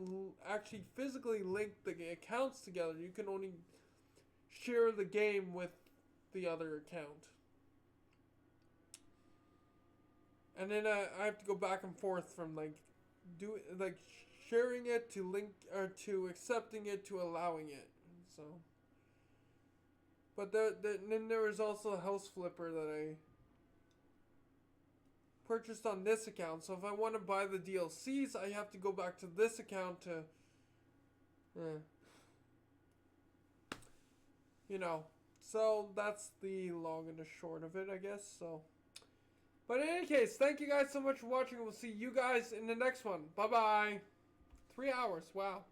actually physically link the accounts together. You can only share the game with the other account. And then I have to go back and forth from like sharing it to link or to accepting it to allowing it. So, but then there was also a house flipper that I purchased on this account. So if I want to buy the DLCs, I have to go back to this account to, you know. So that's the long and the short of it, I guess. So. But in any case, thank you guys so much for watching. We'll see you guys in the next one. Bye-bye. 3 hours. Wow.